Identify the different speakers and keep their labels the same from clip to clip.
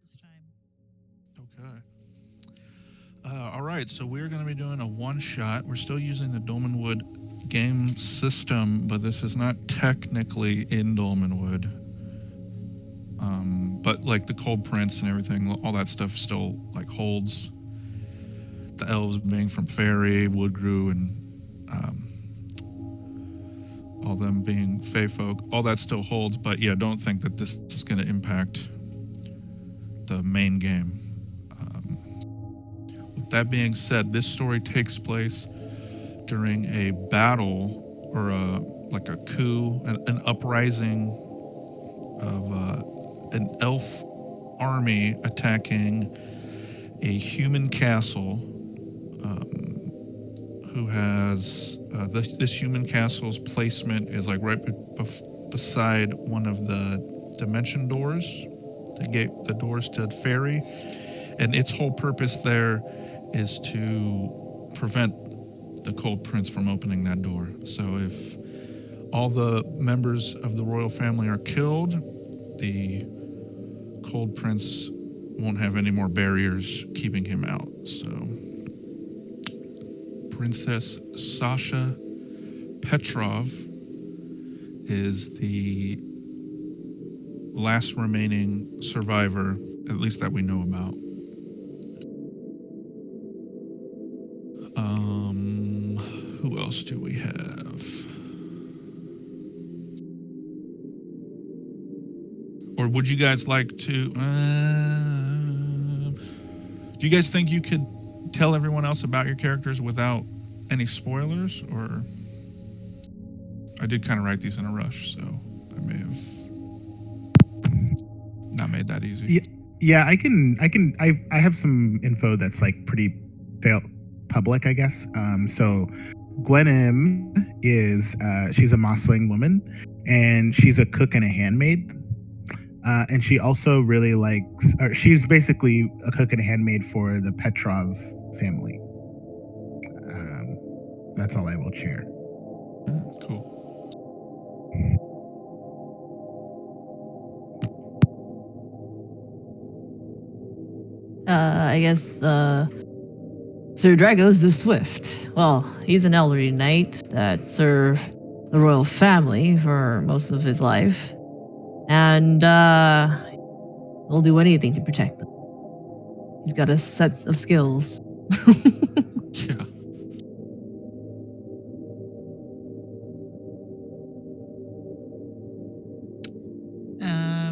Speaker 1: this time.
Speaker 2: Okay. All right, so we're going to be doing a one shot. We're still using the Dolmenwood game system, but this is not technically in Dolmenwood. But like the Cold Prince and everything, all that stuff still like holds. The elves being from Fairy, Woodgrew, and um, all them being Fey folk, all that still holds. But yeah, don't think that this is going to impact the main game. With that being said, this story takes place during a battle or a coup, an uprising of an elf army attacking a human castle. Who has this human castle's placement is like right beside one of the dimension doors, the doors to Fairy, and its whole purpose there is to prevent the Cold Prince from opening that door. So if all the members of the royal family are killed, the Cold Prince won't have any more barriers keeping him out. So Princess Sasha Petrov is the last remaining survivor, at least that we know about. Who else do we have? Or would you guys like to? Do you guys think you could tell everyone else about your characters without any spoilers? Or I did kind of write these in a rush, so I may have not made that easy.
Speaker 3: Yeah, I have some info that's like pretty public, I guess. So Gwenim is she's a Mossling woman, and she's a cook and a handmaid. And she also really likes, she's basically a cook and a handmaid for the Petrov family. That's all I will share.
Speaker 2: Cool.
Speaker 1: I guess Sir Dragos the Swift. Well, he's an elderly knight that served the royal family for most of his life, and he'll do anything to protect them. He's got a set of skills.
Speaker 2: Yeah.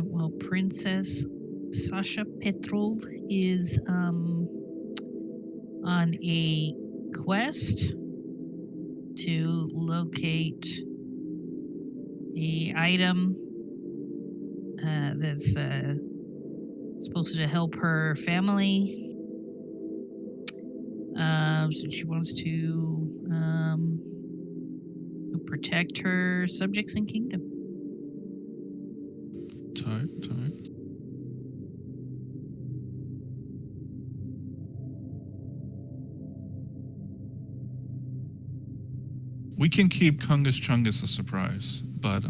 Speaker 4: Well, Princess Sasha Petrov is on a quest to locate a item that's supposed to help her family. So she wants to protect her subjects and kingdom.
Speaker 2: Tight. We can keep Kungus Chungus a surprise, but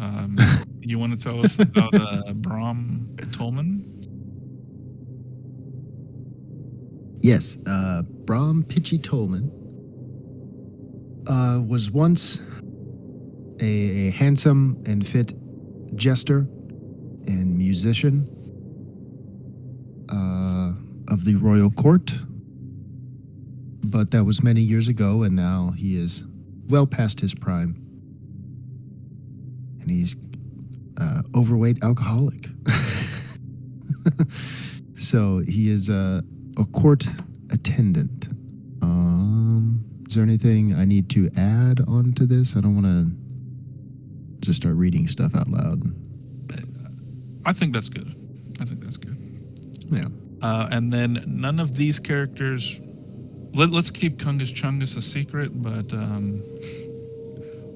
Speaker 2: you want to tell us about Brom Tolman?
Speaker 5: Yes, Brom Pitchy Tolman was once a handsome and fit jester and musician of the royal court, but that was many years ago, and now he is well past his prime, and he's overweight alcoholic. So he is a court attendant. Is there anything I need to add on to this? I don't want to just start reading stuff out loud.
Speaker 2: I think that's good.
Speaker 5: Yeah.
Speaker 2: And then none of these characters. Let's keep Kungus Chungus a secret, but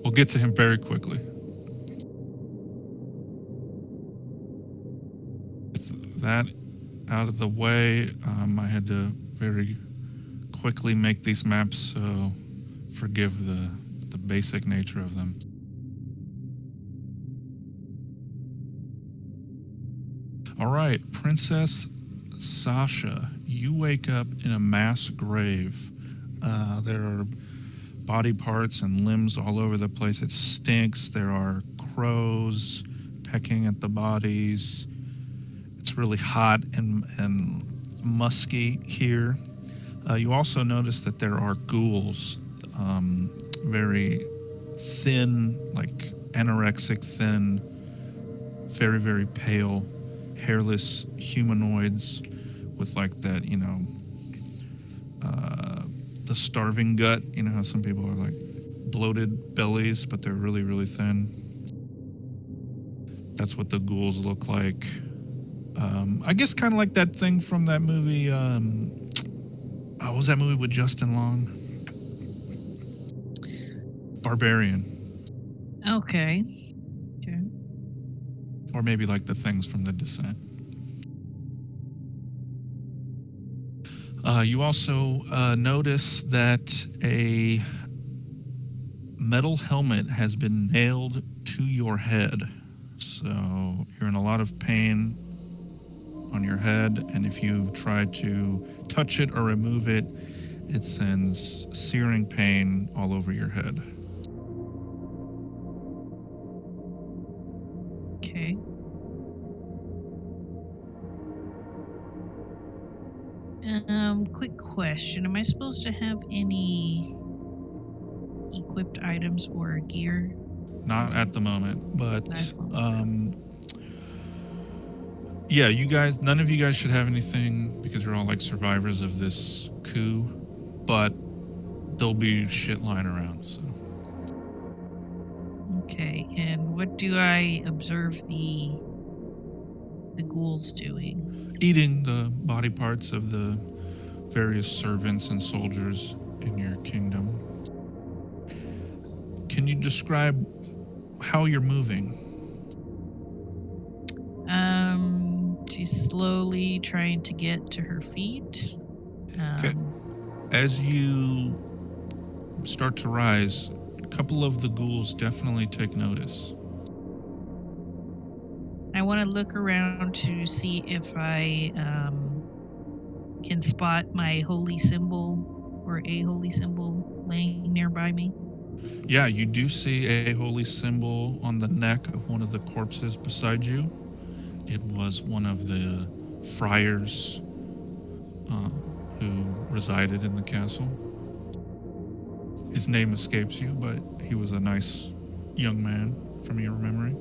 Speaker 2: we'll get to him very quickly. With that out of the way, I had to very quickly make these maps, so forgive the basic nature of them. All right, Princess Sasha, you wake up in a mass grave. There are body parts and limbs all over the place. It stinks. There are crows pecking at the bodies. It's really hot and musky here. You also notice that there are ghouls, very thin, like anorexic thin, very, very pale, hairless humanoids with like that, the starving gut. You know how some people are like bloated bellies, but they're really, really thin. That's what the ghouls look like. I guess kind of like that thing from that movie. What was that movie with Justin Long? Barbarian.
Speaker 4: Okay.
Speaker 2: Or maybe like the things from The Descent. You also notice that a metal helmet has been nailed to your head. So you're in a lot of pain on your head, and if you try to touch it or remove it, it sends searing pain all over your head.
Speaker 4: Okay. Quick question. Am I supposed to have any equipped items or gear?
Speaker 2: Not at the moment, but
Speaker 4: Okay.
Speaker 2: yeah, you guys, none of you guys should have anything because you're all like survivors of this coup, but there'll be shit lying around, so.
Speaker 4: Okay, and what do I observe the ghouls doing?
Speaker 2: Eating the body parts of the various servants and soldiers in your kingdom. Can you describe how you're moving?
Speaker 4: She's slowly trying to get to her feet.
Speaker 2: Okay. As you start to rise, a couple of the ghouls definitely take notice.
Speaker 4: I want to look around to see if I can spot my holy symbol or a holy symbol laying nearby me.
Speaker 2: Yeah, you do see a holy symbol on the neck of one of the corpses beside you. It was one of the friars who resided in the castle. His name escapes you, but he was a nice young man from your memory.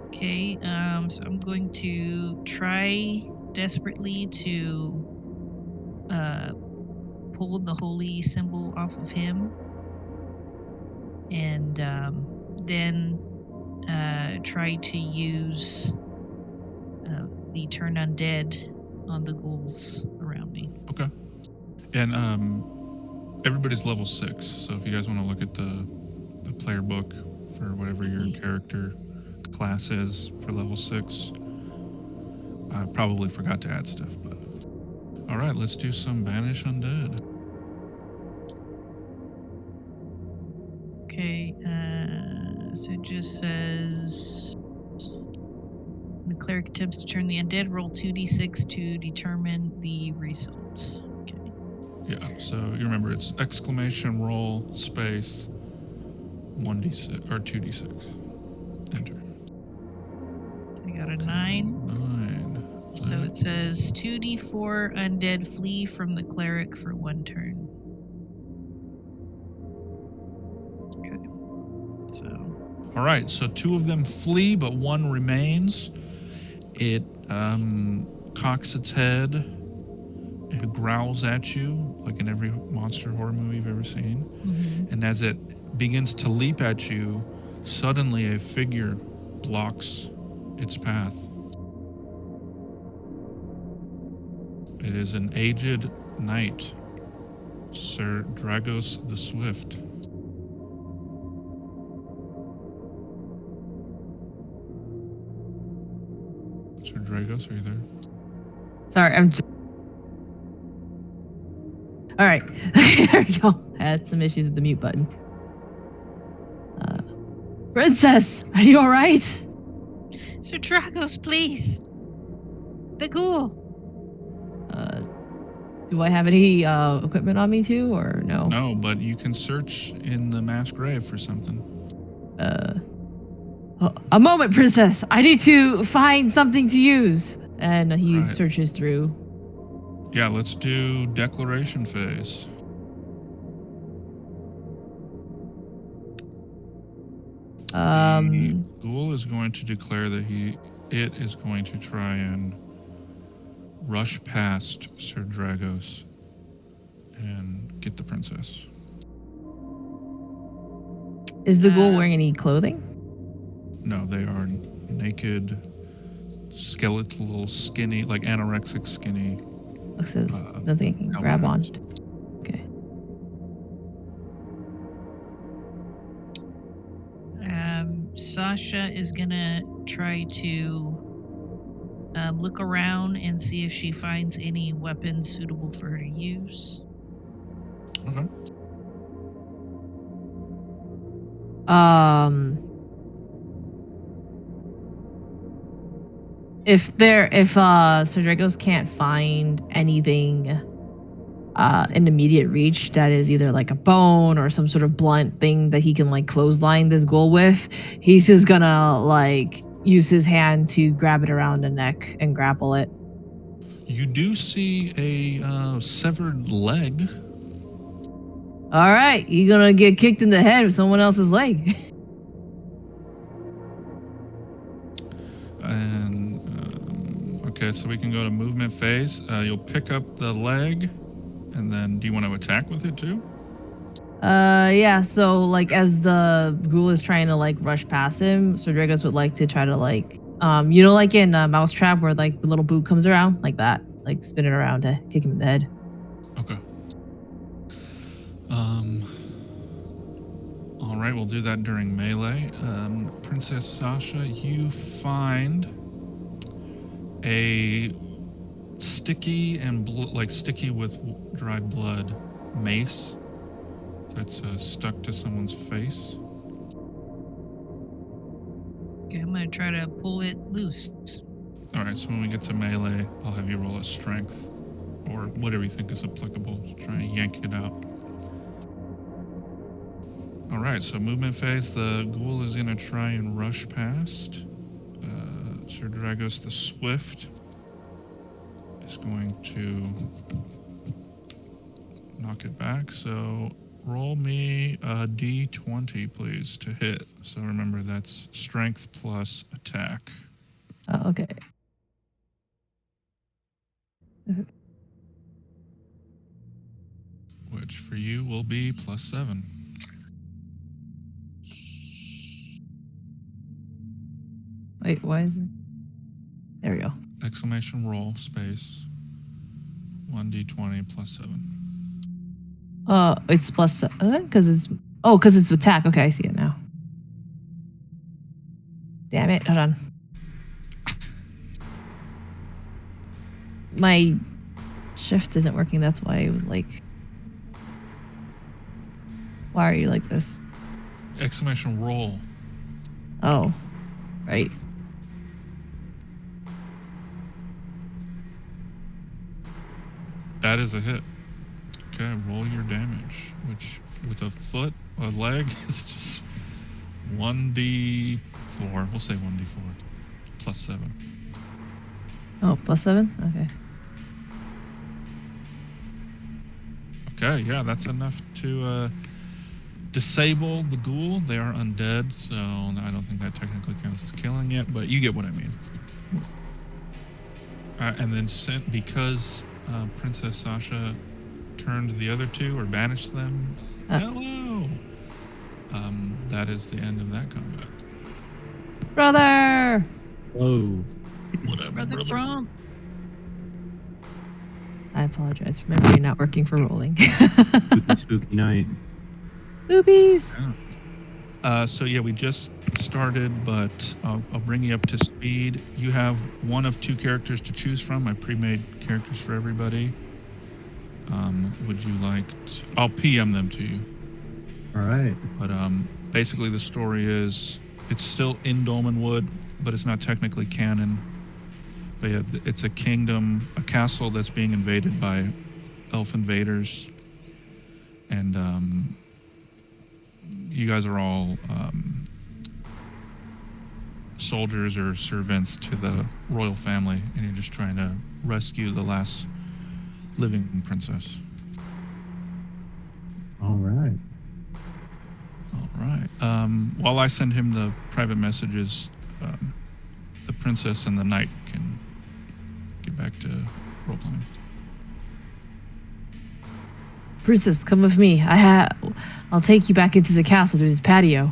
Speaker 4: Okay, so I'm going to try desperately to pull the holy symbol off of him, and then try to use the turn undead on the ghouls around me.
Speaker 2: Okay. And everybody's level 6, so if you guys want to look at the player book for whatever your character class is for level 6, I probably forgot to add stuff, but all right, let's do some Banish Undead.
Speaker 4: Okay, so it just says the cleric attempts to turn the undead, roll 2d6 to determine the result. Okay.
Speaker 2: Yeah, so you remember it's exclamation roll space 1d6 or 2d6. Enter.
Speaker 4: I got a 9.
Speaker 2: 9.
Speaker 4: So it says 2d4 undead flee from the cleric for 1 turn. Okay. So.
Speaker 2: All right, so 2 of them flee, but 1 remains. It cocks its head. It growls at you, like in every monster horror movie you've ever seen.
Speaker 4: Mm-hmm.
Speaker 2: And as it begins to leap at you, suddenly a figure blocks its path. It is an aged knight, Sir Dragos the Swift. Sir Dragos, are you there?
Speaker 1: Sorry, I'm just... All right. There we go. I had some issues with the mute button. Princess, are you all right?
Speaker 4: Sir Dragos, please. the ghoul.
Speaker 1: Do I have any equipment on me too, or no?
Speaker 2: No, but you can search in the mass grave for something.
Speaker 1: A moment, princess. I need to find something to use. And he
Speaker 2: Right.
Speaker 1: searches through.
Speaker 2: Yeah, let's do declaration phase. The ghoul is going to declare that it is going to try and rush past Sir Dragos and get the princess.
Speaker 1: Is the ghoul wearing any clothing?
Speaker 2: No, they are naked, skeletal, skinny, like anorexic skinny.
Speaker 1: Looks as nothing he can grab on.
Speaker 2: elements.
Speaker 1: Okay.
Speaker 4: Sasha is gonna try to look around and see if she finds any weapons suitable for her to use.
Speaker 2: Okay.
Speaker 1: If Sir Dragos can't find anything in immediate reach that is either like a bone or some sort of blunt thing that he can like clothesline this ghoul with, he's just gonna like use his hand to grab it around the neck and grapple it.
Speaker 2: You do see a severed leg.
Speaker 1: All right, you're gonna get kicked in the head with someone else's leg.
Speaker 2: And okay, so we can go to movement phase. You'll pick up the leg, and then do you want to attack with it too?
Speaker 1: Yeah, so like as the ghoul is trying to like rush past him, Sir Dragos would like to try to like like in Mousetrap where like the little boot comes around like that, like spin it around to kick him in the head.
Speaker 2: Okay. All right, we'll do that during melee. Princess Sasha, you find a sticky and sticky with dried blood mace that's stuck to someone's face.
Speaker 4: Okay, I'm gonna try to pull it loose.
Speaker 2: All right, so when we get to melee, I'll have you roll a strength or whatever you think is applicable to try and yank it out. All right, so movement phase, the ghoul is going to try and rush past. Sir Dragos the Swift is going to knock it back. So roll me a d20, please, to hit. So remember, that's strength plus attack.
Speaker 1: Oh, okay.
Speaker 2: Which for you will be +7.
Speaker 1: Wait, why is it? There we go.
Speaker 2: Exclamation roll, space, 1d20 +7.
Speaker 1: It's +7 because it's attack. Okay, I see it now. Damn it! Hold on. My shift isn't working. That's why it was like. Why are you like this?
Speaker 2: Exclamation roll.
Speaker 1: Oh, right.
Speaker 2: That is a hit. Okay, roll your damage, which with a leg is just 1d4. We'll say 1d4 +7.
Speaker 1: Oh, +7. Okay.
Speaker 2: Okay, yeah, that's enough to disable the ghoul. They are undead, so I don't think that technically counts as killing it, but you get what I mean. And then because Princess Sasha turned the other two or banished them, hello. That is the end of that combat.
Speaker 1: Brother!
Speaker 5: Oh,
Speaker 2: What up,
Speaker 4: Brother Crump.
Speaker 1: I apologize for memory not working for rolling.
Speaker 6: Spooky night.
Speaker 1: Boobies!
Speaker 2: So yeah, we just started, but I'll bring you up to speed. You have one of two characters to choose from. I pre-made characters for everybody. Would you like I'll PM them to you.
Speaker 6: All right.
Speaker 2: But basically the story is it's still in Dolmenwood, but it's not technically canon. But yeah, it's a kingdom, a castle that's being invaded by elf invaders. And you guys are all soldiers or servants to the royal family, and you're just trying to rescue the last living princess.
Speaker 6: All right.
Speaker 2: All right. While I send him the private messages, the princess and the knight can get back to role-playing.
Speaker 1: Princess, come with me. I'll take you back into the castle through this patio.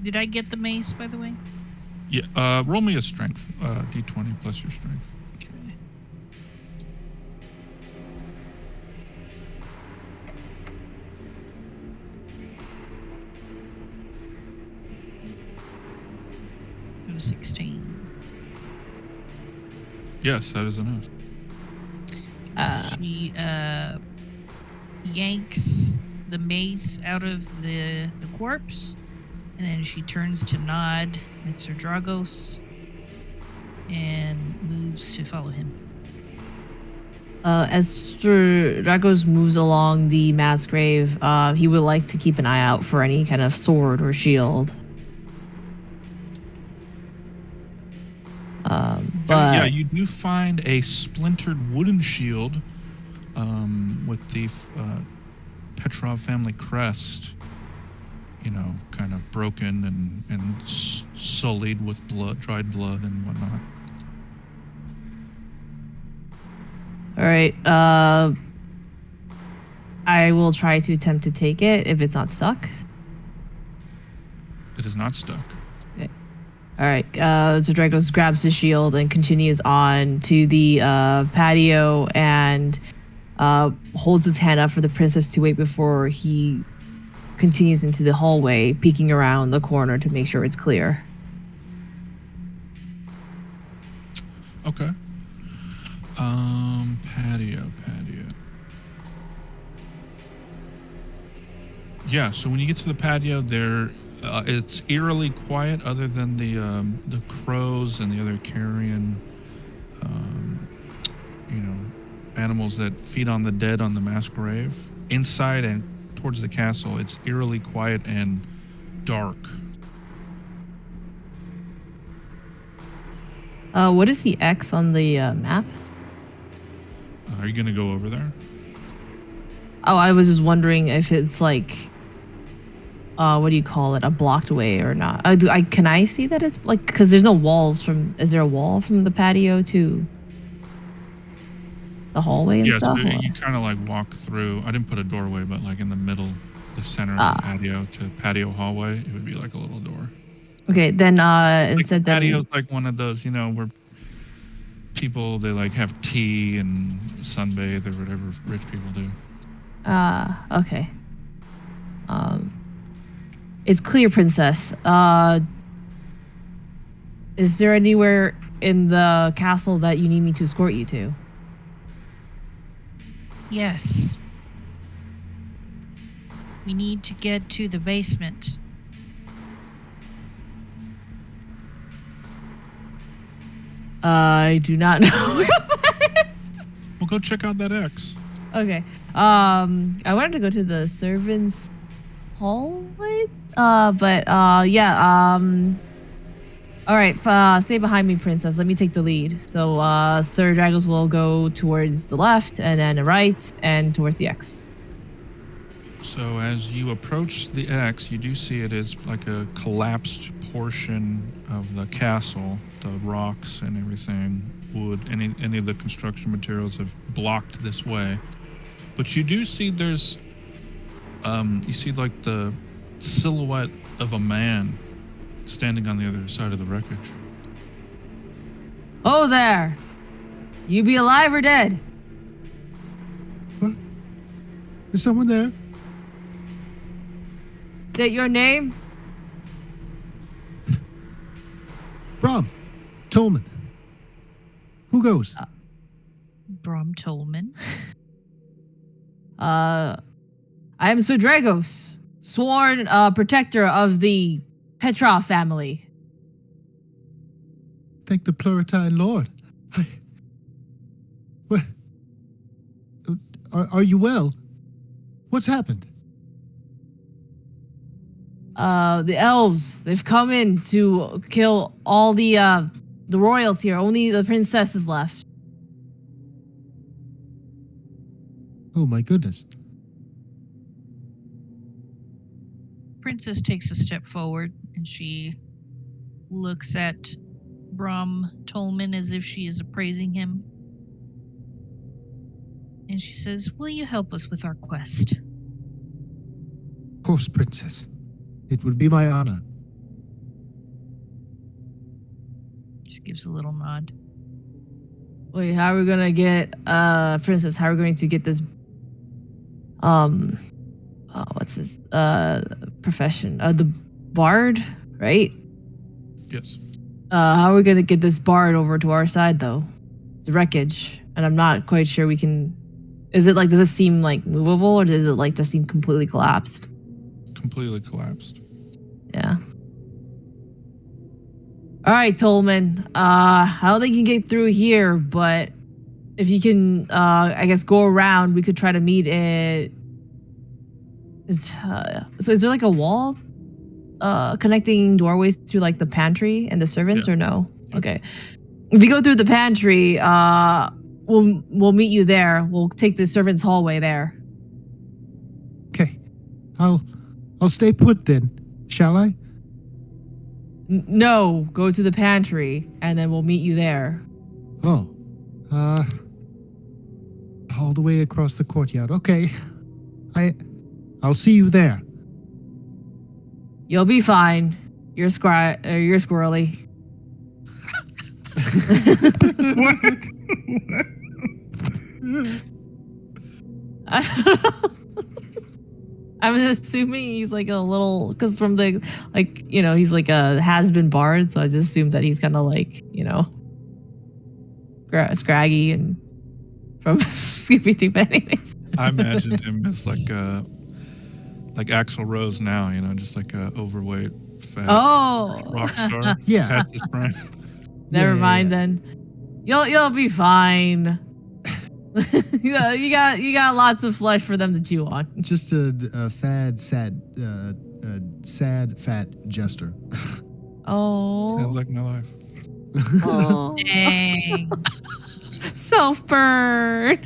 Speaker 4: Did I get the mace, by the way?
Speaker 2: Yeah. Roll me a strength. D20 plus your strength.
Speaker 4: Okay. That was 16.
Speaker 2: Yes, that is enough.
Speaker 4: So she yanks the mace out of the corpse, and then she turns to nod at Sir Dragos and moves to follow him.
Speaker 1: As Sir Dragos moves along the mass grave, he would like to keep an eye out for any kind of sword or shield. But
Speaker 2: Yeah, you do find a splintered wooden shield with the Petrov family crest, kind of broken and sullied with blood, dried blood and whatnot.
Speaker 1: all right, I will try to attempt to take it if it's not stuck.
Speaker 2: It is not stuck.
Speaker 1: All right, so Dragos grabs his shield and continues on to the patio and holds his hand up for the princess to wait before he continues into the hallway, peeking around the corner to make sure it's clear.
Speaker 2: Okay. Patio. Yeah, so when you get to the patio, it's eerily quiet, other than the crows and the other carrion, animals that feed on the dead on the mass grave. Inside and towards the castle, it's eerily quiet and dark.
Speaker 1: What is the X on the map?
Speaker 2: Are you gonna go over there?
Speaker 1: Oh, I was just wondering if it's like, what do you call it, a blocked way or not? Can I see that it's like, because there's no walls from, is there a wall from the patio to the hallway and
Speaker 2: Yeah,
Speaker 1: stuff?
Speaker 2: so you kind of like walk through. I didn't put a doorway, but like in the middle, the center of the patio to patio hallway, it would be like a little door.
Speaker 1: Okay, then
Speaker 2: Like
Speaker 1: instead
Speaker 2: the patio's like one of those, where people, they like have tea and sunbathe or whatever rich people do.
Speaker 1: Okay. It's clear, princess. Is there anywhere in the castle that you need me to escort you to?
Speaker 4: Yes. We need to get to the basement.
Speaker 1: I do not know where that is.
Speaker 2: Well, go check out that X.
Speaker 1: Okay. I wanted to go to the servants' hallway. Yeah. All right. Stay behind me, princess. Let me take the lead. So, Sir Dragos will go towards the left, and then the right, and towards the X.
Speaker 2: So as you approach the X, you do see it is like a collapsed portion of the castle. The rocks and everything, wood, any of the construction materials have blocked this way. But you do see there's, you see like the silhouette of a man standing on the other side of the wreckage.
Speaker 1: Oh, there. You be alive or dead?
Speaker 5: What? Is someone there?
Speaker 1: Is that your name?
Speaker 5: Brom. Tolman. Who goes?
Speaker 4: Brom Tolman.
Speaker 1: I am Sir Dragos, sworn protector of the Petrov family.
Speaker 5: Thank the Pluralitine Lord. What? Are you well? What's happened?
Speaker 1: The elves, they've come in to kill all the royals here. Only the princess is left.
Speaker 5: Oh my goodness.
Speaker 4: Princess takes a step forward and she looks at Brom Tolman as if she is appraising him. And she says, "Will you help us with our quest?"
Speaker 5: Of course, Princess. It would be my honor.
Speaker 4: She gives a little nod.
Speaker 1: Wait, how are we gonna get princess? How are we going to get this? What's his profession? The bard, right?
Speaker 2: Yes.
Speaker 1: How are we gonna get this bard over to our side though? It's wreckage, and I'm not quite sure we can. Is it like, does it seem like movable, or does it like just seem completely collapsed?
Speaker 2: Completely collapsed.
Speaker 1: Yeah. All right, Tolman. I don't think you can get through here, but if you can, I guess go around. We could try to meet it. So is there like a wall, connecting doorways to like the pantry and the servants,
Speaker 2: Yeah.
Speaker 1: or no? Okay. If you go through the pantry, we'll meet you there. We'll take the servants' hallway there.
Speaker 5: Okay. I'll stay put then. Shall I?
Speaker 1: No, go to the pantry, and then we'll meet you there.
Speaker 5: Oh. All the way across the courtyard. Okay. I'll see you there.
Speaker 1: You'll be fine. You're squirrely.
Speaker 3: What?
Speaker 1: I'm assuming he's like a little, because from the, like, he's like a has-been bard, so I just assumed that he's kind of like, scraggy and from Scooby-Doo, but anyways.
Speaker 2: I imagined him as like Axl Rose now, just like a overweight, fat rock star.
Speaker 5: Yeah.
Speaker 2: Past his prime.
Speaker 1: Never
Speaker 5: Yeah,
Speaker 1: mind
Speaker 5: yeah.
Speaker 1: then. You'll be fine. you got lots of flesh for them to chew on.
Speaker 5: Just a sad, fat jester.
Speaker 1: Oh.
Speaker 2: Sounds like my life.
Speaker 1: Oh.
Speaker 4: Dang.
Speaker 1: Self-burn.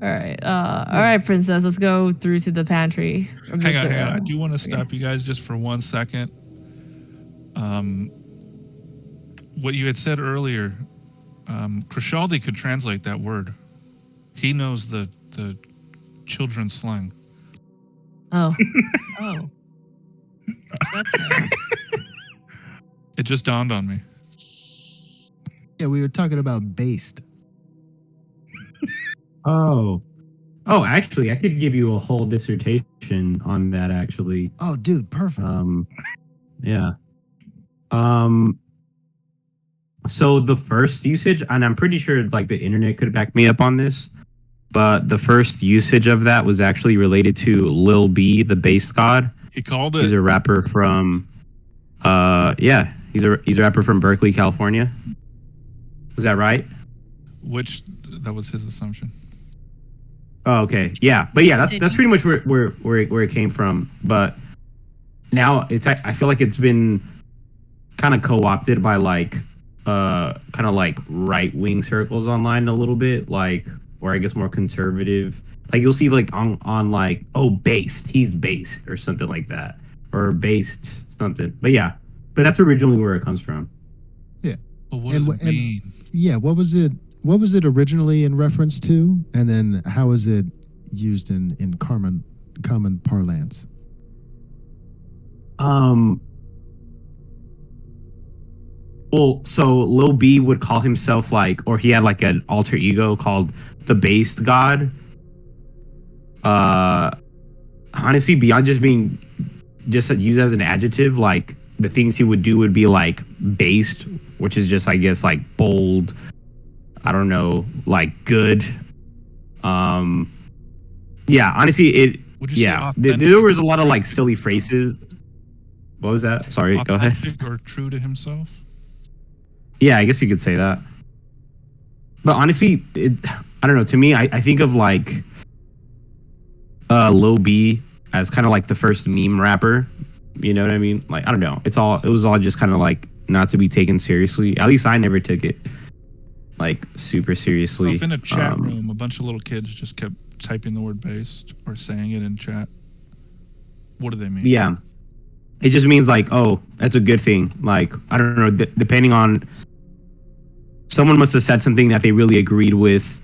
Speaker 1: All right, princess. Let's go through to the pantry.
Speaker 2: Hang on. I do want to stop you guys just for 1 second. What you had said earlier, Krishaldi could translate that word. He knows the children's slang.
Speaker 1: Oh.
Speaker 4: Oh. That's it.
Speaker 2: It just dawned on me.
Speaker 5: Yeah, we were talking about based.
Speaker 6: Oh, actually, I could give you a whole dissertation on that. Actually,
Speaker 5: Oh, dude, perfect.
Speaker 6: yeah. So the first usage, and I'm pretty sure like the internet could back me up on this, but the first usage of that was actually related to Lil B, the bass god.
Speaker 2: He called
Speaker 6: He's
Speaker 2: it.
Speaker 6: a rapper from, he's a rapper from Berkeley, California. Was that right?
Speaker 2: That was his assumption.
Speaker 6: Oh, okay. Yeah, but yeah, that's pretty much where it came from. But now I feel like it's been kind of co-opted by like kind of like right-wing circles online a little bit, like, or I guess more conservative. Like you'll see like on like, oh, based, he's based or something like that, or based something. But yeah, but that's originally where it comes from.
Speaker 2: But what does it mean?
Speaker 5: Yeah, what was it? What was it originally in reference to, and then how is it used in common parlance?
Speaker 6: Well, so Lil B would call himself like, or he had like an alter ego called the Based God. Honestly, beyond just being just used as an adjective, like the things he would do would be like based, which is just, I guess, like bold. I don't know, like good. Yeah, honestly,
Speaker 2: Would you say
Speaker 6: yeah,
Speaker 2: authentic?
Speaker 6: there was a lot of like silly phrases. What was that? Sorry, go ahead.
Speaker 2: Authentic or true to himself?
Speaker 6: Yeah, I guess you could say that. But honestly, I don't know. To me, I think of like Lil B as kind of like the first meme rapper. You know what I mean? Like, I don't know. It was all just kind of like not to be taken seriously. At least I never took it like super
Speaker 2: So
Speaker 6: seriously.
Speaker 2: if in a chat room, a bunch of little kids just kept typing the word based or saying it in chat, what do they mean?
Speaker 6: Yeah. It just means like, oh, that's a good thing. Like, I don't know, depending on, someone must have said something that they really agreed with,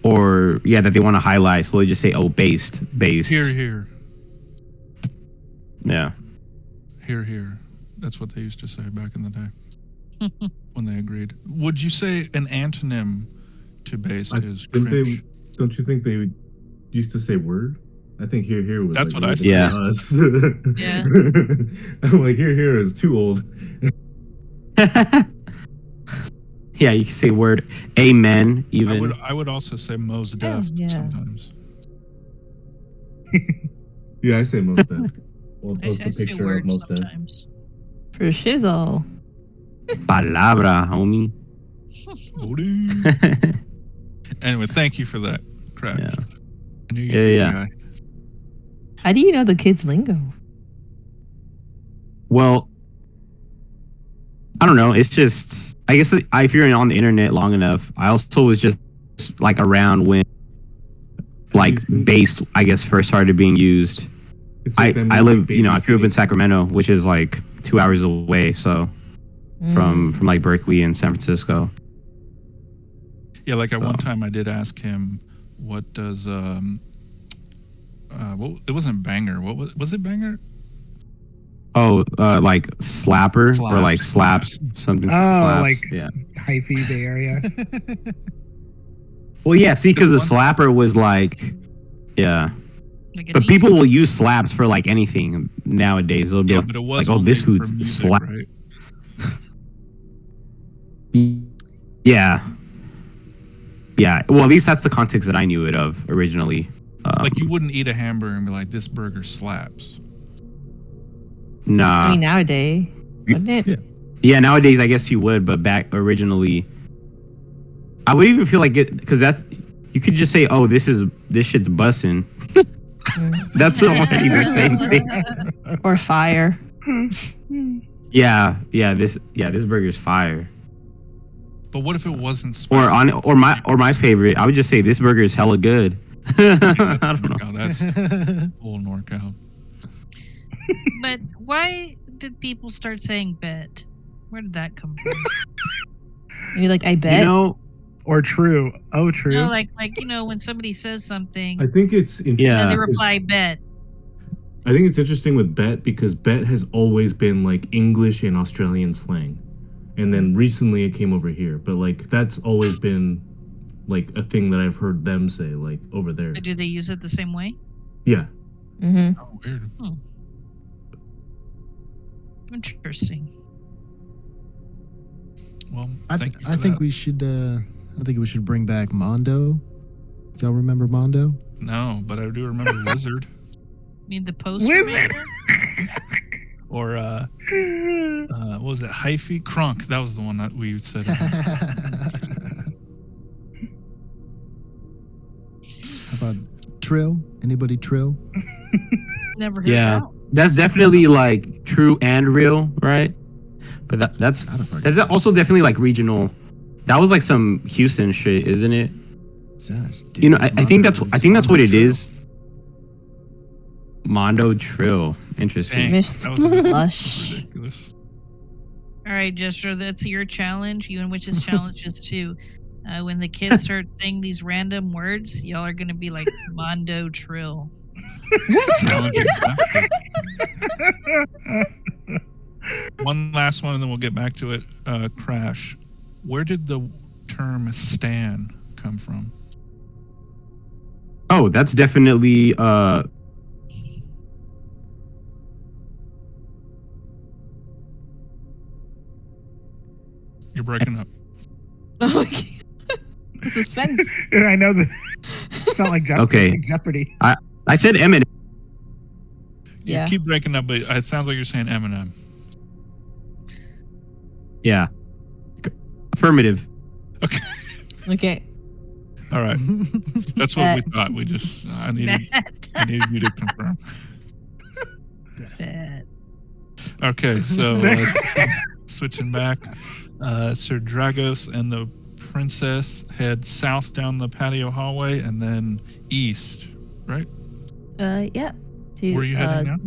Speaker 6: or yeah, that they want to highlight. So they just say, oh, based.
Speaker 2: Here.
Speaker 6: Yeah.
Speaker 2: Here. That's what they used to say back in the day when they agreed. Would you say an antonym to based is cringe?
Speaker 7: Don't you think they used to say word? I think here was.
Speaker 2: That's
Speaker 7: like,
Speaker 2: what I said.
Speaker 6: Yeah.
Speaker 7: Us.
Speaker 4: Yeah.
Speaker 7: I'm like here is too old.
Speaker 6: Yeah, you can say word amen even.
Speaker 2: I would also say Mos Def
Speaker 1: yeah.
Speaker 2: sometimes.
Speaker 7: Yeah, I say most def. We'll
Speaker 4: I
Speaker 7: post a
Speaker 4: say
Speaker 7: picture of
Speaker 4: words
Speaker 7: most def.
Speaker 4: sometimes.
Speaker 1: For shizzle.
Speaker 6: Palabra, homie.
Speaker 2: Anyway, thank you for that, Crash.
Speaker 6: Yeah.
Speaker 2: I knew you'd
Speaker 6: Yeah,
Speaker 2: be
Speaker 6: yeah.
Speaker 2: a guy.
Speaker 1: How do you know the kids' lingo?
Speaker 6: Well, I don't know. It's just, I guess if you're on the internet long enough, I also was just like around when like based, I guess, first started being used.
Speaker 7: It's like them
Speaker 6: I
Speaker 7: like
Speaker 6: live,
Speaker 7: baby
Speaker 6: I grew up in
Speaker 7: face.
Speaker 6: Sacramento, which is like 2 hours away. So from like Berkeley and San Francisco.
Speaker 2: Yeah, like at one
Speaker 6: So.
Speaker 2: time I did ask him, what does it wasn't banger. What was it banger?
Speaker 6: Oh, like slapper or like slaps something.
Speaker 3: Oh,
Speaker 6: slaps.
Speaker 3: like
Speaker 6: yeah.
Speaker 3: hyphy Bay Area.
Speaker 6: Well, yeah. See, because the
Speaker 2: There's one-
Speaker 6: slapper was like, yeah.
Speaker 4: Like
Speaker 6: But people will use slaps for like anything nowadays. They'll be
Speaker 2: Yeah,
Speaker 6: like,
Speaker 2: but it was
Speaker 6: oh,
Speaker 2: only
Speaker 6: this
Speaker 2: for
Speaker 6: food's
Speaker 2: music,
Speaker 6: slap.
Speaker 2: right?
Speaker 6: Yeah. Yeah. Well, at least that's the context that I knew it of originally.
Speaker 2: Like you wouldn't eat a hamburger and be like, this burger slaps.
Speaker 6: Nah.
Speaker 1: I mean, nowadays, wouldn't it?
Speaker 5: Yeah.
Speaker 6: Yeah, nowadays I guess you would, but back originally, I would even feel like it because you could just say, "Oh, this shit's bussin'." That's already the same thing.
Speaker 1: Or fire.
Speaker 6: Yeah, this burger's fire.
Speaker 2: But what if it wasn't
Speaker 6: Or
Speaker 2: spicy?
Speaker 6: or my favorite, I would just say this burger is hella good. I don't know.
Speaker 2: Oh, that's full NorCal.
Speaker 4: But why did people start saying bet? Where did that come from?
Speaker 1: Maybe like, I bet.
Speaker 6: You know,
Speaker 3: Or true. Oh, true.
Speaker 4: No, like when somebody says something,
Speaker 7: I think it's interesting.
Speaker 6: Yeah.
Speaker 4: and they reply bet.
Speaker 7: I think it's interesting with bet because bet has always been like English and Australian slang. And then recently it came over here. But like that's always been like a thing that I've heard them say, like over there.
Speaker 4: Do they use it the same way?
Speaker 7: Yeah.
Speaker 1: Mm-hmm.
Speaker 2: Oh, weird.
Speaker 4: Interesting.
Speaker 2: Well,
Speaker 5: I
Speaker 2: thank you for
Speaker 5: think
Speaker 2: that.
Speaker 5: we should. I think we should bring back Mondo. Y'all remember Mondo?
Speaker 2: No, but I do remember Lizard.
Speaker 4: I mean the post
Speaker 3: Wizard.
Speaker 2: Or what was it? Hyphy? Crunk. That was the one that we said.
Speaker 5: How about Trill? Anybody Trill?
Speaker 4: Never heard
Speaker 6: Yeah.
Speaker 4: that.
Speaker 6: that's definitely like true and real, right? But that's also definitely like regional. That was like some Houston shit, isn't it? You know, I think that's what it is. Mondo Trill. Interesting.
Speaker 2: Dang,
Speaker 1: Missed
Speaker 2: that was
Speaker 1: Lush.
Speaker 2: ridiculous.
Speaker 4: All right, Jester, that's your challenge. You and Witch's challenge is too. When the kids start saying these random words, y'all are gonna be like Mondo Trill.
Speaker 2: Challenge accepted. One last one, and then we'll get back to it. Crash. Where did the term "stan" come from?
Speaker 6: Oh, that's definitely
Speaker 2: You're breaking up.
Speaker 1: Okay. Suspense.
Speaker 3: I know that felt like Jeopardy.
Speaker 6: Okay.
Speaker 3: Jeopardy.
Speaker 6: I said Eminem.
Speaker 2: You
Speaker 1: Yeah.
Speaker 2: keep breaking up, but it sounds like you're saying Eminem.
Speaker 6: Yeah. Affirmative.
Speaker 2: Okay.
Speaker 1: Okay.
Speaker 2: All right. That's what we thought. We just I needed you to confirm.
Speaker 4: Bet.
Speaker 2: Okay, so switching back, Sir Dragos and the princess head south down the patio hallway and then east, right?
Speaker 1: Yeah. To,
Speaker 2: Where are you heading now?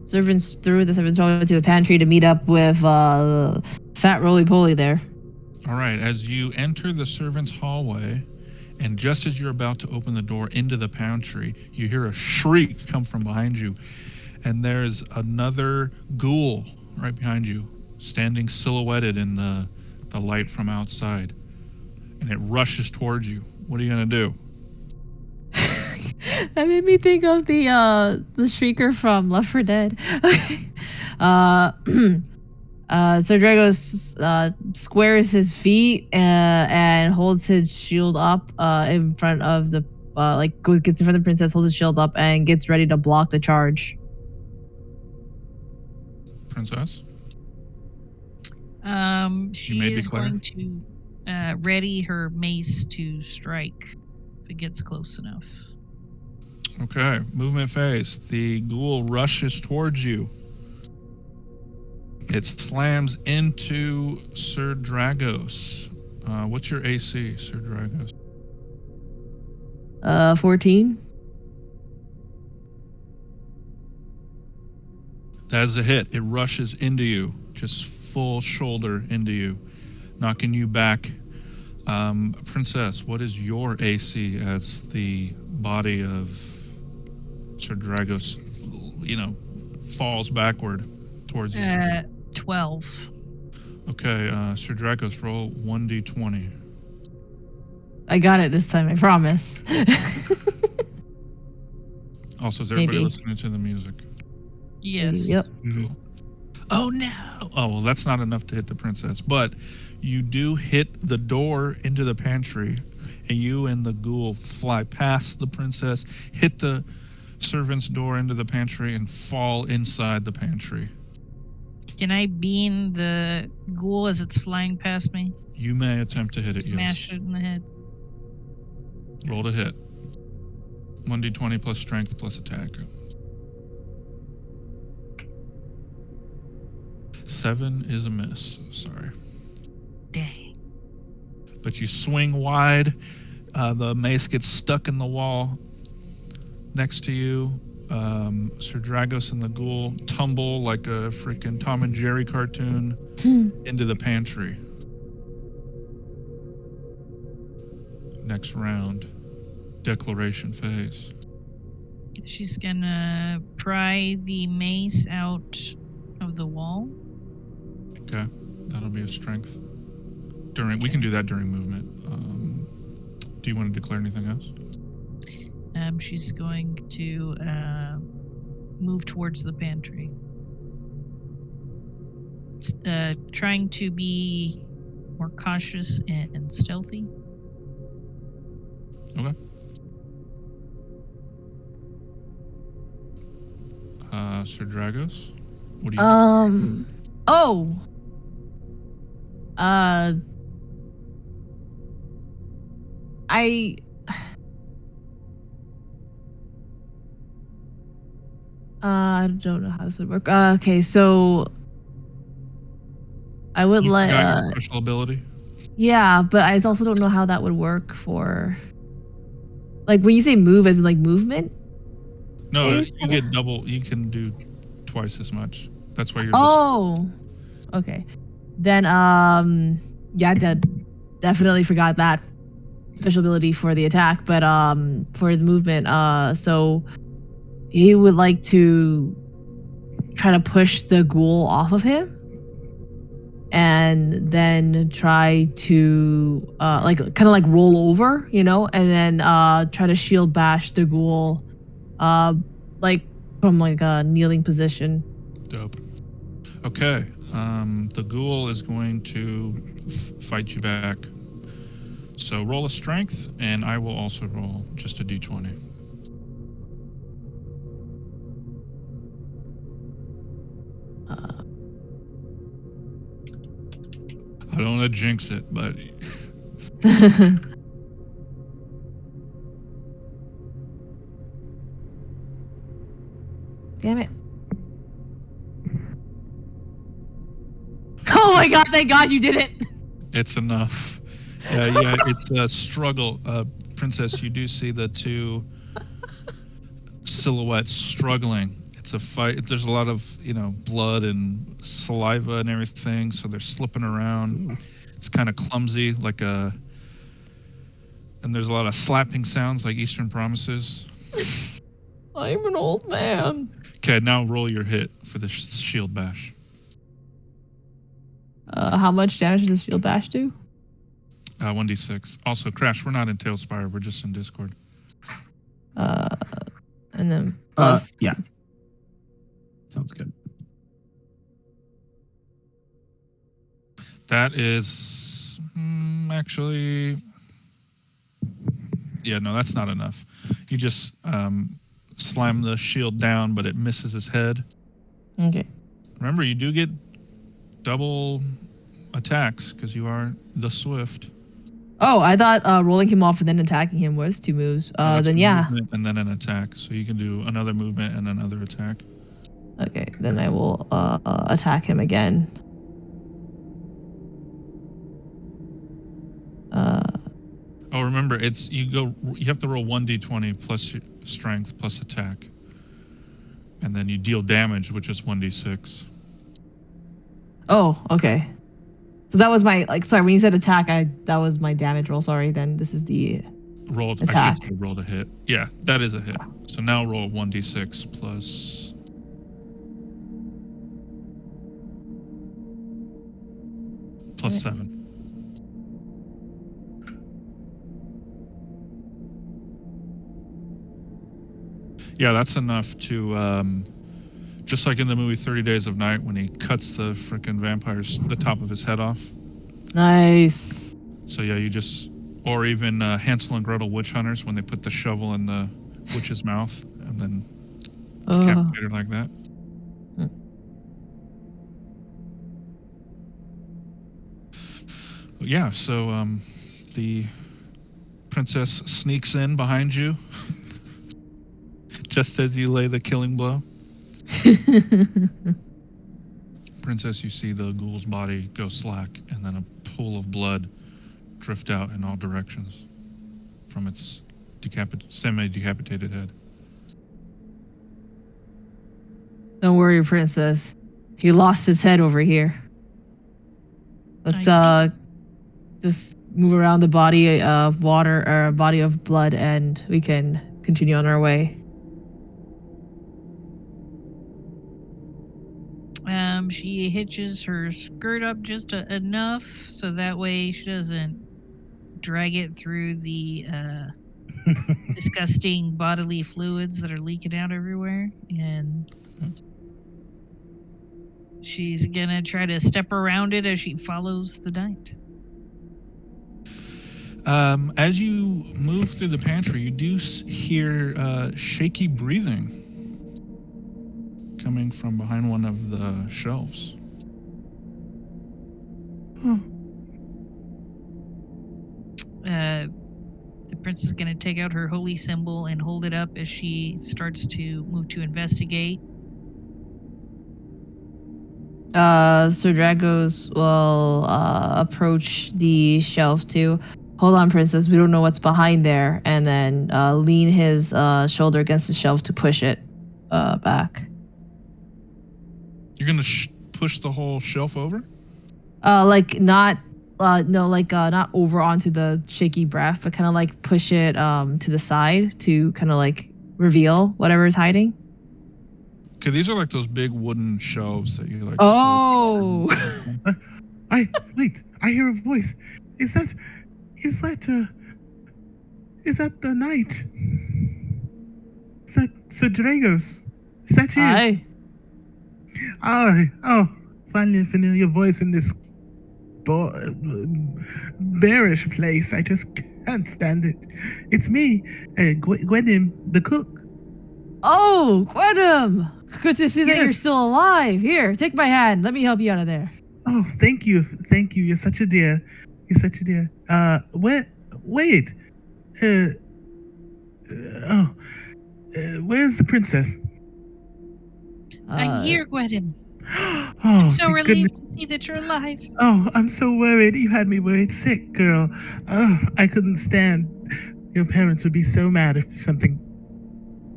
Speaker 1: Servants through the servants hallway to the pantry to meet up with Fat Roly Poly there.
Speaker 2: All right, as you enter the servants' hallway, and just as you're about to open the door into the pantry, you hear a shriek come from behind you, and there's another ghoul right behind you, standing silhouetted in the light from outside, and it rushes towards you. What are you gonna do?
Speaker 1: That made me think of the shrieker from Left 4 Dead. Okay. So Dragos squares his feet and holds his shield up in front of the gets in front of the princess, holds his shield up, and gets ready to block the charge.
Speaker 2: Princess?
Speaker 4: She
Speaker 2: may
Speaker 4: is
Speaker 2: declare.
Speaker 4: going to ready her mace to strike if it gets close enough.
Speaker 2: Okay, movement phase. The ghoul rushes towards you. It slams into Sir Dragos. What's your AC, Sir Dragos?
Speaker 1: 14.
Speaker 2: That is a hit. It rushes into you, just full shoulder into you, knocking you back. Princess, what is your AC as the body of Sir Dragos, falls backward towards you?
Speaker 4: 12.
Speaker 2: Okay, Sir Dragos, roll 1d20.
Speaker 1: I got it this time, I promise.
Speaker 2: Also, is everybody
Speaker 1: Maybe.
Speaker 2: listening to the music?
Speaker 4: Yes.
Speaker 1: Yep.
Speaker 2: Cool. Oh no! Oh well, that's not enough to hit the princess, but you do hit the door into the pantry, and you and the ghoul fly past the princess, hit the servant's door into the pantry, and fall inside the pantry.
Speaker 4: Can I beam the ghoul as it's flying past me?
Speaker 2: You may attempt to hit it.
Speaker 4: Smash
Speaker 2: Yes.
Speaker 4: it in the head.
Speaker 2: Roll to hit. 1d20 plus strength plus attack. 7 is a miss. Sorry.
Speaker 4: Dang.
Speaker 2: But you swing wide. The mace gets stuck in the wall next to you. Sir Dragos and the ghoul tumble like a freaking Tom and Jerry cartoon into the pantry. Next round, declaration phase.
Speaker 4: She's gonna pry the mace out of the wall.
Speaker 2: Okay, that'll be a strength. We can do that during movement. Do you want to declare anything else?
Speaker 4: She's going to move towards the pantry. Trying to be more cautious and stealthy.
Speaker 2: Okay. Sir Dragos, what do you
Speaker 1: I don't know how this would work. Okay, so I would
Speaker 2: You
Speaker 1: like
Speaker 2: forgot your special ability?
Speaker 1: yeah, but I also don't know how that would work for like when you say move as in like movement.
Speaker 2: No,
Speaker 1: Is
Speaker 2: you get double. You can do twice as much. That's why you're
Speaker 1: Oh, okay. Then yeah, definitely forgot that special ability for the attack, but for the movement, so he would like to try to push the ghoul off of him, and then try to kind of like roll over, and then try to shield bash the ghoul, like from like a kneeling position.
Speaker 2: dope. Okay, the ghoul is going to fight you back. So roll a strength, and I will also roll just a d20. I don't want to jinx it, but
Speaker 1: Damn it. Oh my god, thank god you did it!
Speaker 2: it's enough. Yeah, it's a struggle. Princess, you do see the two silhouettes struggling. It's a fight. There's a lot of, blood and saliva and everything, so they're slipping around. It's kind of clumsy, and there's a lot of slapping sounds like Eastern Promises.
Speaker 1: I'm an old man.
Speaker 2: Okay, now roll your hit for the shield bash.
Speaker 1: How much damage does shield bash do?
Speaker 2: 1d6. Also, Crash, we're not in Tailspire, we're just in Discord.
Speaker 1: And then plus.
Speaker 6: Yeah. Sounds good.
Speaker 2: That is actually, yeah, no, that's not enough. You just slam the shield down, but it misses his head.
Speaker 1: Okay.
Speaker 2: Remember, you do get double attacks because you are the Swift.
Speaker 1: Oh, I thought rolling him off and then attacking him was 2 moves.
Speaker 2: That's
Speaker 1: Then
Speaker 2: a
Speaker 1: yeah.
Speaker 2: movement and then an attack. So you can do another movement and another attack.
Speaker 1: Okay, then I will attack him again.
Speaker 2: Oh, remember, you have to roll 1d20 plus your strength plus attack. And then you deal damage, which is 1d6.
Speaker 1: Oh, okay. So that was my sorry, when you said attack, that was my damage roll. Sorry, then this is the
Speaker 2: Rolled.
Speaker 1: attack.
Speaker 2: I should say rolled a hit. Yeah, that is a hit. So now roll 1d6 plus 7. Yeah, that's enough to just like in the movie 30 Days of Night when he cuts the frickin' vampire's the top of his head off.
Speaker 1: Nice.
Speaker 2: So yeah, or even Hansel and Gretel witch hunters when they put the shovel in the witch's mouth and then decapitate her like that. Yeah, so the princess sneaks in behind you just as you lay the killing blow. Princess, you see the ghoul's body go slack and then a pool of blood drift out in all directions from its semi-decapitated head.
Speaker 1: Don't worry, princess. He lost his head over here. Let's just move around the body of water or body of blood, and we can continue on our way.
Speaker 4: She hitches her skirt up just enough so that way she doesn't drag it through the disgusting bodily fluids that are leaking out everywhere, and she's gonna try to step around it as she follows the knight.
Speaker 2: As you move through the pantry, you do hear shaky breathing coming from behind one of the shelves.
Speaker 4: The princess is going to take out her holy symbol and hold it up as she starts to move to investigate.
Speaker 1: Sir Dragos will approach the shelf too. Hold on, princess. We don't know what's behind there, and then lean his shoulder against the shelf to push it back.
Speaker 2: You're gonna push the whole shelf over?
Speaker 1: Not over onto the shaky breath, but kind of like push it to the side to kind of like reveal whatever is hiding.
Speaker 2: Okay, these are like those big wooden shelves that you like.
Speaker 1: Oh.
Speaker 3: I hear a voice. Is that the knight? Is that Sir Dragos? Is that you?
Speaker 1: Hi.
Speaker 3: Oh, finally a familiar voice in this bearish place. I just can't stand it. It's me, Gwenim, the cook.
Speaker 1: Oh, Gwenim! Good to see that
Speaker 3: Yes.
Speaker 1: you're still alive. Here, take my hand. Let me help you out of there.
Speaker 3: Oh, thank you. You're such a dear. Wait. Uh, where's the princess?
Speaker 4: I'm
Speaker 1: Uh,
Speaker 4: here, Gwedim.
Speaker 3: Oh,
Speaker 4: I'm so
Speaker 3: thank
Speaker 4: relieved
Speaker 3: goodness.
Speaker 4: to see that you're alive.
Speaker 3: Oh, I'm so worried. You had me worried sick, girl. Oh, I couldn't stand. Your parents would be so mad if something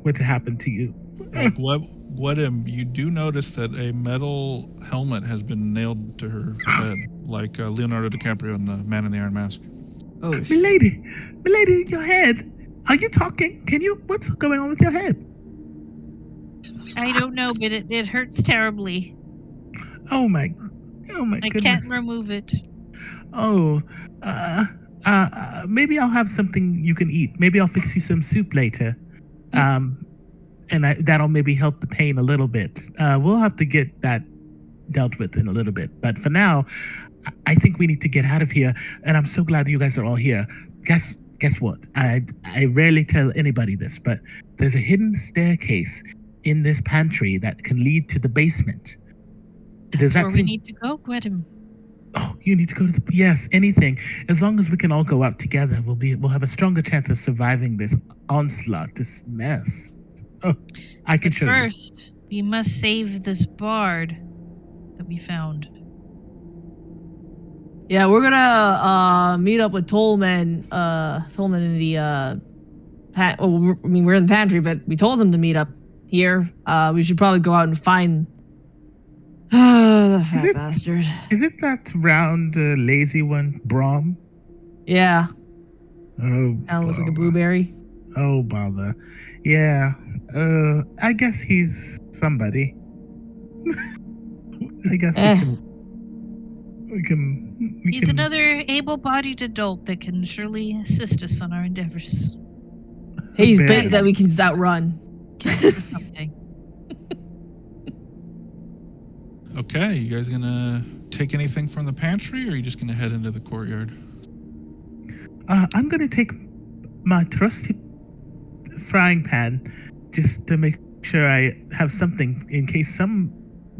Speaker 3: were to happen to you.
Speaker 2: Gwedim, you do notice that a metal helmet has been nailed to her head, like Leonardo DiCaprio in The Man in the Iron Mask.
Speaker 1: oh, sh-
Speaker 3: Milady, your head. Are you talking? What's going on with your head?
Speaker 4: I don't know, but it hurts terribly.
Speaker 3: Oh my
Speaker 4: I
Speaker 3: goodness.
Speaker 4: can't remove it.
Speaker 3: Oh, maybe I'll have something you can eat. Maybe I'll fix you some soup later. And that'll maybe help the pain a little bit. We'll have to get that dealt with in a little bit. But for now, I think we need to get out of here. And I'm so glad you guys are all here. Guess what? I rarely tell anybody this, but there's a hidden staircase in this pantry that can lead to the basement.
Speaker 4: That's where we need to go, Gwedim.
Speaker 3: Oh, you need to go to the yes, anything. As long as we can all go out together, we'll have a stronger chance of surviving this onslaught, this mess. Oh, I can
Speaker 4: But
Speaker 3: show you.
Speaker 4: first, we must save this bard that we found.
Speaker 1: yeah, we're gonna meet up with Tolman. Tolman in the we're in the pantry, but we told him to meet up here. We should probably go out and find the
Speaker 3: Is
Speaker 1: fat
Speaker 3: it-
Speaker 1: bastard.
Speaker 3: Is it that round, lazy one, Brom?
Speaker 1: Yeah,
Speaker 3: Oh,
Speaker 1: kind of looks like a
Speaker 3: bother.
Speaker 1: blueberry.
Speaker 3: Oh, bother. Yeah. I guess he's somebody. I guess
Speaker 1: Eh.
Speaker 3: we can.
Speaker 4: He's another able-bodied adult that can surely assist us on our endeavors.
Speaker 1: He's
Speaker 3: Bad.
Speaker 1: big that we can just outrun.
Speaker 4: Kill him for something.
Speaker 2: Okay, you guys gonna take anything from the pantry, or are you just gonna head into the courtyard?
Speaker 3: I'm gonna take my trusty frying pan just to make sure I have something in case some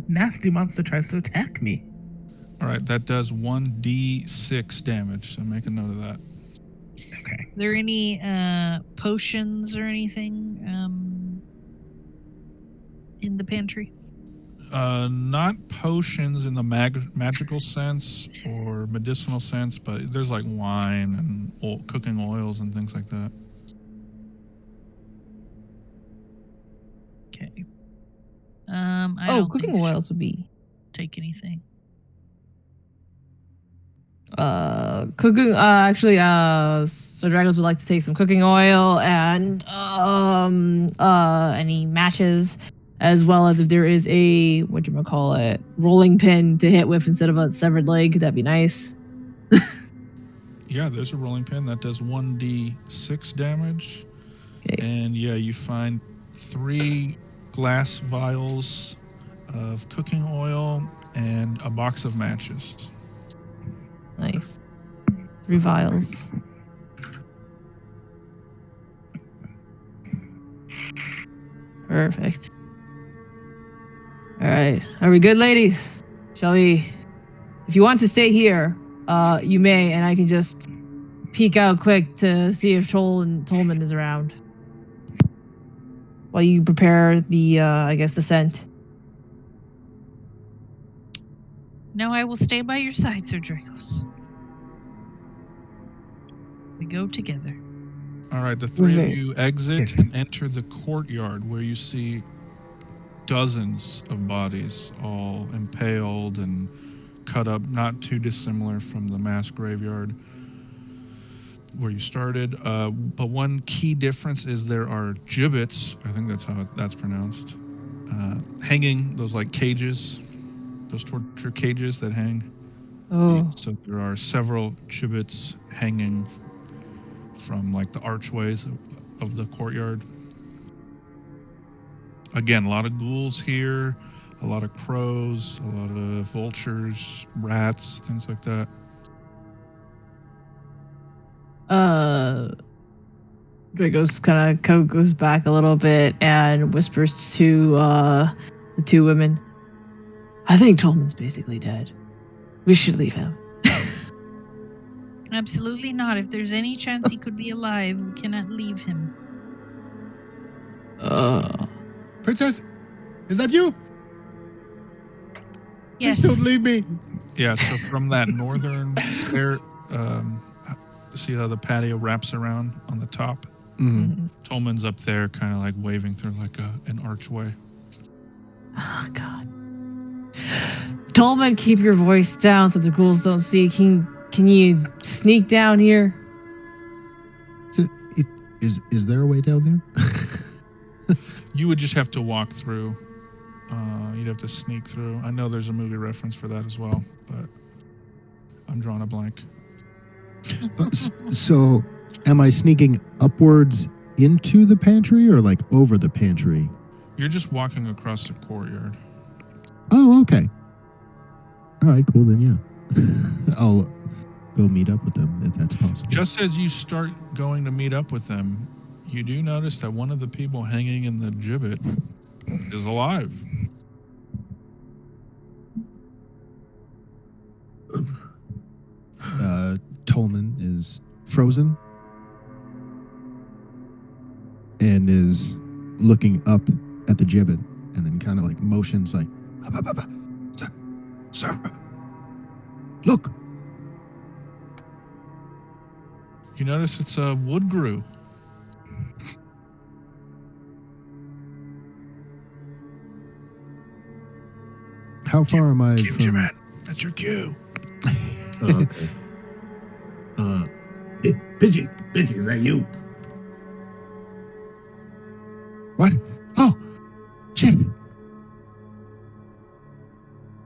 Speaker 3: nasty monster tries to attack me.
Speaker 2: All right, that does 1d6 damage, so make a note of that.
Speaker 3: Okay.
Speaker 4: Are there any potions or anything in the pantry?
Speaker 2: Not potions in the magical sense or medicinal sense, but there's like wine and cooking oils and things like that.
Speaker 4: Okay. I don't
Speaker 1: Cooking
Speaker 4: think I should
Speaker 1: oils would be
Speaker 4: take anything.
Speaker 1: cooking. Actually, so Dragos would like to take some cooking oil and any matches, as well as if there is a rolling pin to hit with instead of a severed leg, that'd be nice.
Speaker 2: Yeah, there's a rolling pin that does 1d6 damage.
Speaker 1: Okay.
Speaker 2: And yeah, you find 3 glass vials of cooking oil and a box of matches.
Speaker 1: Nice. 3 vials. Perfect. All right. Are we good, ladies? Shall we? If you want to stay here, you may, and I can just peek out quick to see if Tolman is around while you prepare the, the scent.
Speaker 4: No, I will stay by your side, Sir Dracos. We go together.
Speaker 2: All right, the 3 of
Speaker 1: Okay.
Speaker 2: you exit
Speaker 3: Yes.
Speaker 2: and enter the courtyard where you see dozens of bodies, all impaled and cut up, not too dissimilar from the mass graveyard where you started. But one key difference is there are gibbets, I think that's how that's pronounced, hanging, those like cages, those torture cages that hang.
Speaker 1: Oh,
Speaker 2: So there are several gibbets hanging from like the archways of the courtyard. Again, a lot of ghouls here, a lot of crows, a lot of vultures, rats, things like that.
Speaker 1: Dragos kind of goes back a little bit and whispers to the 2 women. I think Tolman's basically dead. We should leave him.
Speaker 4: Absolutely not. If there's any chance he could be alive, we cannot leave him.
Speaker 5: Princess, is that you?
Speaker 4: Yes.
Speaker 5: Please don't leave me.
Speaker 2: Yeah, so from that northern stair, see how the patio wraps around on the top?
Speaker 5: Mm.
Speaker 2: Tolman's up there, kind of like waving through like an archway.
Speaker 1: Oh, God. Tolman, keep your voice down so the ghouls don't see. Can you sneak down here?
Speaker 5: So is there a way down there?
Speaker 2: You would just have to walk through. You'd have to sneak through. I know there's a movie reference for that as well, but I'm drawing a blank.
Speaker 5: So, am I sneaking upwards into the pantry or like over the pantry?
Speaker 2: You're just walking across the courtyard.
Speaker 5: Oh, okay. All right, cool then. Yeah, I'll go meet up with them if that's possible.
Speaker 2: Just as you start going to meet up with them, you do notice that one of the people hanging in the gibbet is alive.
Speaker 5: Tolman is frozen and is looking up at the gibbet and then kind of like motions like, sir, look.
Speaker 2: You notice it's a woodgrew.
Speaker 5: How far am I
Speaker 2: Keep
Speaker 5: from...
Speaker 2: your man. That's your cue.
Speaker 7: Okay. Hey, Pidgey, is that you?
Speaker 5: What? Oh, shit.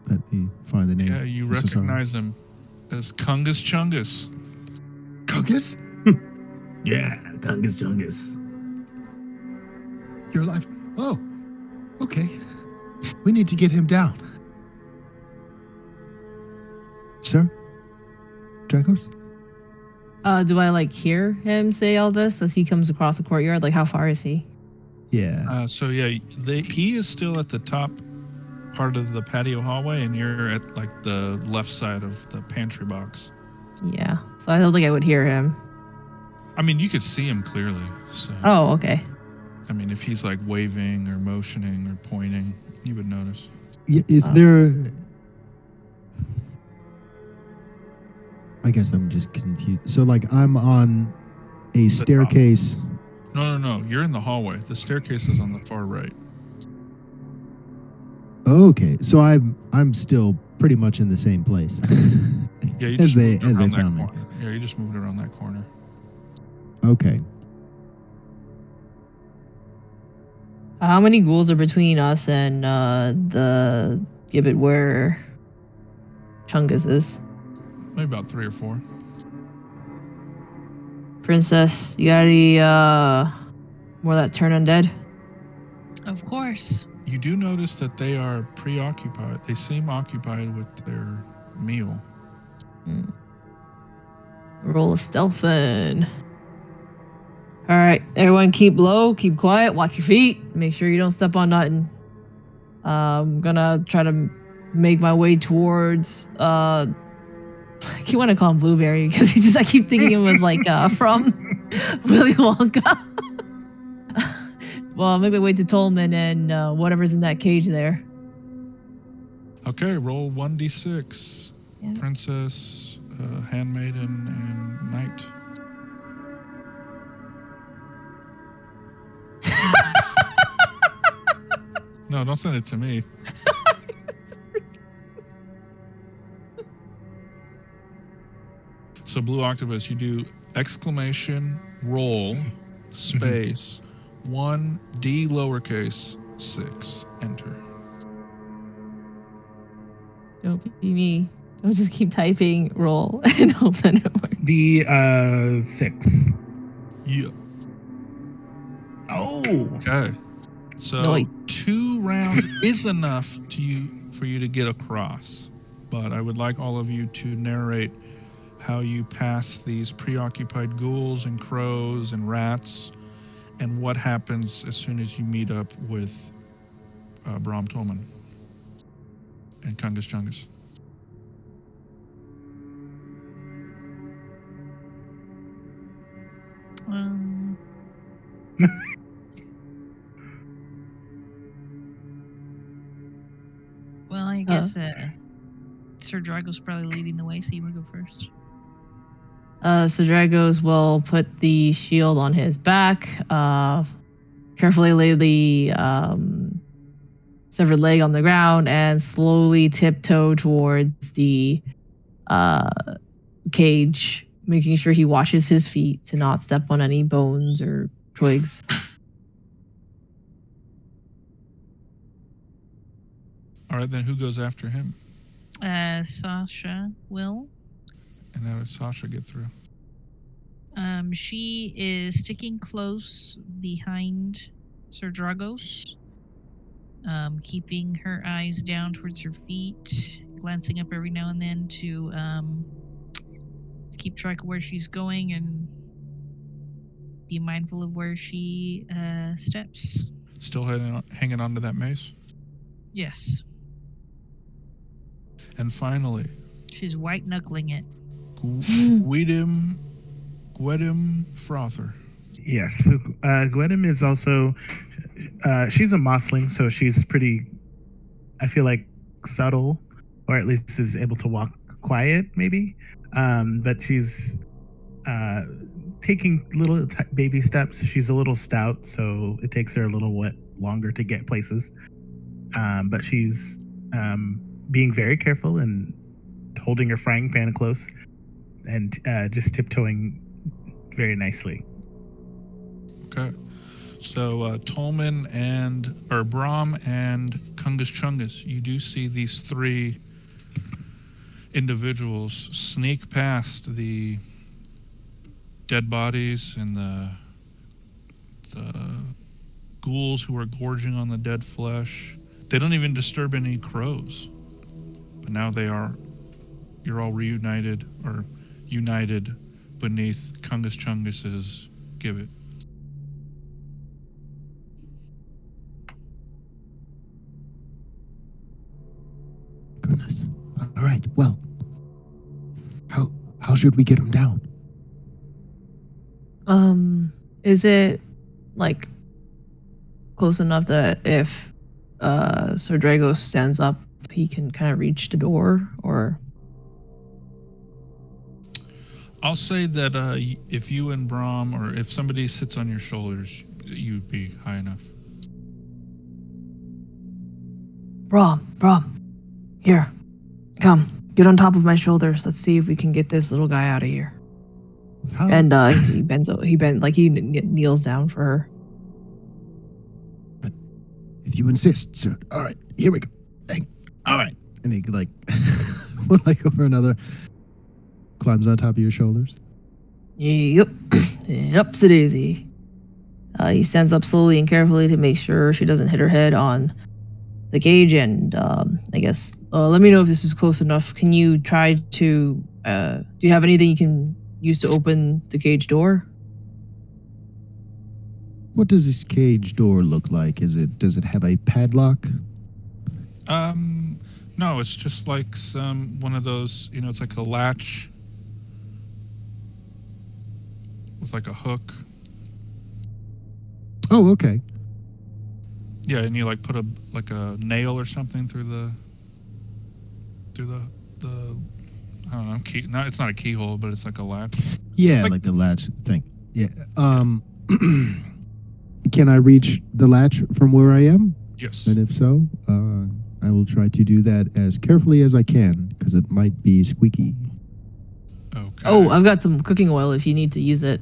Speaker 5: Let me find the name.
Speaker 2: Yeah, you
Speaker 5: I'm so sorry.
Speaker 2: recognize him as Kungus Chungus.
Speaker 5: Kungus?
Speaker 7: Yeah, Kungus Chungus.
Speaker 5: You're alive. Oh, okay. We need to get him down. Sir? Dragos?
Speaker 1: Do I like hear him say all this as he comes across the courtyard? Like, how far is he?
Speaker 5: Yeah.
Speaker 2: So yeah, he is still at the top part of the patio hallway, and you're at like the left side of the pantry box.
Speaker 1: Yeah. So I don't think I would hear him.
Speaker 2: I mean, you could see him clearly. So
Speaker 1: Oh, okay.
Speaker 2: I mean, if he's like waving or motioning or pointing, you would notice.
Speaker 5: Is there... I guess I'm just confused. So, like, I'm on a staircase.
Speaker 2: No. You're in the hallway. The staircase is on the far right.
Speaker 5: Okay, so I'm still pretty much in the same place.
Speaker 2: Yeah, you
Speaker 5: as
Speaker 2: just
Speaker 5: they
Speaker 2: moved
Speaker 5: as they
Speaker 2: around that
Speaker 5: found me.
Speaker 2: corner. Yeah, you just moved around that corner.
Speaker 5: Okay.
Speaker 1: How many ghouls are between us and the gibbet where Chungus is?
Speaker 2: Maybe about 3 or 4.
Speaker 1: Princess, you got any more of that turn undead?
Speaker 4: Of course.
Speaker 2: You do notice that they are preoccupied. They seem occupied with their meal.
Speaker 1: Roll a stealth then. Alright, everyone keep low, keep quiet, watch your feet, make sure you don't step on nothing. I'm gonna try to make my way towards I keep want to call him Blueberry because I keep thinking it was like from Willy Wonka. Well, make my way to Tolman and whatever's in that cage there.
Speaker 2: Okay, roll 1d6.
Speaker 1: Yeah.
Speaker 2: Princess, handmaiden, and knight. No, don't send it to me. So Blue Octopus, you do exclamation, roll, space, 1D lowercase 6, enter.
Speaker 1: Don't be me. Don't just keep typing roll and hope that it works.
Speaker 3: The 6.
Speaker 2: Yeah.
Speaker 3: Oh.
Speaker 2: Okay. So
Speaker 1: Nice.
Speaker 2: 2 rounds is enough for you to get across. But I would like all of you to narrate how you pass these preoccupied ghouls and crows and rats, and what happens as soon as you meet up with Brom Tolman and Kungus Chungus.
Speaker 4: Um. Well, I guess Sir Drago's probably leading the way, so you want to go first.
Speaker 1: So Dragos will put the shield on his back, carefully lay the severed leg on the ground, and slowly tiptoe towards the cage, making sure he washes his feet to not step on any bones or twigs.
Speaker 2: All right, then who goes after him?
Speaker 4: Sasha will.
Speaker 2: And how does Sasha get through?
Speaker 4: She is sticking close behind Sir Dragos, keeping her eyes down towards her feet, glancing up every now and then to keep track of where she's going and be mindful of where she steps.
Speaker 2: Still hanging on to that mace?
Speaker 4: Yes.
Speaker 2: And finally,
Speaker 4: She's white knuckling it.
Speaker 2: Gwydym Frother.
Speaker 3: Yes. So, Gwydym is also, she's a Mossling, so she's pretty, I feel like, subtle, or at least is able to walk quiet, maybe. But she's taking little baby steps. She's a little stout, so it takes her a little longer to get places. But she's being very careful and holding her frying pan close and just tiptoeing very nicely.
Speaker 2: Okay. So Tolman or Brahm and Kungus Chungus, you do see these three individuals sneak past the dead bodies and the ghouls who are gorging on the dead flesh. They don't even disturb any crows. But now you're all reunited or united beneath Kungus Chungus's gibbet.
Speaker 5: Goodness. All right. Well, how should we get him down?
Speaker 1: Is it like close enough that if Sir Dragos stands up, he can kind of reach the door, or?
Speaker 2: I'll say that if you and Brahm, or if somebody sits on your shoulders, you'd be high enough.
Speaker 1: Brahm, here, come, get on top of my shoulders. Let's see if we can get this little guy out of here.
Speaker 5: How?
Speaker 1: And he kneels down for her.
Speaker 5: If you insist, sir. All right, here we go. All right. And he over another, climbs on top of your shoulders.
Speaker 1: Yep. Upsy daisy. He stands up slowly and carefully to make sure she doesn't hit her head on the cage. And I guess, let me know if this is close enough. Can you try to, do you have anything you can use to open the cage door?
Speaker 5: What does this cage door look like? Does it have a padlock?
Speaker 2: No, it's just like one of those, it's like a latch with like a hook.
Speaker 5: Oh, okay.
Speaker 2: Yeah, and you like put a nail or something through the I don't know, key. No, it's not a keyhole, but it's like a latch.
Speaker 5: Yeah, like the latch thing. Yeah. Can I reach the latch from where I am?
Speaker 2: Yes.
Speaker 5: And if so, I will try to do that as carefully as I can, because it might be squeaky.
Speaker 2: Okay.
Speaker 1: Oh, I've got some cooking oil if you need to use it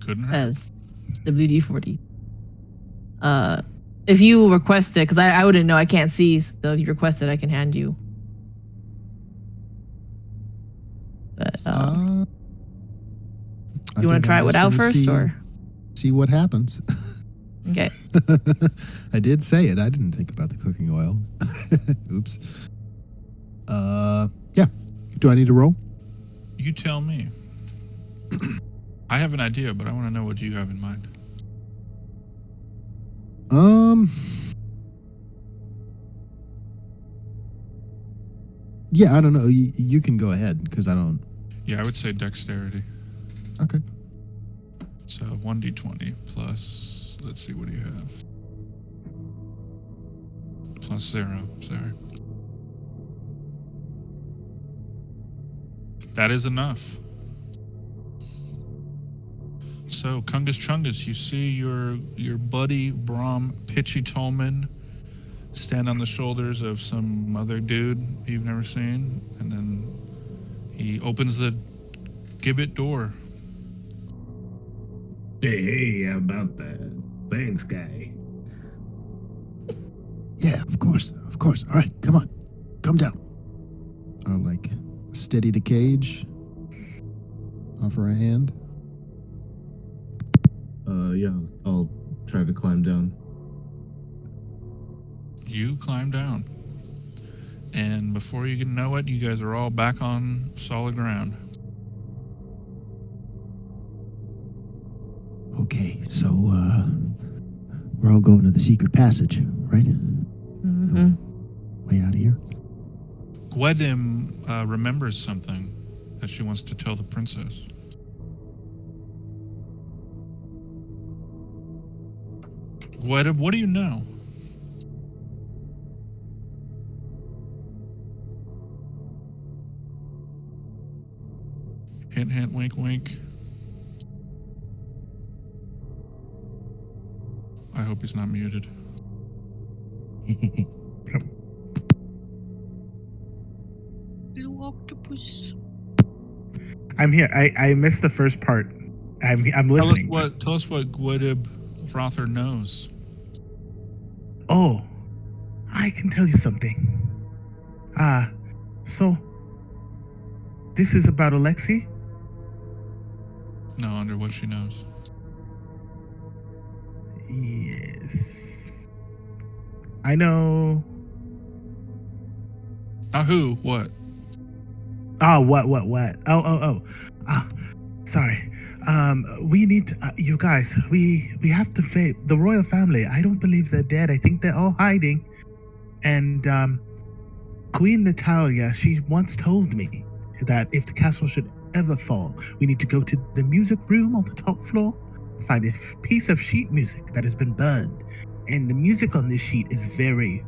Speaker 2: Couldn't hurt.
Speaker 1: as WD-40. If you request it, because I wouldn't know, I can't see, so if you request it, I can hand you. But you want to try it without first, or?
Speaker 5: See what happens.
Speaker 1: Okay.
Speaker 5: I did say it. I didn't think about the cooking oil. Oops. Yeah. Do I need to roll?
Speaker 2: You tell me. I have an idea, but I want to know what you have in mind.
Speaker 5: Yeah, I don't know. You can go ahead, because I don't.
Speaker 2: Yeah, I would say dexterity.
Speaker 5: Okay.
Speaker 2: So 1d20 plus, let's see, what do you have? Plus 0, sorry. That is enough. So, Kungus Chungus, you see your buddy Brom Pitchy Tolman stand on the shoulders of some other dude you've never seen, and then he opens the gibbet door.
Speaker 7: Hey, how about that? Thanks, guy.
Speaker 5: Yeah, of course. All right, come on. Come down. I'll, like, steady the cage. Offer a hand.
Speaker 7: Yeah, I'll try to climb down.
Speaker 2: You climb down. And before you can know it, you guys are all back on solid ground.
Speaker 5: Okay, so, we're all going to the secret passage, right?
Speaker 1: Mm-hmm.
Speaker 5: Way out of here.
Speaker 2: Gwedim remembers something that she wants to tell the princess. Gwedim, what do you know? Hint, hint, wink, wink. I hope he's not muted.
Speaker 4: Blue octopus.
Speaker 3: I'm here. I missed the first part. I'm listening.
Speaker 2: Tell us what Gwydib Frother knows.
Speaker 3: Oh, I can tell you something. So this is about Alexi?
Speaker 2: No, under what she knows.
Speaker 3: Yes. I know.
Speaker 2: Who? What?
Speaker 3: Oh, what? Oh. Sorry. We need to, you guys, we have to face the royal family. I don't believe they're dead. I think they're all hiding. And, Queen Natalia, she once told me that if the castle should ever fall, we need to go to the music room on the top floor, find a piece of sheet music that has been burned. And the music on this sheet is very,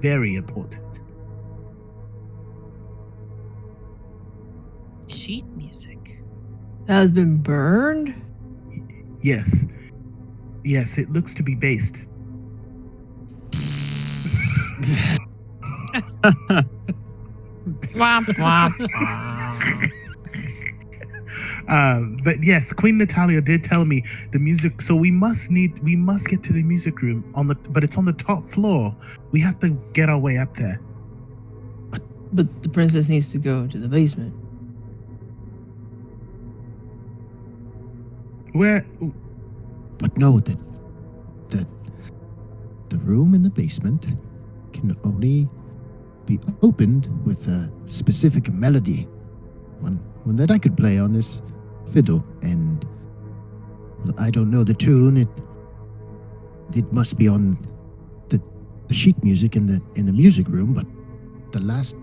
Speaker 3: very important.
Speaker 4: Sheet music.
Speaker 1: That has been burned?
Speaker 3: Yes. Yes, it looks to be based.
Speaker 1: Womp womp.
Speaker 3: But yes, Queen Natalia did tell me the music. So we must get to the music room but it's on the top floor. We have to get our way up there.
Speaker 1: But the princess needs to go to the basement.
Speaker 3: Where?
Speaker 5: But know that the room in the basement can only be opened with a specific melody. One that I could play on this fiddle, and I don't know the tune. It must be on the sheet music in the music room, but the last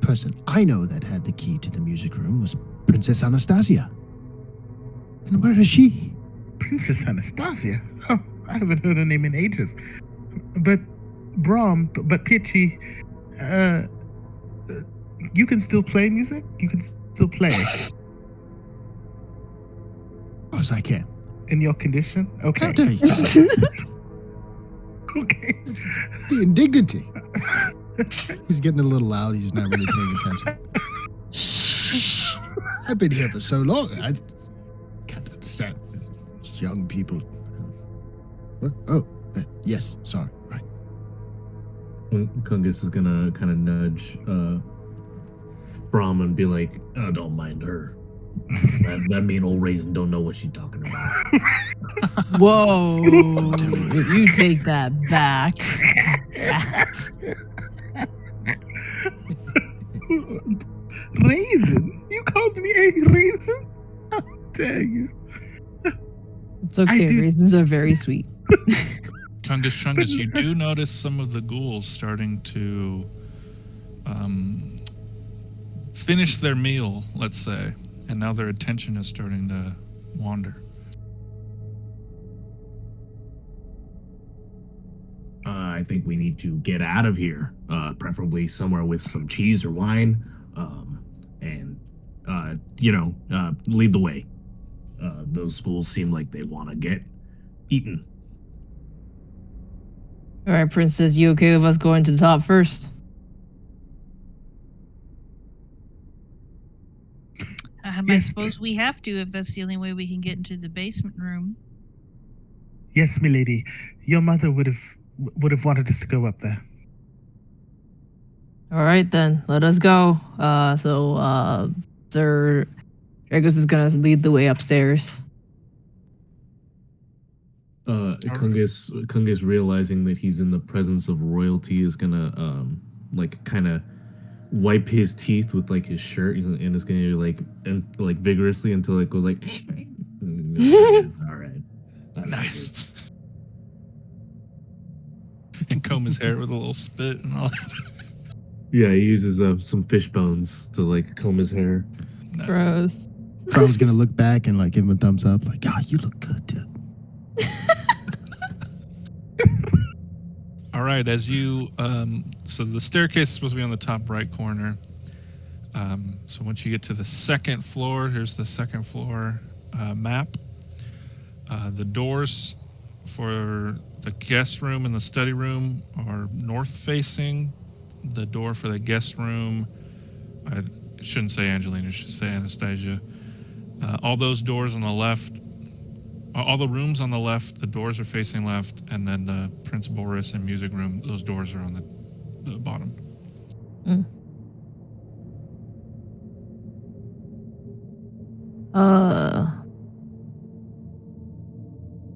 Speaker 5: person I know that had the key to the music room was Princess Anastasia. And where is she?
Speaker 3: Princess Anastasia? Oh, I haven't heard her name in ages. But Pitchy, you can still play music? You can still play?
Speaker 5: Of course I can.
Speaker 3: In your condition? Okay.
Speaker 5: How dare you?
Speaker 3: Okay.
Speaker 5: The indignity. He's getting a little loud. He's not really paying attention. I've been here for so long. I can't understand these young people. What? Oh, yes. Sorry. Right.
Speaker 7: Kungus is gonna kind of nudge Brahm and be like, "Oh, don't mind her. That mean old raisin don't know what she's talking about."
Speaker 1: Whoa. You take that back.
Speaker 3: Raisin? You called me a raisin? How dare you?
Speaker 1: It's okay. Raisins are very sweet.
Speaker 2: Kungus Chungus, you do notice some of the ghouls starting to finished their meal, let's say, and now their attention is starting to wander.
Speaker 7: I think we need to get out of here, preferably somewhere with some cheese or wine, and lead the way. Those fools seem like they want to get eaten.
Speaker 1: All right, Princess, you okay with us going to the top first?
Speaker 4: I
Speaker 3: Yes.
Speaker 4: suppose we have to if that's the only way we can get into the basement room.
Speaker 3: Yes, milady. Your mother would have wanted us to go up there.
Speaker 1: All right, then. Let us go. Sir Dragos is going to lead the way upstairs.
Speaker 7: Kungus realizing that he's in the presence of royalty is gonna kind of wipe his teeth with like his shirt and is gonna like vigorously until it goes like all right.
Speaker 2: Nice. And comb his hair with a little spit and all that.
Speaker 7: Yeah, he uses some fish bones to like comb his hair.
Speaker 2: Nice.
Speaker 1: Gross.
Speaker 5: Brom's gonna look back and like give him a thumbs up, like, "Ah, you look good, dude."
Speaker 2: All right, as you, so the staircase is supposed to be on the top right corner. So once you get to the second floor, here's the second floor map. The doors for the guest room and the study room are north facing. The door for the guest room, I shouldn't say Angelina, I should say Anastasia. All those doors on the left, all the rooms on the left, the doors are facing left, and then the Prince Boris and music room, those doors are on the bottom.
Speaker 1: Mm.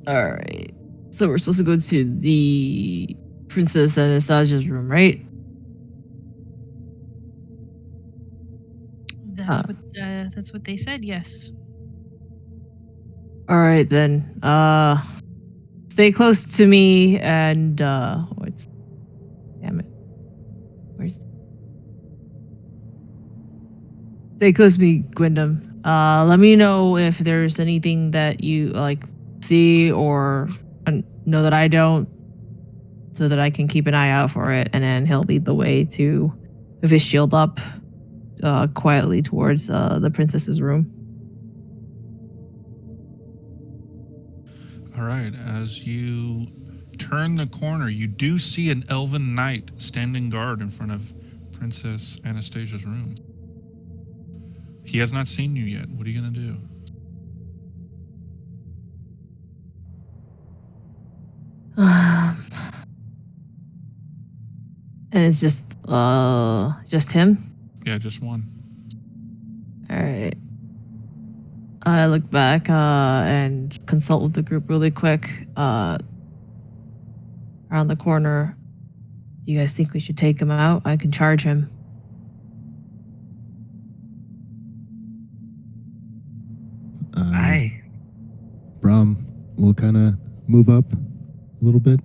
Speaker 1: All right. So we're supposed to go to the Princess Anastasia's room, right?
Speaker 4: That's what they said. Yes.
Speaker 1: All right then. Stay close to me and what's? Damn it. Where's? Stay close to me, Gwendam. Let me know if there's anything that you like see or know that I don't, so that I can keep an eye out for it, and then he'll lead the way to, with his shield up, quietly towards the princess's room.
Speaker 2: All right, as you turn the corner, you do see an elven knight standing guard in front of Princess Anastasia's room. He has not seen you yet. What are you going to do?
Speaker 1: And it's just him?
Speaker 2: Yeah, just one.
Speaker 1: All right. I look back and consult with the group really quick. Around the corner. Do you guys think we should take him out? I can charge him.
Speaker 3: Aye.
Speaker 5: Brom will kind of move up a little bit.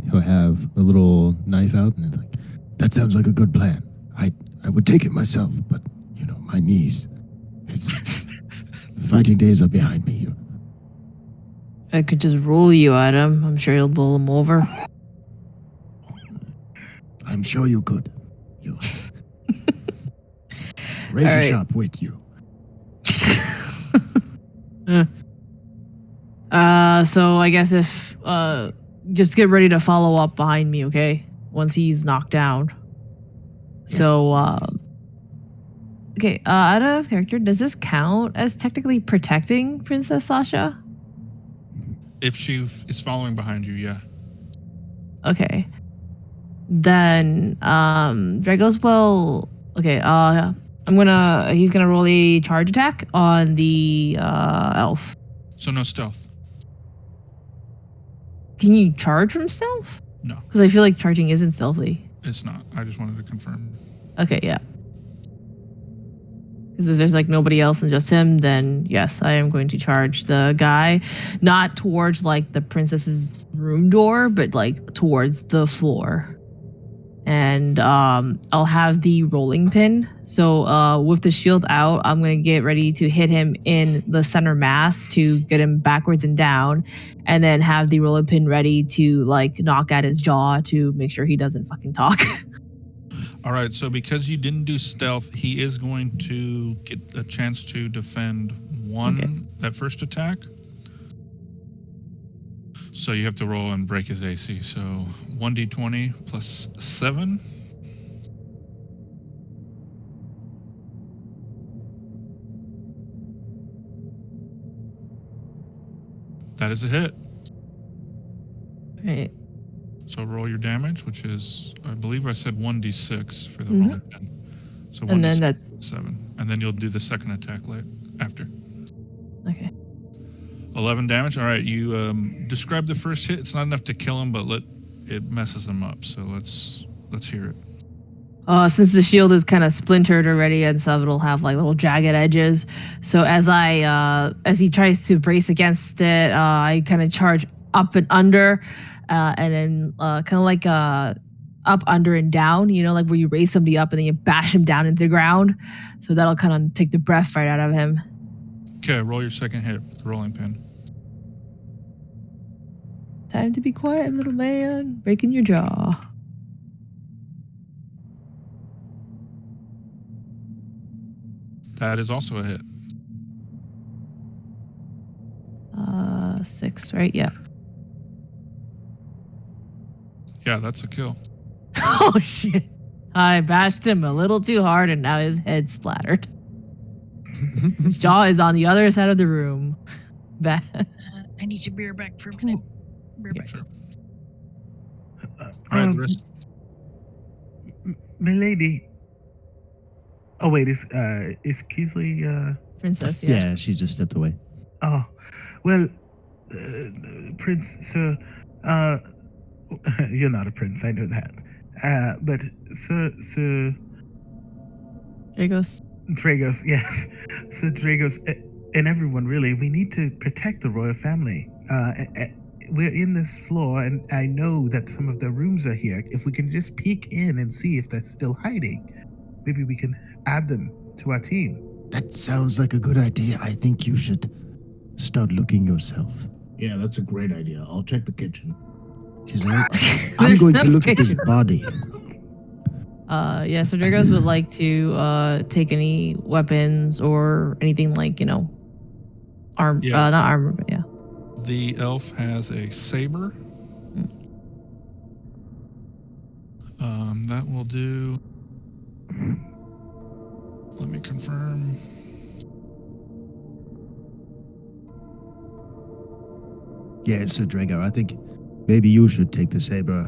Speaker 5: He'll have a little knife out and like, "That sounds like a good plan. I would take it myself, but my knees. It's fighting days are behind me."
Speaker 1: I could just roll you at him. I'm sure he'll roll him over.
Speaker 5: I'm sure you could. You razor
Speaker 1: right.
Speaker 5: sharp with you.
Speaker 1: So I guess if just get ready to follow up behind me, okay? Once he's knocked down.
Speaker 5: Yes,
Speaker 1: So
Speaker 5: yes.
Speaker 1: okay, out of character, does this count as technically protecting Princess Sasha?
Speaker 2: If she is following behind you, yeah.
Speaker 1: Okay. Then Dragos will okay, he's gonna roll a charge attack on the elf.
Speaker 2: So no stealth.
Speaker 1: Can you charge from stealth?
Speaker 2: No,
Speaker 1: Because I feel like charging isn't stealthy.
Speaker 2: it's not. I just wanted to confirm.
Speaker 1: Okay, yeah. Because if there's like nobody else and just him, then yes, I am going to charge the guy, not towards like the princess's room door, but like towards the floor. and I'll have the rolling pin. So with the shield out, I'm gonna get ready to hit him in the center mass to get him backwards and down, and then have the rolling pin ready to like knock at his jaw to make sure he doesn't fucking talk.
Speaker 2: All right, so because you didn't do stealth, he is going to get a chance to defend that first attack. So you have to roll and break his AC. So 1d20 plus 7. That is a hit.
Speaker 1: Right.
Speaker 2: So roll your damage, which is, I believe I said 1d6 for the rolling pin. So 1d6
Speaker 1: And then that.
Speaker 2: 7. And then you'll do the second attack after.
Speaker 1: Okay.
Speaker 2: 11 damage. All right, you describe the first hit. It's not enough to kill him, but it messes him up. So let's hear it.
Speaker 1: Since the shield is kind of splintered already and stuff, it'll have like little jagged edges. So as he tries to brace against it, I kind of charge up and under, and then kind of like up, under, and down. You know, like where you raise somebody up and then you bash him down into the ground. So that'll kind of take the breath right out of him.
Speaker 2: Okay, roll your second hit with the rolling pin.
Speaker 1: Time to be quiet, little man. Breaking your jaw.
Speaker 2: That is also a hit.
Speaker 1: 6, right? Yeah.
Speaker 2: Yeah, that's a kill.
Speaker 1: Oh shit! I bashed him a little too hard, and now his head splattered. His jaw is on the other side of the room.
Speaker 4: I need to be back for a minute. Be right back.
Speaker 2: Sure. All right, the rest.
Speaker 3: Milady. Oh wait, is Keesley?
Speaker 1: Princess,
Speaker 5: Yeah, she just stepped away.
Speaker 3: Oh, well, Prince, sir. You're not a prince, I know that. But Sir
Speaker 1: Dragos.
Speaker 3: Dragos, yes, Sir Dragos, and everyone really, we need to protect the royal family. We're in this floor, and I know that some of the rooms are here. If we can just peek in and see if they're still hiding, maybe we can add them to our team.
Speaker 5: That sounds like a good idea. I think you should start looking yourself.
Speaker 7: Yeah, that's a great idea. I'll check the kitchen.
Speaker 5: I'm going to look at this body.
Speaker 1: Yeah, so Dragos would like to take any weapons or anything like, you know, not armor, but yeah.
Speaker 2: The elf has a saber. That will do. Let me confirm.
Speaker 5: Yeah, so Drago, I think maybe you should take the saber.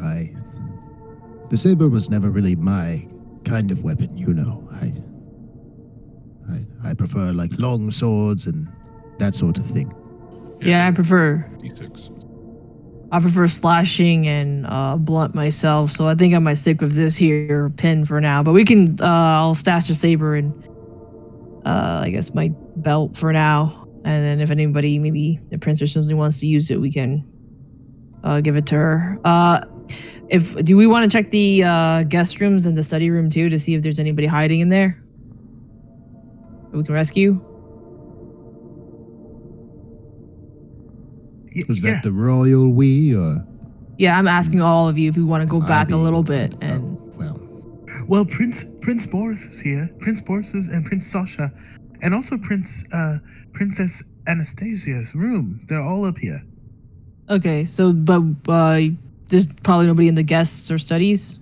Speaker 5: The saber was never really my kind of weapon, you know. I prefer like long swords and that sort of thing.
Speaker 1: Yeah, I prefer
Speaker 2: D6.
Speaker 1: I prefer slashing and blunt myself, so I think I might stick with this here pin for now. But we can, I'll stash the saber and I guess my belt for now. And then if anybody, maybe the prince or something wants to use it, we can give it to her. Do we want to check the guest rooms and the study room too to see if there's anybody hiding in there that we can rescue?
Speaker 5: Was that the royal we or?
Speaker 1: Yeah, I'm asking all of you if we want to go back a little bit and.
Speaker 3: Well, Prince Boris is here. Prince Boris and Prince Sasha, and also Princess Anastasia's room. They're all up here.
Speaker 1: Okay, so but there's probably nobody in the guests or studies.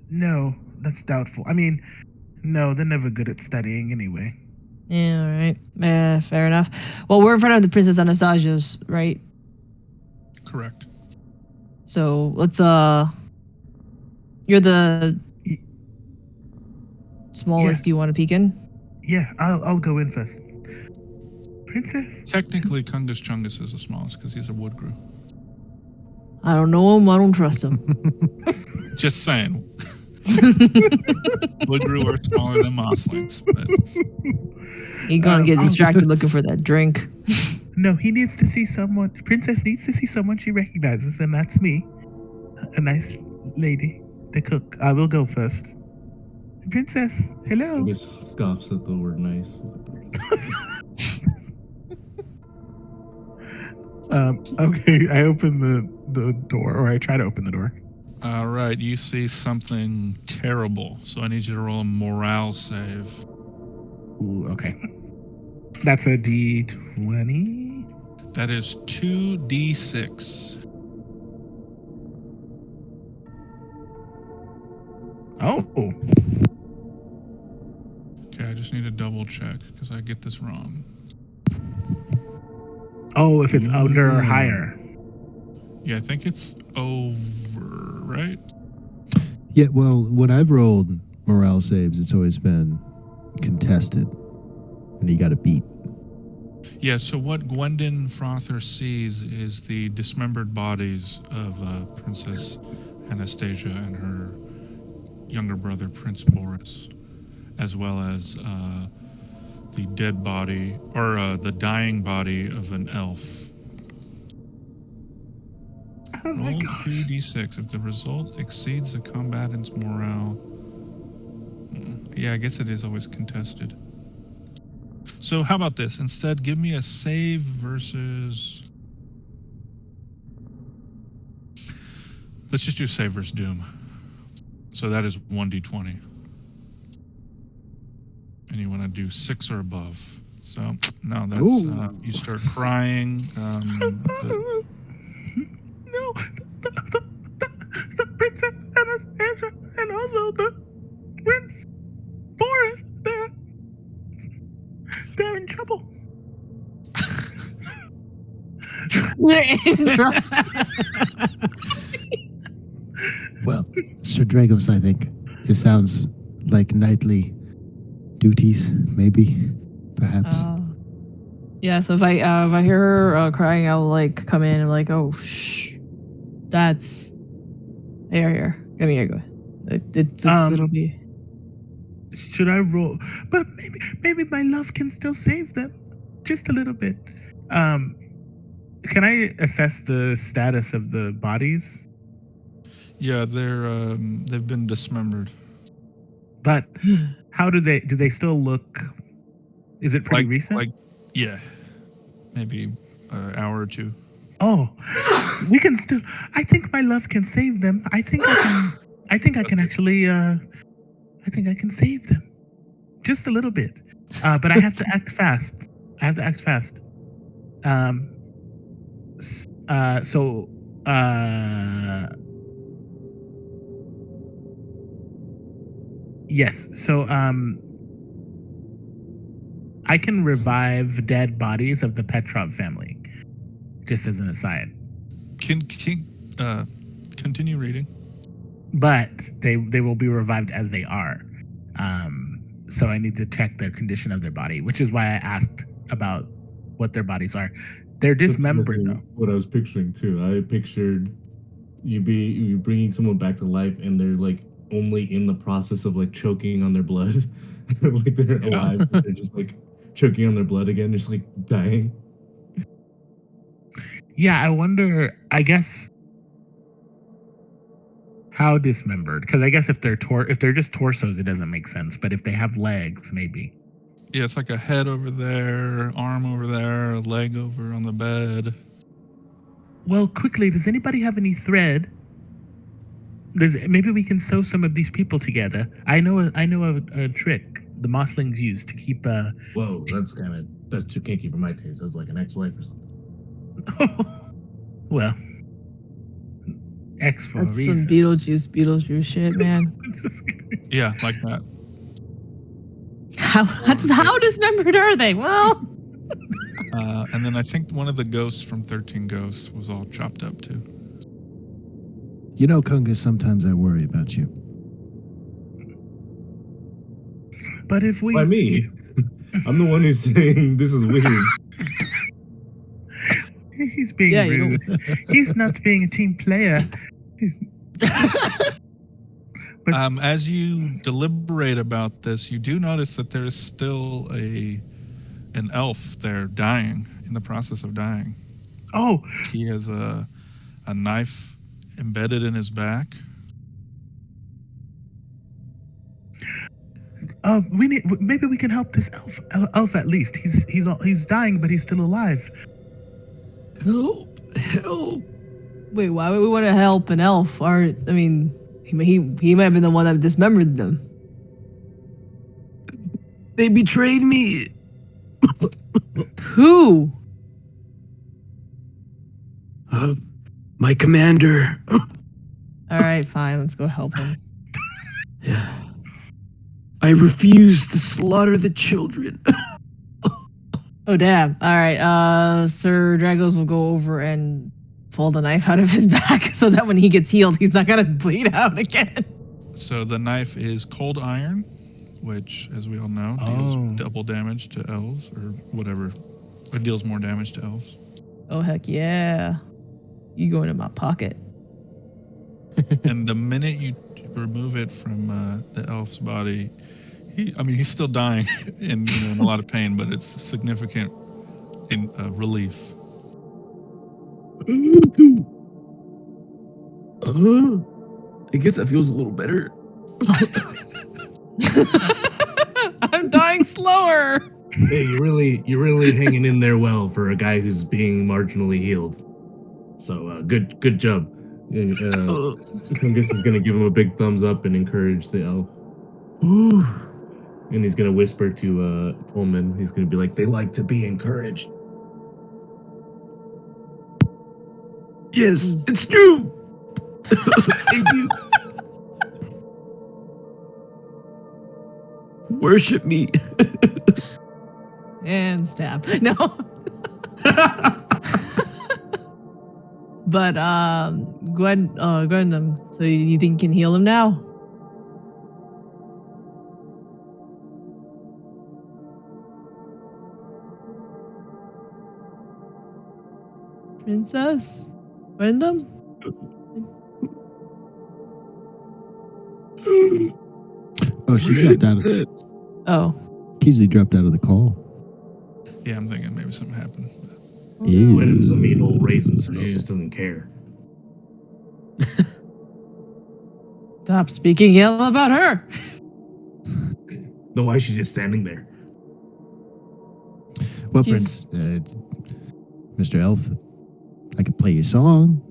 Speaker 3: No, that's doubtful. I mean, no, they're never good at studying anyway.
Speaker 1: Yeah, all right. Fair enough. Well, we're in front of the Princess Anastasia's, right?
Speaker 2: Correct.
Speaker 1: So let's you're the smallest. Do you want to peek in?
Speaker 3: Yeah, I'll go in first. Princess?
Speaker 2: Technically, Kungus Chungus is the smallest because he's a wood grew.
Speaker 1: I don't know him. I don't trust him.
Speaker 2: Just saying. Wood grew are smaller than mosslings, but
Speaker 1: He's gonna get distracted looking for that drink.
Speaker 3: No, he needs to see someone. Princess needs to see someone she recognizes, and that's me. A nice lady. the cook. I will go first. Princess,
Speaker 7: I
Speaker 3: hello.
Speaker 7: guess scoffs at the word nice.
Speaker 3: Okay, I open the door, or I try to open the door.
Speaker 2: All right, you see something terrible, so I need you to roll a morale save.
Speaker 3: Ooh, okay. That's a D20.
Speaker 2: That is 2d6.
Speaker 3: Oh,
Speaker 2: Okay, I just need to double check because I get this wrong.
Speaker 3: oh, if it's under or
Speaker 5: Yeah.
Speaker 3: higher.
Speaker 2: Yeah, I think it's over, right?
Speaker 5: Yeah, well, when I've rolled morale saves, it's always been contested, and you got to beat.
Speaker 2: Yeah, so what Gwendon Frother sees is the dismembered bodies of Princess Anastasia and her younger brother, Prince Boris, as well as the dead body, or the dying body of an elf.
Speaker 3: Oh my
Speaker 2: Roll
Speaker 3: gosh.
Speaker 2: 2d6. If the result exceeds the combatant's morale. Yeah, I guess it is always contested. So how about this? Instead, give me a save versus... Let's just do save versus doom. So that is 1d20. And you want to do 6 or above. So, no, that's...
Speaker 5: Ooh.
Speaker 2: you start crying.
Speaker 3: No, the Princess Anastasia and also the Prince Boris, they're in trouble.
Speaker 1: They're in trouble.
Speaker 5: Well, Sir Dragos, I think. This sounds like knightly duties, maybe, perhaps.
Speaker 1: Yeah, so if I hear her crying, I'll like come in and like, oh, shh, that's here. Come here, go. It'll be.
Speaker 3: Should I roll? But maybe my love can still save them, just a little bit. Can I assess the status of the bodies?
Speaker 2: Yeah, they've been dismembered.
Speaker 3: But how do they still look? Is it pretty recent?
Speaker 2: Yeah, maybe an hour or two.
Speaker 3: Oh, we can still. I think my love can save them. I think I can actually. I think I can save them, just a little bit. But I have to act fast. Yes. So I can revive dead bodies of the Petrov family. Just as an aside.
Speaker 2: Can continue reading.
Speaker 3: But they will be revived as they are. So I need to check their condition of their body, which is why I asked about what their bodies are. They're dismembered though.
Speaker 7: What I was picturing too. I pictured you bringing someone back to life, and they're like only in the process of like choking on their blood, like they're alive. But they're just like choking on their blood again, just like dying.
Speaker 3: Yeah, I wonder. I guess how dismembered? Because I guess if they're just torsos, it doesn't make sense. But if they have legs, maybe.
Speaker 2: Yeah, it's like a head over there, arm over there, a leg over on the bed.
Speaker 3: Well, quickly, does anybody have any thread? Maybe we can sew some of these people together. I know a trick the Mosslings use to keep.
Speaker 7: Whoa, that's too kinky for my taste. That's like an ex-wife or something.
Speaker 3: Well, X for a
Speaker 1: That's some
Speaker 3: reason.
Speaker 1: Beetlejuice shit, man.
Speaker 2: Yeah, like that.
Speaker 1: How dismembered are they? Well,
Speaker 2: And then I think one of the ghosts from 13 Ghosts was all chopped up too.
Speaker 5: You know, Kunga, sometimes I worry about you.
Speaker 3: But if we
Speaker 7: Why me? I'm the one who's saying this is weird.
Speaker 3: He's being
Speaker 1: Yeah, you
Speaker 3: rude. He's not being a team player. He's
Speaker 2: As you deliberate about this, you do notice that there is still an elf there dying, in the process of dying.
Speaker 3: oh,
Speaker 2: He has a knife embedded in his back.
Speaker 3: We need. Maybe we can help this elf at least. He's dying, but he's still alive.
Speaker 6: Help!
Speaker 1: Wait, why would we want to help an elf? Or I mean, he might have been the one that dismembered them.
Speaker 6: They betrayed me.
Speaker 1: Who?
Speaker 6: My commander.
Speaker 1: All right, fine. Let's go help him.
Speaker 6: I refuse to slaughter the children.
Speaker 1: Oh damn! All right, Sir Dragos will go over and pull the knife out of his back so that when he gets healed, he's not gonna bleed out again.
Speaker 2: So the knife is cold iron, which, as we all know, deals double damage to elves or whatever. It deals more damage to elves.
Speaker 1: Oh heck yeah! You go into my pocket.
Speaker 2: And the minute you remove it from the elf's body, he's still dying and in a lot of pain, but it's significant in relief.
Speaker 6: I guess that feels a little better.
Speaker 1: I'm dying slower.
Speaker 7: Hey, you're really hanging in there well for a guy who's being marginally healed. So good job. Kungus is gonna give him a big thumbs up and encourage the elf.
Speaker 6: Ooh.
Speaker 7: And he's gonna whisper to Pullman. He's gonna be like, "They like to be encouraged."
Speaker 6: Yes, it's true. Thank you. Worship me.
Speaker 1: And stab. No. But Gwendam, so you think you can heal him now? Princess? Gwendam?
Speaker 5: Oh, she dropped out of
Speaker 1: Oh.
Speaker 5: Keesley dropped out of the call.
Speaker 2: Yeah, I'm thinking maybe something happened.
Speaker 5: Ew.
Speaker 7: William's a mean old raisin, so she just doesn't care.
Speaker 1: Stop speaking ill about her.
Speaker 7: No, why is she just standing there?
Speaker 5: Well,
Speaker 1: She's-
Speaker 5: Prince, Mr. Elf, I could play you a song.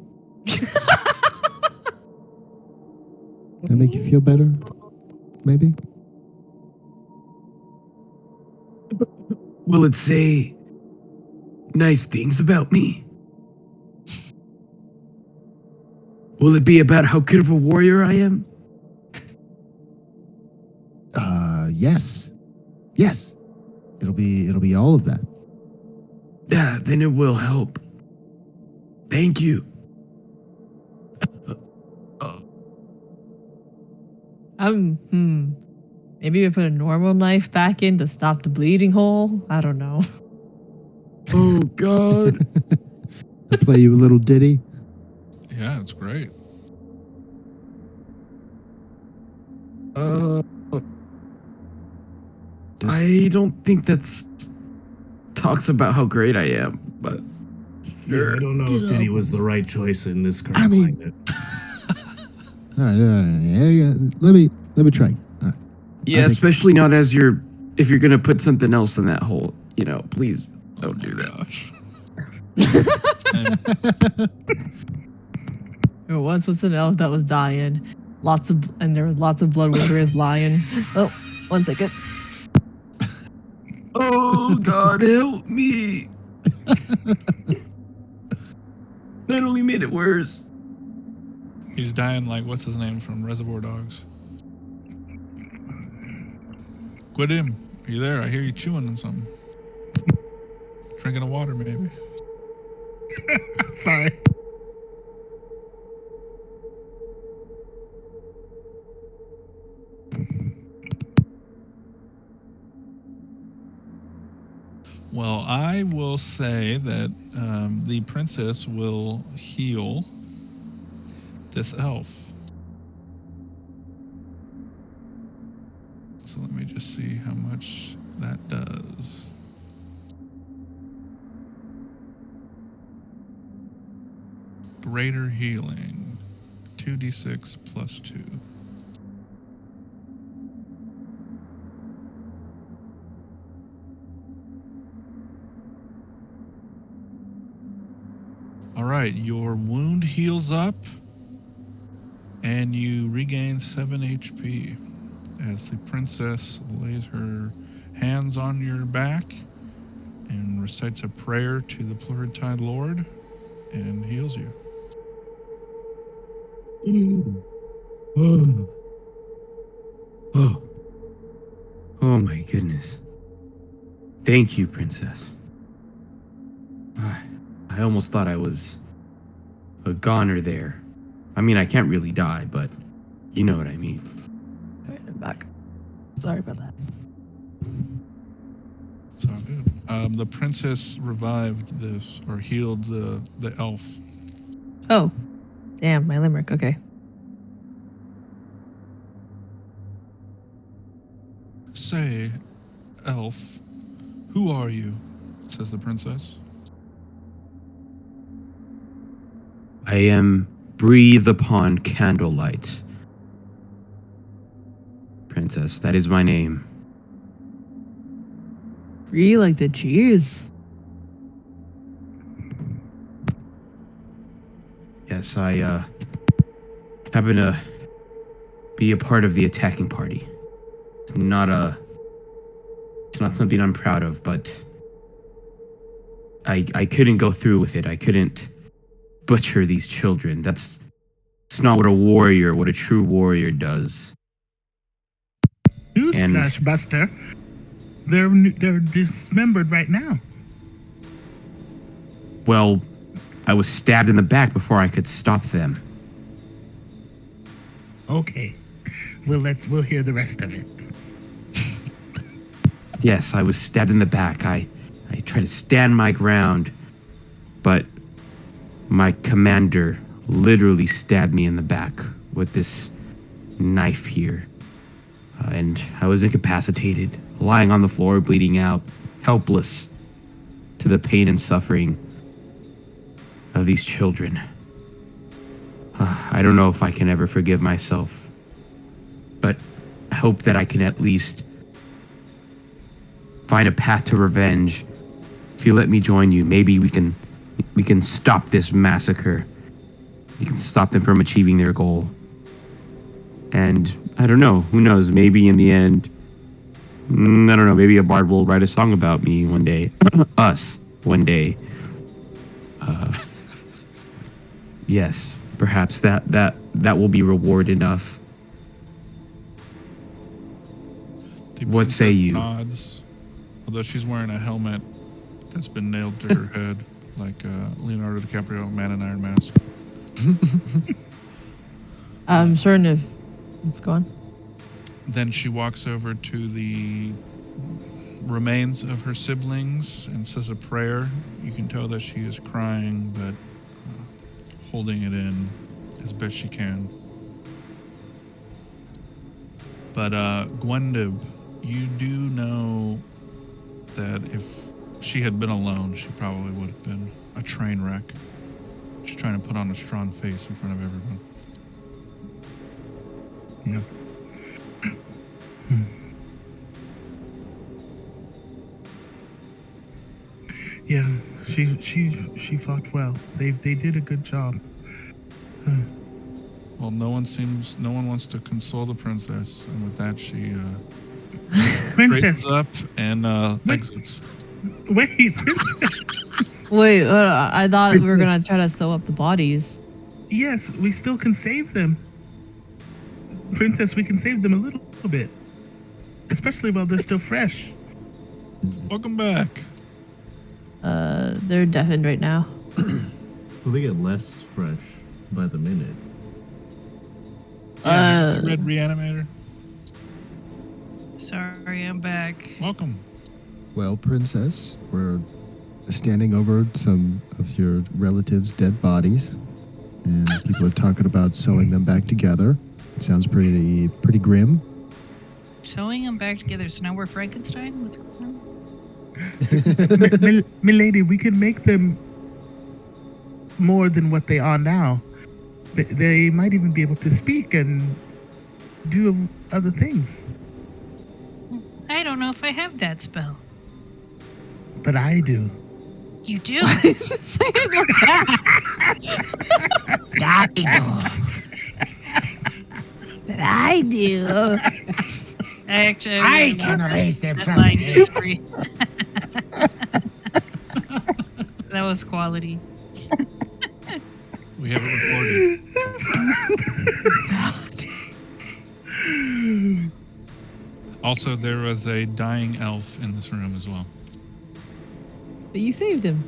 Speaker 5: That make you feel better? Maybe?
Speaker 6: Will it say nice things about me? Will it be about how good of a warrior I am?
Speaker 5: Yes. Yes. It'll be all of that.
Speaker 6: Yeah, then it will help. Thank you.
Speaker 1: Maybe we put a normal knife back in to stop the bleeding hole. I don't know.
Speaker 6: Oh God.
Speaker 5: I'll play you a little ditty.
Speaker 2: Yeah, it's great.
Speaker 5: Just-
Speaker 6: I don't think that's talks about how great I am, but
Speaker 7: Yeah, I don't know if Diddy was the right choice in this current
Speaker 5: I mean-
Speaker 7: climate.
Speaker 5: all right. Yeah, let me try. All right.
Speaker 6: yeah,
Speaker 5: I think-
Speaker 6: especially not as if you're gonna put something else in that hole. Please don't do that.
Speaker 2: Gosh.
Speaker 1: There once was an elf that was dying. And there was lots of blood where his lion. Oh, 1 second.
Speaker 6: Oh God, help me! That only made it worse.
Speaker 2: He's dying like, what's his name from Reservoir Dogs? Quit him. Are you there? I hear you chewing on something. Drinking a water, maybe.
Speaker 3: Sorry.
Speaker 2: Well, I will say that the princess will heal this elf. So let me just see how much that does. Greater healing, 2d6 plus 2. All right, your wound heals up, and you regain 7 HP as the princess lays her hands on your back and recites a prayer to the Plurintide Lord and heals you.
Speaker 6: Oh my goodness. Thank you, princess. I almost thought I was a goner there. I mean, I can't really die, but you know what I mean.
Speaker 1: All right, I'm back. Sorry about that.
Speaker 2: It's all good. The princess revived this, or healed the elf.
Speaker 1: Oh, damn, my limerick. Okay.
Speaker 2: Say, elf, who are you? Says the princess.
Speaker 6: I am Breathe Upon Candlelight. Princess, that is my name.
Speaker 1: Really like the cheese.
Speaker 6: Yes, I happen to be a part of the attacking party. It's not something I'm proud of, but I couldn't go through with it. I couldn't butcher these children. That's not what a true warrior does.
Speaker 3: Newsflash, Buster. They're dismembered right now.
Speaker 6: Well, I was stabbed in the back before I could stop them.
Speaker 3: Okay, we'll hear the rest of it.
Speaker 6: Yes, I was stabbed in the back. I tried to stand my ground, but my commander literally stabbed me in the back with this knife here. And I was incapacitated, lying on the floor, bleeding out, helpless to the pain and suffering of these children. I don't know if I can ever forgive myself, but I hope that I can at least find a path to revenge. If you let me join you, maybe we can stop this massacre. You can stop them from achieving their goal. And I don't know, who knows, maybe in the end, I don't know, maybe a bard will write a song about me one day. Us, one day. Yes, perhaps that will be reward enough.
Speaker 2: The
Speaker 6: What say
Speaker 2: princess
Speaker 6: you?
Speaker 2: Nods, although she's wearing a helmet that's been nailed to her head, like Leonardo DiCaprio, Man in Iron Mask.
Speaker 1: I'm certain if it's gone.
Speaker 2: Then she walks over to the remains of her siblings and says a prayer. You can tell that she is crying, but holding it in as best she can. But Gwendib, you do know that if she had been alone, she probably would have been a train wreck. She's trying to put on a strong face in front of everyone.
Speaker 3: Yeah. Yeah, she fought well. They did a good job.
Speaker 2: Well, no one wants to console the princess, and with that, she
Speaker 3: Princess,
Speaker 2: straightens up and exits.
Speaker 3: wait, Princess.
Speaker 1: Wait, I thought we were gonna try to sew up the bodies.
Speaker 3: Yes, we still can save them. Princess, we can save them a little bit. Especially while they're still fresh.
Speaker 2: Welcome back.
Speaker 1: They're deafened right now.
Speaker 7: Well, they get less fresh by the minute.
Speaker 2: Yeah, Red Reanimator.
Speaker 4: Sorry, I'm back.
Speaker 2: Welcome.
Speaker 5: Well, princess, we're standing over some of your relatives' dead bodies, and people are talking about sewing them back together. It sounds pretty grim.
Speaker 4: Sewing them back together, so now we're Frankenstein? What's going on?
Speaker 3: Milady, we can make them more than what they are now. They might even be able to speak and do other things.
Speaker 4: I don't know if I have that spell.
Speaker 3: But I do.
Speaker 4: You do.
Speaker 1: Say it like that. But I do.
Speaker 4: Actually,
Speaker 8: I can raise them
Speaker 4: that
Speaker 8: from
Speaker 4: line
Speaker 8: the
Speaker 4: did
Speaker 8: dead.
Speaker 4: agree. That was quality.
Speaker 2: We have it recorded. Also, there was a dying elf in this room as well.
Speaker 1: But you saved him.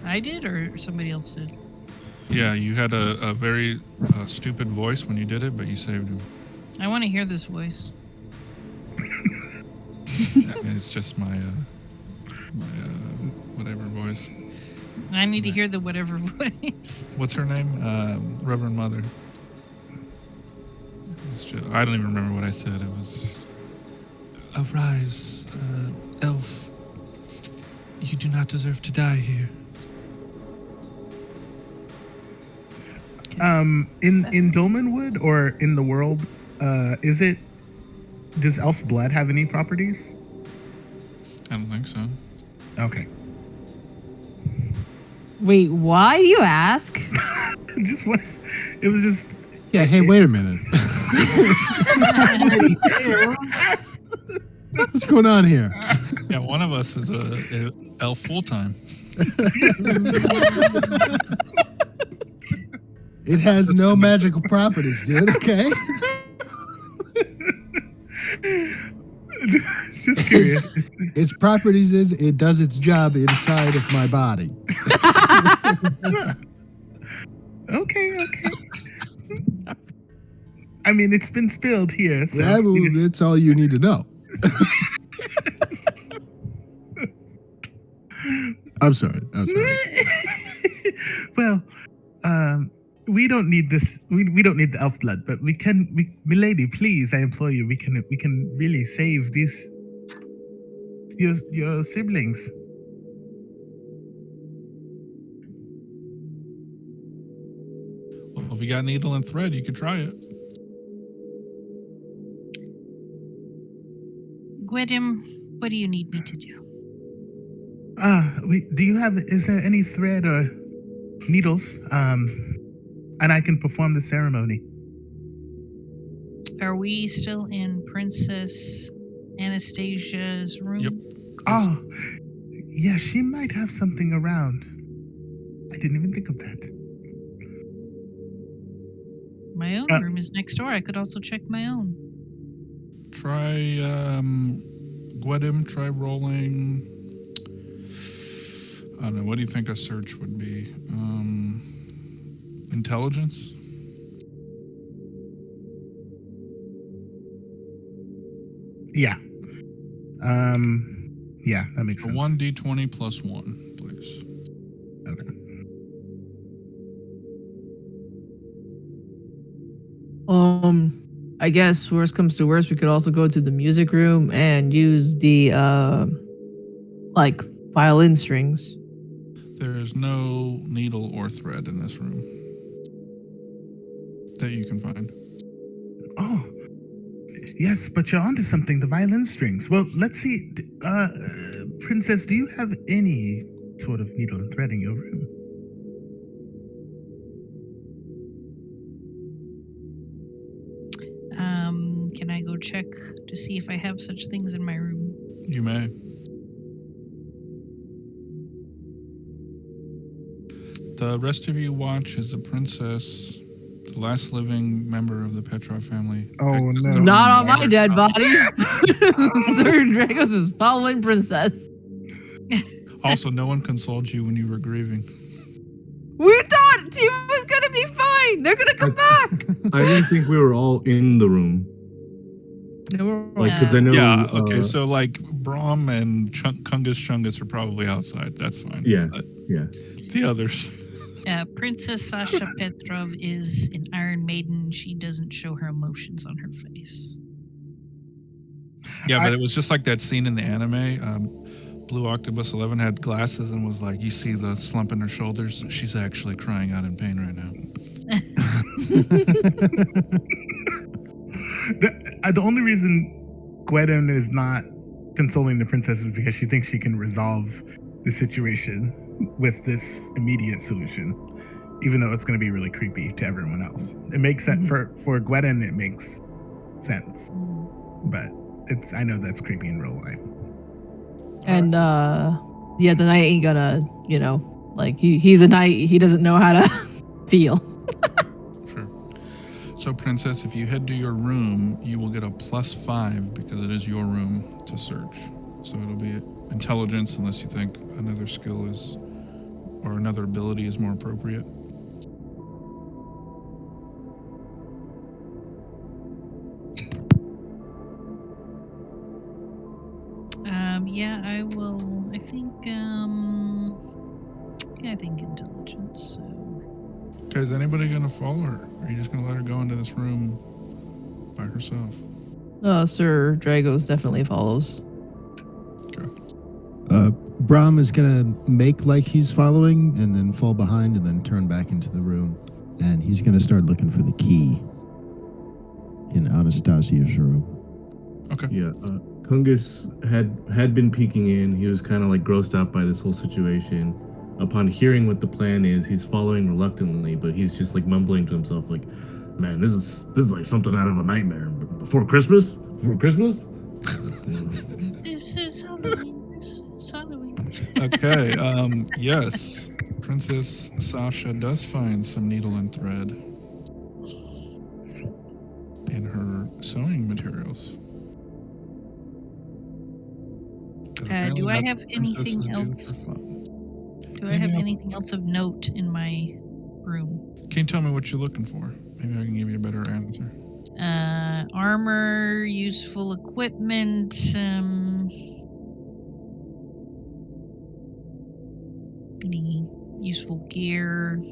Speaker 4: I did, or somebody else did.
Speaker 2: Yeah, you had a very stupid voice when you did it, but you saved him.
Speaker 4: I want to hear this voice.
Speaker 2: It's just my whatever voice.
Speaker 4: I need to hear the whatever voice.
Speaker 2: What's her name? Reverend Mother. I don't even remember what I said. It was, "Arise, elf. You do not deserve to die here."
Speaker 3: In Dolmenwood or in the world, does elf blood have any properties?
Speaker 2: I don't think so.
Speaker 3: Okay.
Speaker 1: Wait, why do you ask?
Speaker 3: Just what? It was just.
Speaker 5: Yeah, hey, wait a minute. What's going on here?
Speaker 2: Yeah, one of us is a elf full time.
Speaker 5: It has no magical properties, dude, okay?
Speaker 3: Just curious.
Speaker 5: Its properties is it does its job inside of my body.
Speaker 3: Okay. I mean, it's been spilled here. So
Speaker 5: That's all you need to know. I'm sorry.
Speaker 3: Well, we don't need this. We don't need the elf blood, but we can. Milady, please, I implore you. We can really save these your siblings.
Speaker 2: Well, if you got needle and thread, you could try it.
Speaker 4: Gwydim, what do you need me to do?
Speaker 3: Do you have? Is there any thread or needles? And I can perform the ceremony.
Speaker 4: Are we still in Princess Anastasia's room?
Speaker 2: Yep.
Speaker 3: Oh, yeah, she might have something around. I didn't even think of that.
Speaker 4: My own room is next door. I could also check my own.
Speaker 2: Try Gwydim, try rolling. I don't know, what do you think a search would be? Intelligence?
Speaker 3: Yeah. Yeah, that makes sense.
Speaker 2: 1d20 plus 1, please.
Speaker 3: Okay.
Speaker 1: I guess worst comes to worst, we could also go to the music room and use the like violin strings.
Speaker 2: There is no needle or thread in this room that you can find.
Speaker 3: Oh, yes, but you're onto something. The violin strings. Well, let's see. Princess, do you have any sort of needle and thread in your room?
Speaker 4: Can I go check to see if I have such things in my room?
Speaker 2: You may. The rest of you watch as the princess, the last living member of the Petrov family.
Speaker 3: Oh,
Speaker 2: exits
Speaker 3: no.
Speaker 2: the room.
Speaker 1: Not on my dead body. Sir Dragos is following Princess.
Speaker 2: Also, no one consoled you when you were grieving.
Speaker 1: We thought she was gonna be fine. They're gonna come back.
Speaker 7: I didn't think we were all in the room. Like, because I know.
Speaker 2: Yeah, okay, so like Brahm and Kungus Chungus are probably outside. That's fine.
Speaker 7: Yeah,
Speaker 2: But
Speaker 7: yeah.
Speaker 2: the others.
Speaker 4: Princess Sasha Petrov is an Iron Maiden. She doesn't show her emotions on her face.
Speaker 2: Yeah, but it was just like that scene in the anime. Blue Octopus 11 had glasses and was like, you see the slump in her shoulders? She's actually crying out in pain right now.
Speaker 3: The only reason Gwydim is not consoling the princesses because she thinks she can resolve the situation with this immediate solution, even though it's going to be really creepy to everyone else. It makes sense for Gwen. It makes sense, but I know that's creepy in real life.
Speaker 1: And yeah, the knight ain't gonna, like he's a knight. He doesn't know how to feel.
Speaker 2: Sure. So, Princess, if you head to your room, you will get a +5 because it is your room to search. So it'll be intelligence unless you think another skill is, or another ability is more appropriate.
Speaker 4: Yeah, I will. I think. Yeah, I think intelligence. So.
Speaker 2: Okay, is anybody gonna follow her? Or are you just gonna let her go into this room by herself?
Speaker 1: Sir Dragos definitely follows.
Speaker 2: Okay.
Speaker 5: Brahm is gonna make like he's following and then fall behind and then turn back into the room. And he's gonna start looking for the key in Anastasia's room.
Speaker 2: Okay.
Speaker 7: Yeah, Kungus had been peeking in. He was kind of like grossed out by this whole situation. Upon hearing what the plan is, he's following reluctantly, but he's just like mumbling to himself, like, "Man, this is like something out of a nightmare. Before Christmas? Before Christmas?"
Speaker 4: This is Halloween. This is Halloween.
Speaker 2: Okay. Yes. Princess Sasha does find some needle and thread in her sewing materials.
Speaker 4: Do I have anything else? Do I have anything else of note in my room?
Speaker 2: Can you tell me what you're looking for? Maybe I can give you a better answer.
Speaker 4: Armor, useful equipment, any useful gear.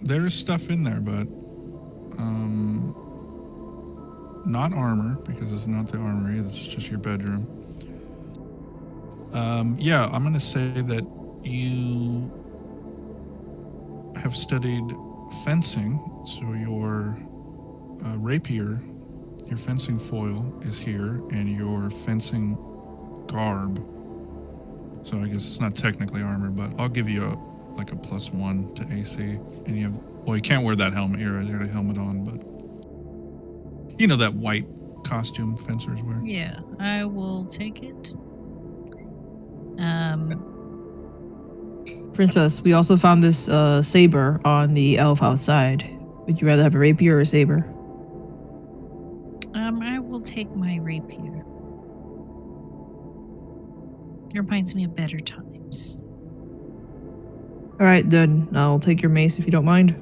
Speaker 2: There's stuff in there, but not armor, because it's not the armory, it's just your bedroom. Yeah, I'm going to say that you have studied fencing, so your rapier, your fencing foil is here, and your fencing garb. So I guess it's not technically armor, but I'll give you a +1 to AC. And you can't wear that helmet. You already had a helmet on, but you know that white costume fencers wear.
Speaker 4: Yeah, I will take it.
Speaker 1: Princess, we also found this saber on the elf outside. Would you rather have a rapier or a saber?
Speaker 4: I will take my rapier. It reminds me of better times.
Speaker 1: All right, then I'll take your mace if you don't mind.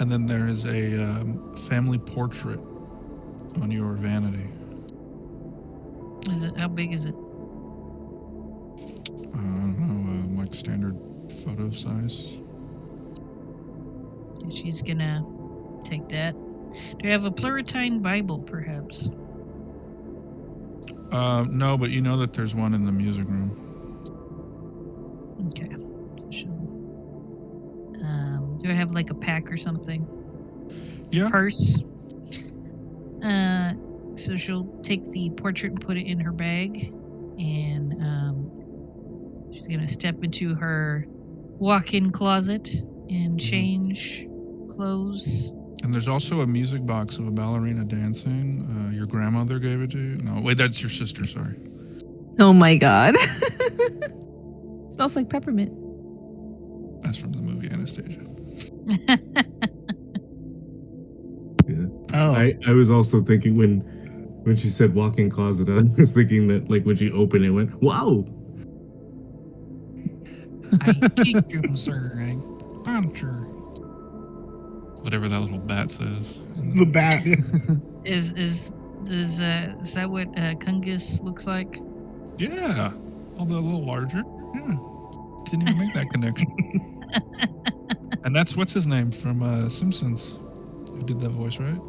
Speaker 2: And then there is a family portrait on your vanity.
Speaker 4: How big is it?
Speaker 2: I don't know, like standard photo size.
Speaker 4: She's gonna take that. Do you have a Pleuratine Bible, perhaps?
Speaker 2: No, but you know that there's one in the music room.
Speaker 4: Okay. So she'll, do I have like a pack or something?
Speaker 2: Yeah.
Speaker 4: Purse. So she'll take the portrait and put it in her bag, and she's gonna step into her walk-in closet and change clothes.
Speaker 2: And there's also a music box of a ballerina dancing. Your grandmother gave it to you? No, wait, that's your sister, sorry.
Speaker 1: Oh my god. Smells like peppermint.
Speaker 2: That's from the movie Anastasia.
Speaker 7: Yeah.
Speaker 3: Oh,
Speaker 7: I was also thinking when she said walk-in closet, I was thinking that like when she opened it, went, "Wow."
Speaker 2: I kick him, sir. I punch her. Whatever that little bat says.
Speaker 3: the bat.
Speaker 4: Is that what Kungus looks like?
Speaker 2: Yeah. Although a little larger. Yeah. Didn't even make that connection. And that's what's his name from Simpsons. Who did that voice, right?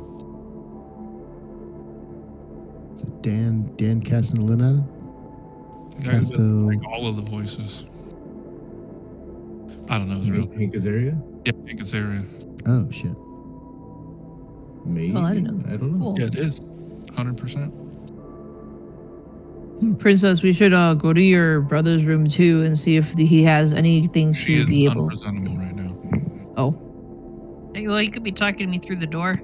Speaker 5: Is it Dan Castellaneta?
Speaker 2: The guy who does,
Speaker 5: Casto.
Speaker 2: like all of the voices. I don't know his real name.
Speaker 7: Hank Azaria.
Speaker 2: Yeah, Hank Azaria.
Speaker 5: Oh shit.
Speaker 7: Maybe.
Speaker 1: Well, I don't know.
Speaker 7: I don't know.
Speaker 1: Cool.
Speaker 2: Yeah, it is. 100%.
Speaker 1: Princess, we should go to your brother's room too and see if he has anything
Speaker 2: She
Speaker 1: to
Speaker 2: is
Speaker 1: be able.
Speaker 2: unpresentable right now.
Speaker 1: Oh,
Speaker 4: Hey, well, he could be talking to me through the door.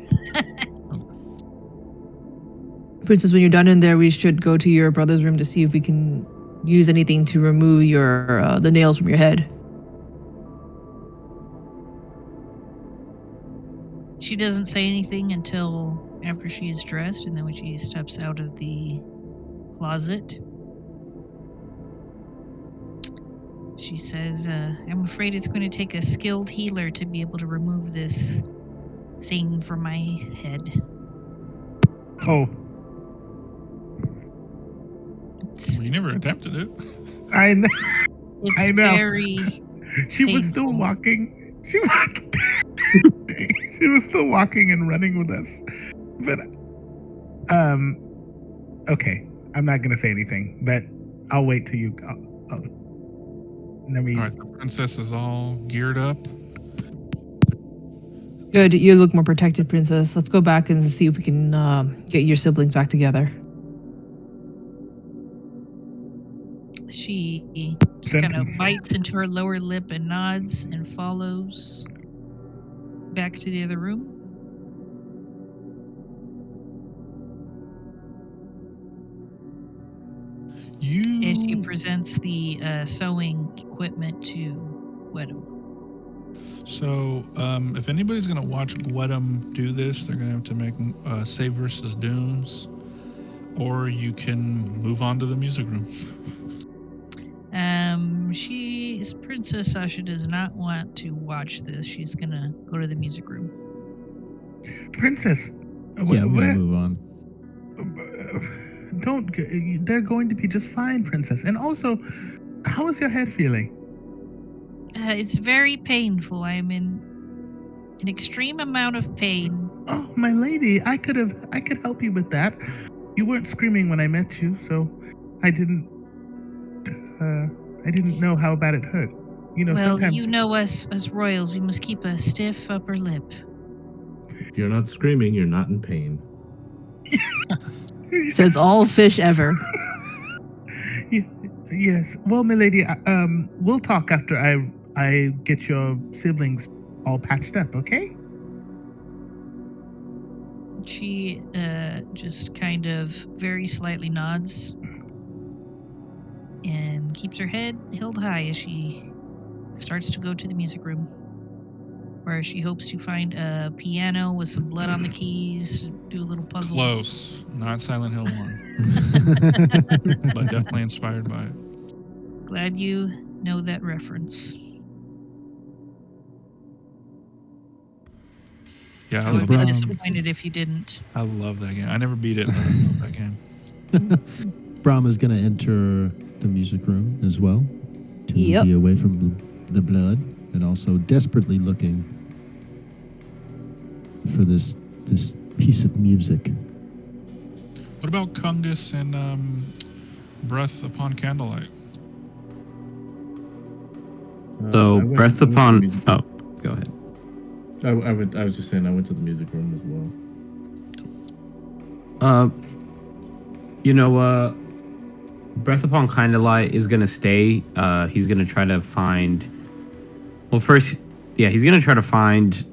Speaker 1: Princess, when you're done in there, we should go to your brother's room to see if we can use anything to remove your the nails from your head.
Speaker 4: She doesn't say anything until after she is dressed, and then when she steps out of the closet, she says, I'm afraid it's going to take a skilled healer to be able to remove this thing from my head.
Speaker 3: Oh,
Speaker 4: It's,
Speaker 2: Well, you never attempted it.
Speaker 3: I know.
Speaker 4: it's
Speaker 3: I know.
Speaker 4: very...
Speaker 3: She was still
Speaker 4: Painful.
Speaker 3: walking. She was still walking and running with us. But okay. I'm not gonna say anything, but I'll wait till you. Let me.
Speaker 2: All right, the princess is all geared up.
Speaker 1: Good, you look more protected, Princess. Let's go back and see if we can get your siblings back together.
Speaker 4: She just kind of
Speaker 3: Sentence.
Speaker 4: bites into her lower lip and nods and follows back to the other room. And she
Speaker 2: You.
Speaker 4: presents the sewing equipment to Wedham.
Speaker 2: So, if anybody's going to watch Gwedem do this, they're going to have to make Save versus Dooms, or you can move on to the music room.
Speaker 4: Princess Sasha does not want to watch this. She's gonna go to the music room.
Speaker 3: Princess.
Speaker 5: Yeah, I'm
Speaker 3: where-
Speaker 5: gonna move on.
Speaker 3: Don't. They're going to be just fine, Princess. And also, how is your head feeling?
Speaker 4: It's very painful. I am in an extreme amount of pain.
Speaker 3: Oh, my lady, I could help you with that. You weren't screaming when I met you, so I didn't know how bad it hurt. You know,
Speaker 4: Well,
Speaker 3: sometimes
Speaker 4: you know us as royals. We must keep a stiff upper lip.
Speaker 7: If you're not screaming, you're not in pain.
Speaker 1: Says all fish ever.
Speaker 3: Yes. Well, my lady, we'll talk after I get your siblings all patched up, okay?
Speaker 4: She just kind of very slightly nods and keeps her head held high as she starts to go to the music room, where she hopes to find a piano with some blood on the keys, do a little puzzle.
Speaker 2: Close. Not Silent Hill 1, but definitely inspired by it.
Speaker 4: Glad you know that reference.
Speaker 2: Yeah,
Speaker 4: I
Speaker 2: I
Speaker 4: would
Speaker 2: love,
Speaker 4: be
Speaker 5: Brown.
Speaker 4: disappointed if you didn't.
Speaker 2: I love that game. I never beat it, but I love that game.
Speaker 5: Brahma's gonna enter the music room as well to
Speaker 1: Yep.
Speaker 5: be away from the blood, and also desperately looking for this piece of music.
Speaker 2: What about Kungus and Breath Upon Candlelight?
Speaker 6: So,
Speaker 7: I went-
Speaker 6: Breath
Speaker 7: I went to the
Speaker 6: Upon.
Speaker 7: music-
Speaker 6: Oh, go ahead.
Speaker 7: I was just saying I went to the music room as well.
Speaker 6: Breath Upon Candlelight is gonna stay. He's gonna try to find. Well, first, yeah, he's gonna try to find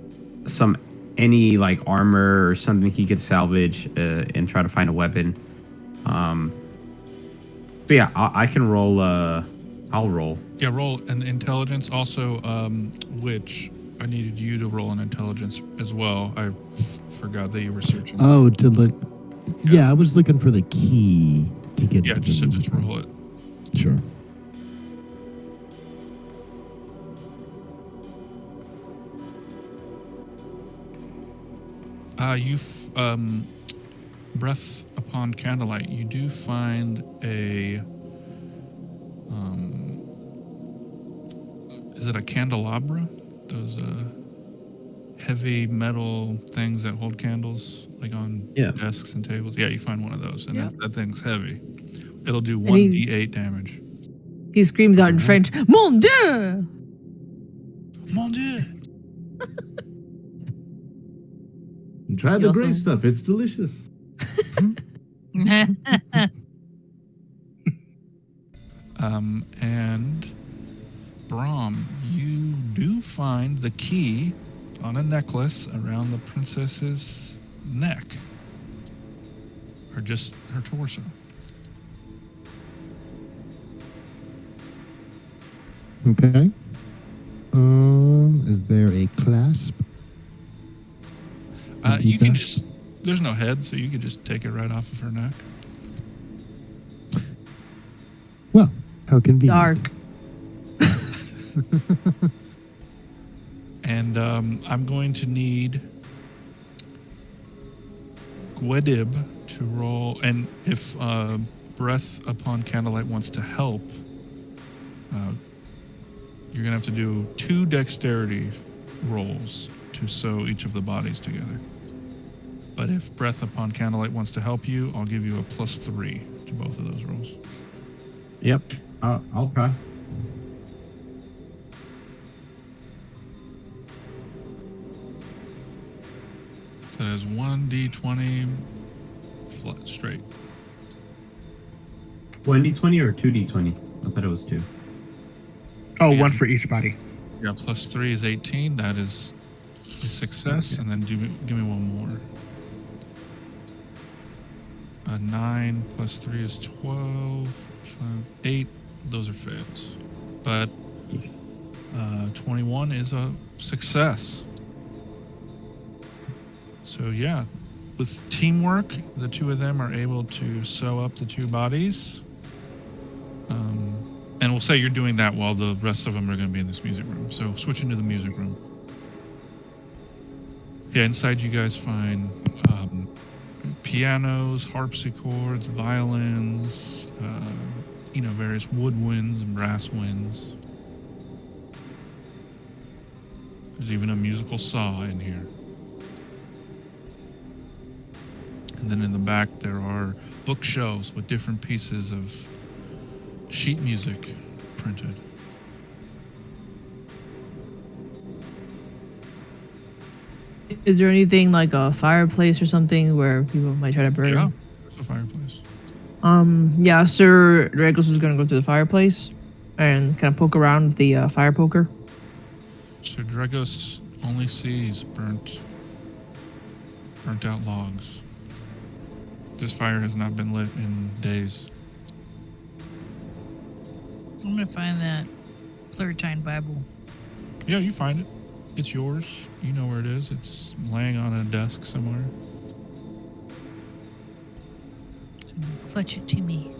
Speaker 6: any like armor or something he could salvage and try to find a weapon. So yeah, I can roll. I'll roll.
Speaker 2: Yeah, roll an intelligence. Also, which I needed you to roll an intelligence as well. I forgot that you were searching.
Speaker 5: Oh, to look. Yeah, I was looking for the key to get
Speaker 2: Yeah,
Speaker 5: into
Speaker 2: just
Speaker 5: the music room.
Speaker 2: roll it.
Speaker 5: Sure.
Speaker 2: Breath Upon Candlelight. You do find a. Is it a candelabra? Those heavy metal things that hold candles, like on
Speaker 6: Yeah.
Speaker 2: desks and tables. Yeah, you find one of those, and
Speaker 1: Yeah.
Speaker 2: that thing's heavy. It'll do
Speaker 1: And
Speaker 2: 1d8 damage.
Speaker 1: He screams out in French, Mon Dieu!
Speaker 2: Mon Dieu!
Speaker 7: Try
Speaker 1: You
Speaker 7: the
Speaker 1: also-
Speaker 7: gray stuff. It's delicious.
Speaker 2: And Brahm, you do find the key on a necklace around the princess's neck, or just her torso.
Speaker 5: Okay. Is there a clasp?
Speaker 2: You can
Speaker 5: Deepa?
Speaker 2: just. There's no head, so you could just take it right off of her neck.
Speaker 5: Well, how convenient.
Speaker 1: Dark.
Speaker 2: And I'm going to need Gwedib to roll, and if Breath Upon Candlelight wants to help, you're gonna have to do 2 dexterity rolls to sew each of the bodies together. But if Breath Upon Candlelight wants to help you, I'll give you a +3 to both of those rolls.
Speaker 6: Yep. I'll try.
Speaker 2: So that is 1d20 straight.
Speaker 6: 1d20 or 2d20? I thought it was 2.
Speaker 3: Oh,
Speaker 2: Yeah.
Speaker 3: one for each body.
Speaker 2: Yeah, +3 is 18. That is a success. And then give me one more. 9 + 3 is 12. 8. Those are fails. But 21 is a success. So yeah, with teamwork, the 2 of them are able to sew up the 2 bodies. And we'll say you're doing that while the rest of them are going to be in this music room. So switch into the music room. Yeah, inside you guys find pianos, harpsichords, violins, various woodwinds and brass winds. There's even a musical saw in here. And then in the back, there are bookshelves with different pieces of sheet music printed.
Speaker 1: Is there anything like a fireplace or something where people might try to burn?
Speaker 2: Yeah, there's a fireplace.
Speaker 1: Yeah, Sir Dragos is gonna go to the fireplace and kind of poke around with the fire poker.
Speaker 2: So Dragos only sees burnt out logs. This fire has not been lit in days.
Speaker 4: I'm gonna find that Florentine Bible.
Speaker 2: Yeah, you find it. It's yours. You know where it is. It's laying on a desk somewhere.
Speaker 4: So I'm gonna clutch it to me.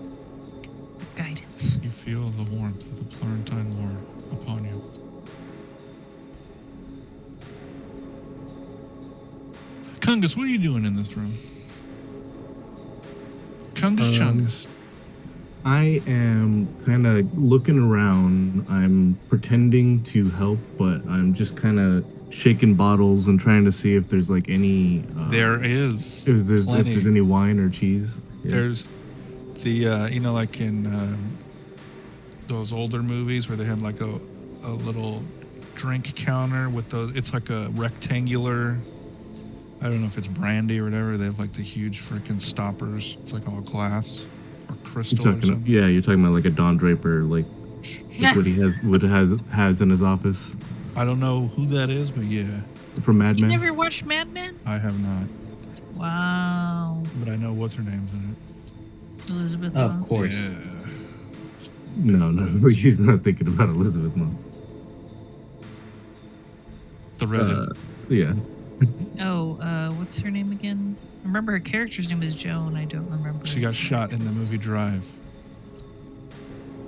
Speaker 4: With guidance.
Speaker 2: You feel the warmth of the Florentine lore upon you. Kungus, what are you doing in this room? Kungus Chungus.
Speaker 7: I am kind of looking around. I'm pretending to help, but I'm just kind of shaking bottles and trying to see if there's like any.
Speaker 2: There is.
Speaker 7: If there's
Speaker 2: plenty.
Speaker 7: any wine or cheese. Yeah.
Speaker 2: There's the like in those older movies where they had like a little drink counter with it's like a rectangular. I don't know if it's brandy or whatever. They have like the huge freaking stoppers. It's like all glass or crystal or something.
Speaker 7: You're talking about like a Don Draper, like what he has in his office
Speaker 2: I don't know who that is, but yeah,
Speaker 7: from Mad
Speaker 4: You
Speaker 7: Men.
Speaker 4: never watched Mad Men?
Speaker 2: I have not.
Speaker 4: Wow.
Speaker 2: But I know what's her name's in it.
Speaker 4: Elizabeth
Speaker 6: Of
Speaker 4: Moss.
Speaker 6: course.
Speaker 2: Yeah.
Speaker 7: No, he's not thinking about Elizabeth Moss.
Speaker 2: The Reddit.
Speaker 7: Yeah.
Speaker 4: Oh, what's her name again? I remember her character's name is Joan. I don't remember.
Speaker 2: She got shot in the movie Drive.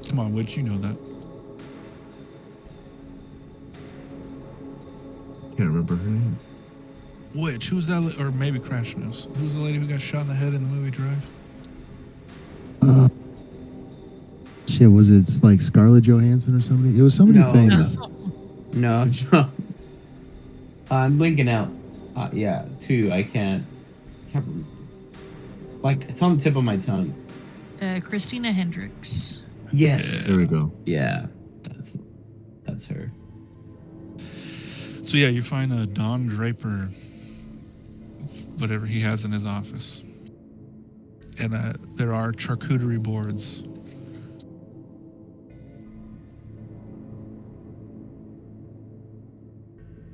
Speaker 2: Come on, Witch, you know that.
Speaker 7: Can't remember her name.
Speaker 2: Witch, who's that? Or maybe Crash knows. Who's the lady who got shot in the head in the movie Drive?
Speaker 5: Shit, was it like Scarlett Johansson or somebody? It was somebody
Speaker 6: No.
Speaker 5: famous.
Speaker 6: No, I'm blinking out. Yeah, 2. I can't. Like it's on the tip of my tongue.
Speaker 4: Christina Hendricks.
Speaker 6: Yes.
Speaker 7: There we go.
Speaker 6: Yeah, that's her.
Speaker 2: So yeah, you find a Don Draper whatever he has in his office. And there are charcuterie boards.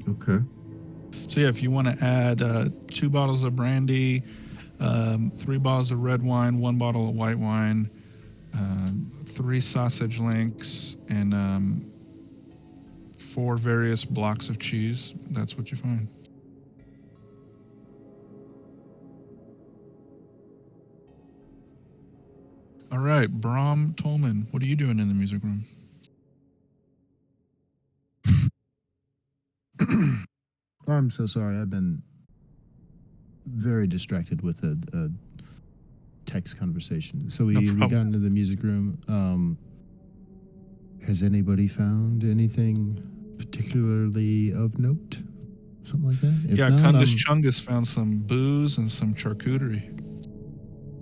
Speaker 7: Okay.
Speaker 2: So yeah, if you want to add 2 bottles of brandy, 3 bottles of red wine, 1 bottle of white wine, 3 sausage links, and 4 various blocks of cheese, that's what you find. All right, Brom Tolman, what are you doing in the music room?
Speaker 5: I'm so sorry. I've been very distracted with a text conversation. So we
Speaker 2: problem.
Speaker 5: got into the music room. Has anybody found anything particularly of note? Something like that? If
Speaker 2: Yeah,
Speaker 5: not,
Speaker 2: Kundus Chungus found some booze and some charcuterie.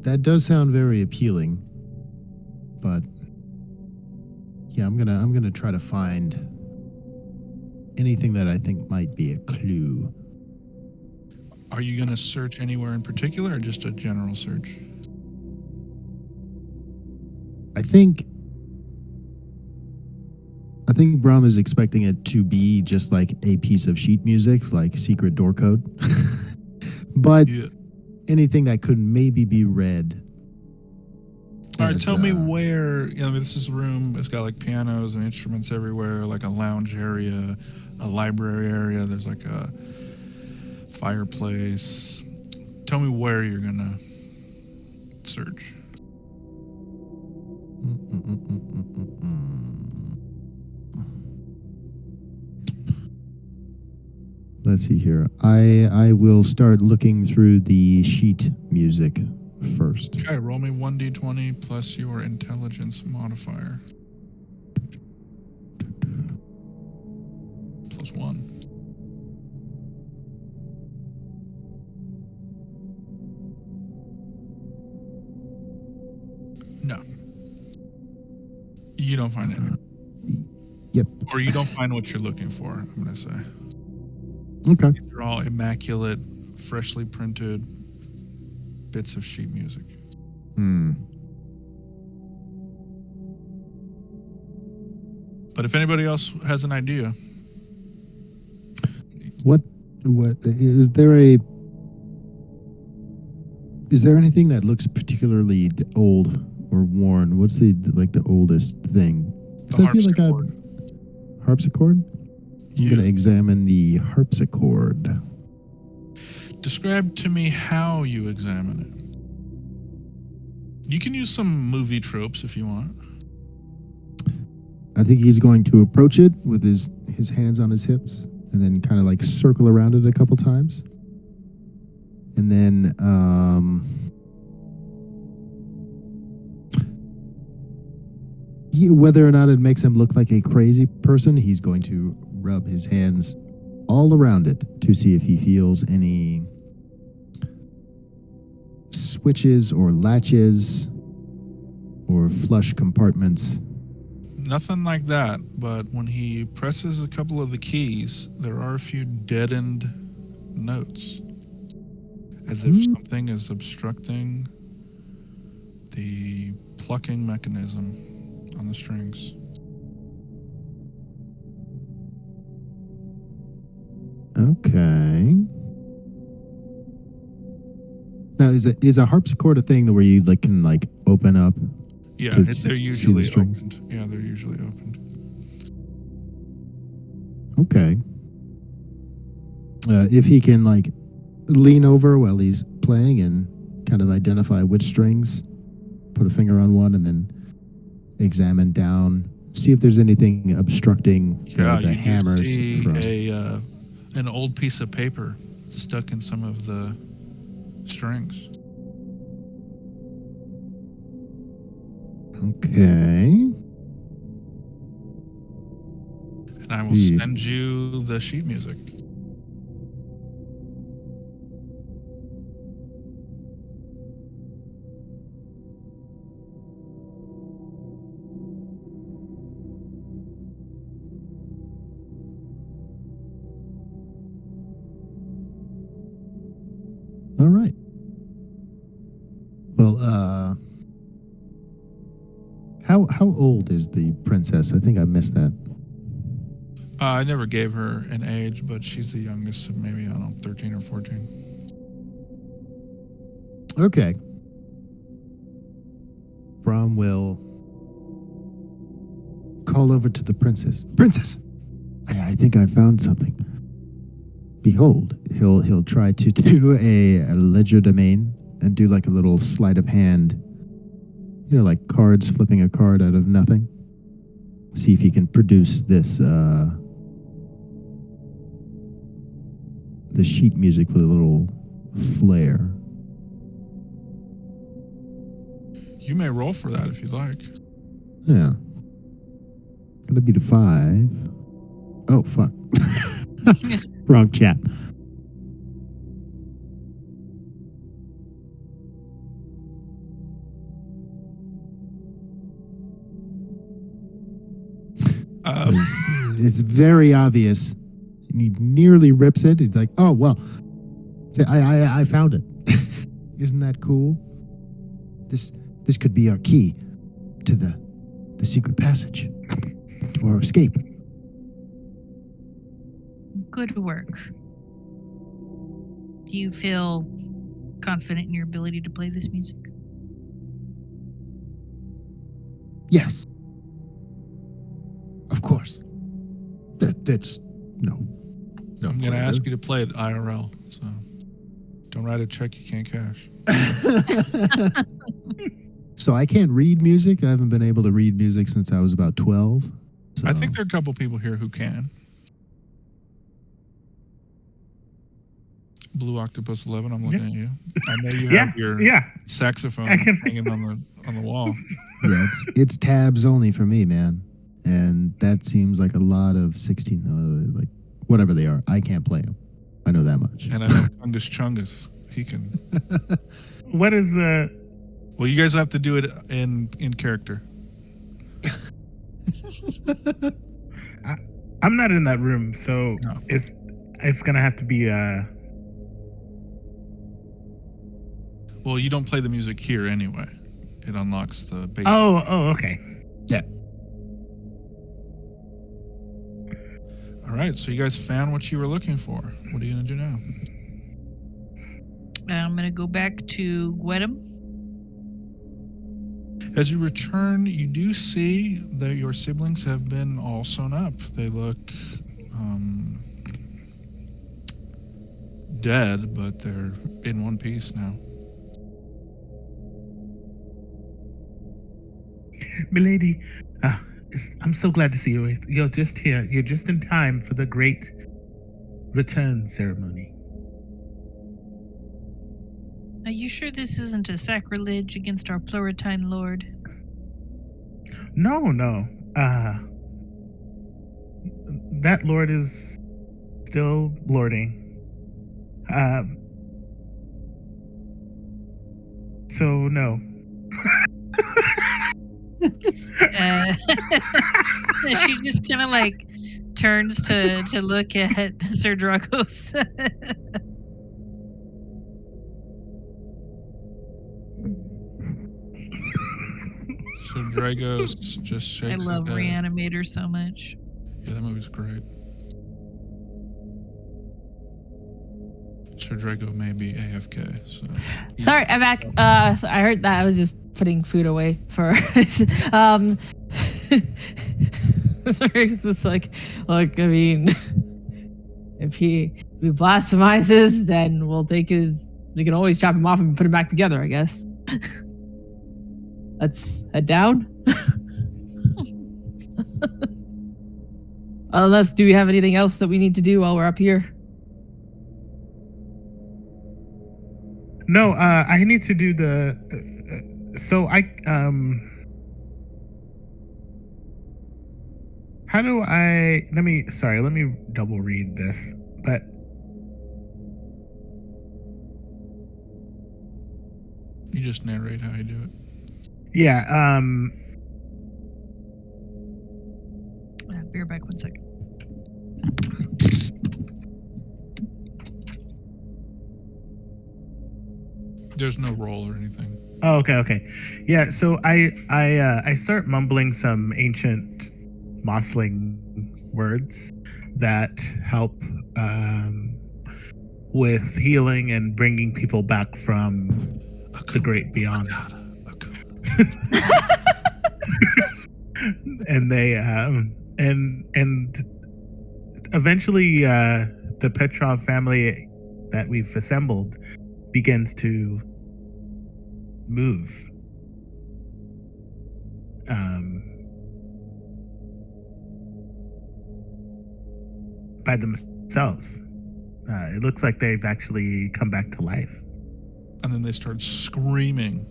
Speaker 5: that does sound very appealing. But yeah, I'm gonna try to find anything that I think might be a clue.
Speaker 2: Are you going to search anywhere in particular or just a general search?
Speaker 5: I think Brahm is expecting it to be just like a piece of sheet music, like secret door code. But
Speaker 2: Yeah.
Speaker 5: anything that could maybe be read.
Speaker 2: All right,
Speaker 5: as,
Speaker 2: tell me where, this is a room, it's got like pianos and instruments everywhere, like a lounge area, a library area, there's like a fireplace. Tell me where you're going to search.
Speaker 5: Let's see here. I will start looking through the sheet music first.
Speaker 2: Okay, roll me 1d20 plus your intelligence modifier. Plus 1. No. You don't find anything.
Speaker 5: Yep.
Speaker 2: Or you don't find what you're looking for, I'm going to say.
Speaker 5: Okay.
Speaker 2: They're all immaculate, freshly printed bits of sheet music. But if anybody else has an idea,
Speaker 5: What is there anything that looks particularly old or worn? What's the oldest thing?
Speaker 2: the
Speaker 5: I feel like
Speaker 2: harpsichord.
Speaker 5: harpsichord? I'm
Speaker 2: Yeah.
Speaker 5: going to examine the harpsichord.
Speaker 2: Describe to me how you examine it. You can use some movie tropes if you want.
Speaker 5: I think he's going to approach it with his hands on his hips and then kind of like circle around it a couple times. And then whether or not it makes him look like a crazy person, he's going to rub his hands all around it to see if he feels any switches or latches or flush compartments.
Speaker 2: Nothing like that, but when he presses a couple of the keys, there are a few deadened notes. As if something is obstructing the plucking mechanism on the strings.
Speaker 5: Okay. Now, is a harpsichord a thing where you can open up?
Speaker 2: Yeah,
Speaker 5: To
Speaker 2: they're
Speaker 5: see the
Speaker 2: usually
Speaker 5: strings?
Speaker 2: opened. Yeah, they're usually opened.
Speaker 5: Okay. If he can lean over while he's playing and kind of identify which strings, put a finger on one, and then examine down, see if there's anything obstructing the
Speaker 2: you
Speaker 5: hammers
Speaker 2: see
Speaker 5: from.
Speaker 2: an old piece of paper stuck in some of the strings.
Speaker 5: Okay.
Speaker 2: And I will send you the sheet music.
Speaker 5: All right. Well, how old is the princess? I think I missed that.
Speaker 2: I never gave her an age, but she's the youngest, so maybe, I don't know, 13 or 14.
Speaker 5: Okay. Brom will call over to the princess. Princess, I think I found something. Behold, he'll try to do a legerdemain and do like a little sleight of hand. You know, like cards, flipping a card out of nothing. See if he can produce this the sheet music with a little flair.
Speaker 2: You may roll for that if you'd like.
Speaker 5: Yeah. Gonna be the 5. Oh, fuck. Wrong chat. It's very obvious. He nearly rips it. He's like, oh, well, I found it. Isn't that cool? This could be our key to the secret passage, to our escape.
Speaker 4: Good work. Do you feel confident in your ability to play this music?
Speaker 5: Yes. Of course. That's no.
Speaker 2: I'm going to ask you to play it IRL, so don't write a check you can't cash.
Speaker 5: So I can't read music. I haven't been able to read music since I was about 12. So.
Speaker 2: I think there are a couple people here who can. Blue Octopus 11, I'm looking at you. I know you have your saxophone hanging on the wall.
Speaker 5: Yeah, it's tabs only for me, man. And that seems like a lot of 16, like whatever they are. I can't play them. I know that much.
Speaker 2: And I know Chungus Chungus. He can.
Speaker 3: What is
Speaker 2: Well, you guys have to do it in character.
Speaker 3: I'm not in that room, so
Speaker 2: No.
Speaker 3: it's gonna have to be
Speaker 2: Well, you don't play the music here anyway. It unlocks the bass.
Speaker 3: Oh, okay.
Speaker 5: Yeah.
Speaker 2: All right, so you guys found what you were looking for. What are you going to do now?
Speaker 4: I'm going to go back to Gwedem.
Speaker 2: As you return, you do see that your siblings have been all sewn up. They look dead, but they're in one piece now.
Speaker 3: Milady, I'm so glad to see you. You're just here. You're just in time for the great return ceremony.
Speaker 4: Are you sure this isn't a sacrilege against our Pleuratine Lord?
Speaker 3: No. That lord is still lording. So no.
Speaker 4: She just kind of like turns to look at Sir Dragos.
Speaker 2: So Dragos just shakes
Speaker 4: I love
Speaker 2: his head.
Speaker 4: Reanimator so much.
Speaker 2: Yeah, that movie's great. Sir Drago may be AFK, so...
Speaker 1: Sorry, I'm back. So I heard that. I was just putting food away for. Sorry, it's just like, look, I mean, if he blasphemizes, then we'll take his. We can always chop him off and put him back together, I guess. Let's head down. Unless, do we have anything else that we need to do while we're up here?
Speaker 3: No, I need to do the. How do I? Let me double read this. But
Speaker 2: You just narrate how you do it.
Speaker 3: yeah,
Speaker 4: Be right back 1 second.
Speaker 2: There's no roll or anything.
Speaker 3: Oh, okay. Yeah, so I start mumbling some ancient Mossling words that help with healing and bringing people back from the great beyond. And they and eventually the Petrov family that we've assembled begins to move. By themselves. It looks like they've actually come back to life.
Speaker 2: And then they start screaming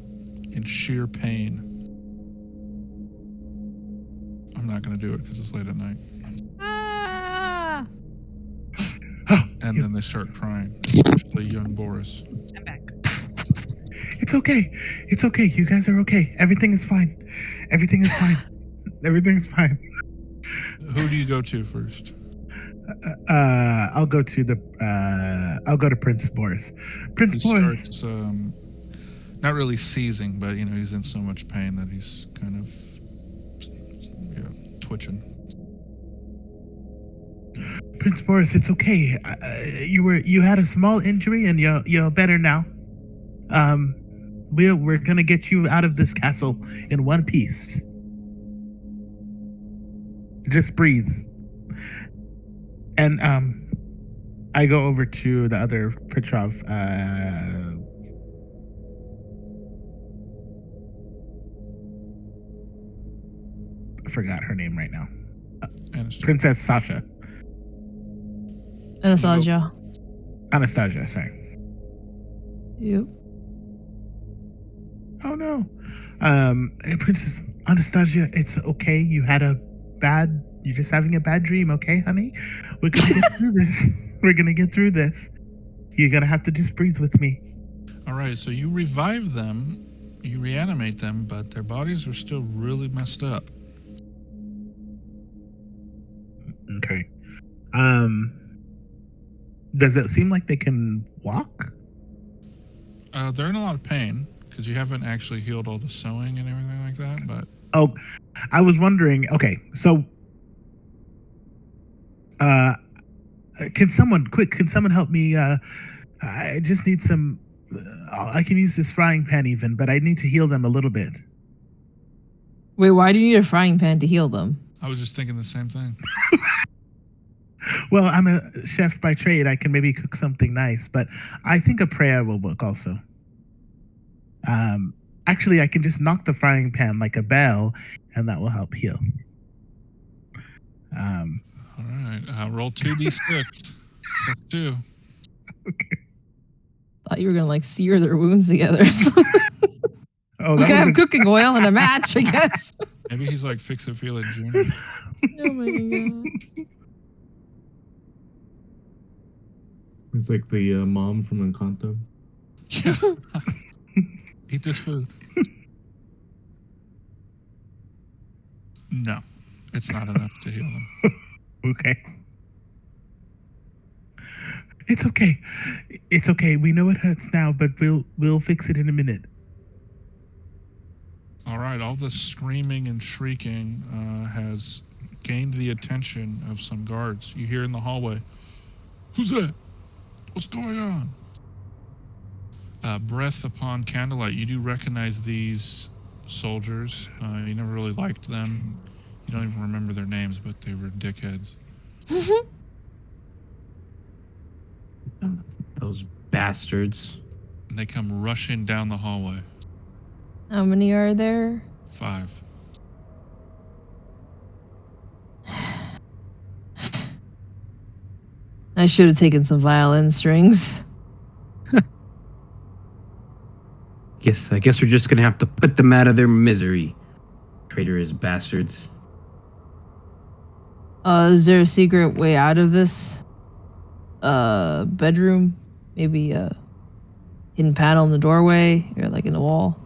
Speaker 2: in sheer pain. I'm not going to do it because it's late at night.
Speaker 1: Ah!
Speaker 2: And then they start crying, especially young Boris.
Speaker 4: I'm back.
Speaker 3: It's okay. It's okay. You guys are okay. Everything is fine. Everything is fine. Everything's fine.
Speaker 2: Who do you go to first?
Speaker 3: I'll go to Prince Boris. Prince
Speaker 2: He
Speaker 3: Boris.
Speaker 2: starts not really seizing, but he's in so much pain that he's kind of twitching.
Speaker 3: Prince Boris, it's okay. You had a small injury and you're better now. We're gonna get you out of this castle in one piece. Just breathe. And I go over to the other Petrov. I forgot her name right now.
Speaker 2: Anastasia.
Speaker 3: Princess Sasha.
Speaker 1: Anastasia.
Speaker 3: Anastasia, sorry.
Speaker 1: Yep.
Speaker 3: Oh no. Princess Anastasia, it's okay. You're just having a bad dream, okay, honey? We're gonna get through this. We're gonna get through this. You're gonna have to just breathe with me.
Speaker 2: All right, so you revive them, you reanimate them, but their bodies are still really messed up.
Speaker 3: Okay. Does it seem like they can walk?
Speaker 2: They're in a lot of pain because you haven't actually healed all the sewing and everything like that, but
Speaker 3: Oh, I was wondering. Okay, so can someone help me? I just need some. I can use this frying pan even, but I need to heal them a little bit.
Speaker 1: Wait, why do you need a frying pan to heal them?
Speaker 2: I was just thinking the same thing.
Speaker 3: Well, I'm a chef by trade. I can maybe cook something nice, but I think a prayer will work also. Actually, I can just knock the frying pan like a bell, and that will help heal.
Speaker 2: All right, roll 2d6. That's 2.
Speaker 3: Okay.
Speaker 1: Thought you were gonna sear their wounds together.
Speaker 3: Oh,
Speaker 1: We
Speaker 3: that
Speaker 1: can have
Speaker 3: would've
Speaker 1: cooking oil and a match, I guess.
Speaker 2: Maybe he's like Fix-It-Feel-It Jr.
Speaker 1: Oh my god.
Speaker 7: It's like the mom from Encanto.
Speaker 2: Yeah. Eat this food. No, it's not enough to heal them.
Speaker 3: Okay. It's okay. It's okay. We know it hurts now, but we'll fix it in a minute.
Speaker 2: All right, all the screaming and shrieking has gained the attention of some guards. You hear in the hallway, "Who's that? What's going on?" Breath upon candlelight, you do recognize these soldiers. You never really liked them. You don't even remember their names, but they were dickheads.
Speaker 6: Those bastards.
Speaker 2: And they come rushing down the hallway.
Speaker 1: How many are there?
Speaker 2: 5.
Speaker 1: I should have taken some violin strings.
Speaker 6: I guess we're just gonna have to put them out of their misery. Traitorous bastards.
Speaker 1: Is there a secret way out of this bedroom? Maybe a hidden panel in the doorway or like in the wall?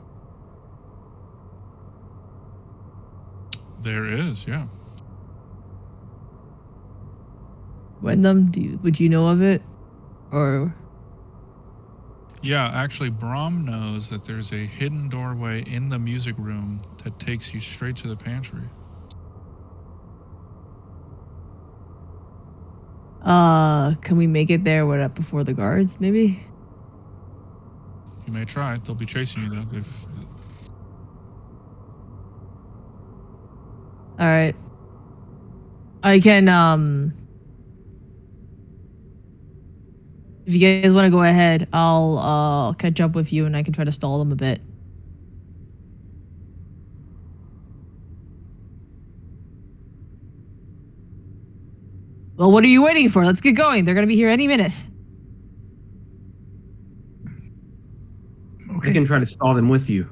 Speaker 2: There is, yeah.
Speaker 1: Wyndham, would you know of it? Or
Speaker 2: Yeah, actually, Brahm knows that there's a hidden doorway in the music room that takes you straight to the pantry.
Speaker 1: Can we make it there? What, before the guards? Maybe.
Speaker 2: You may try. They'll be chasing you though. They've,
Speaker 1: All right. I can if you guys want to go ahead, I'll catch up with you and I can try to stall them a bit. Well, what are you waiting for? Let's get going. They're gonna be here any minute.
Speaker 6: I can try to stall them with you.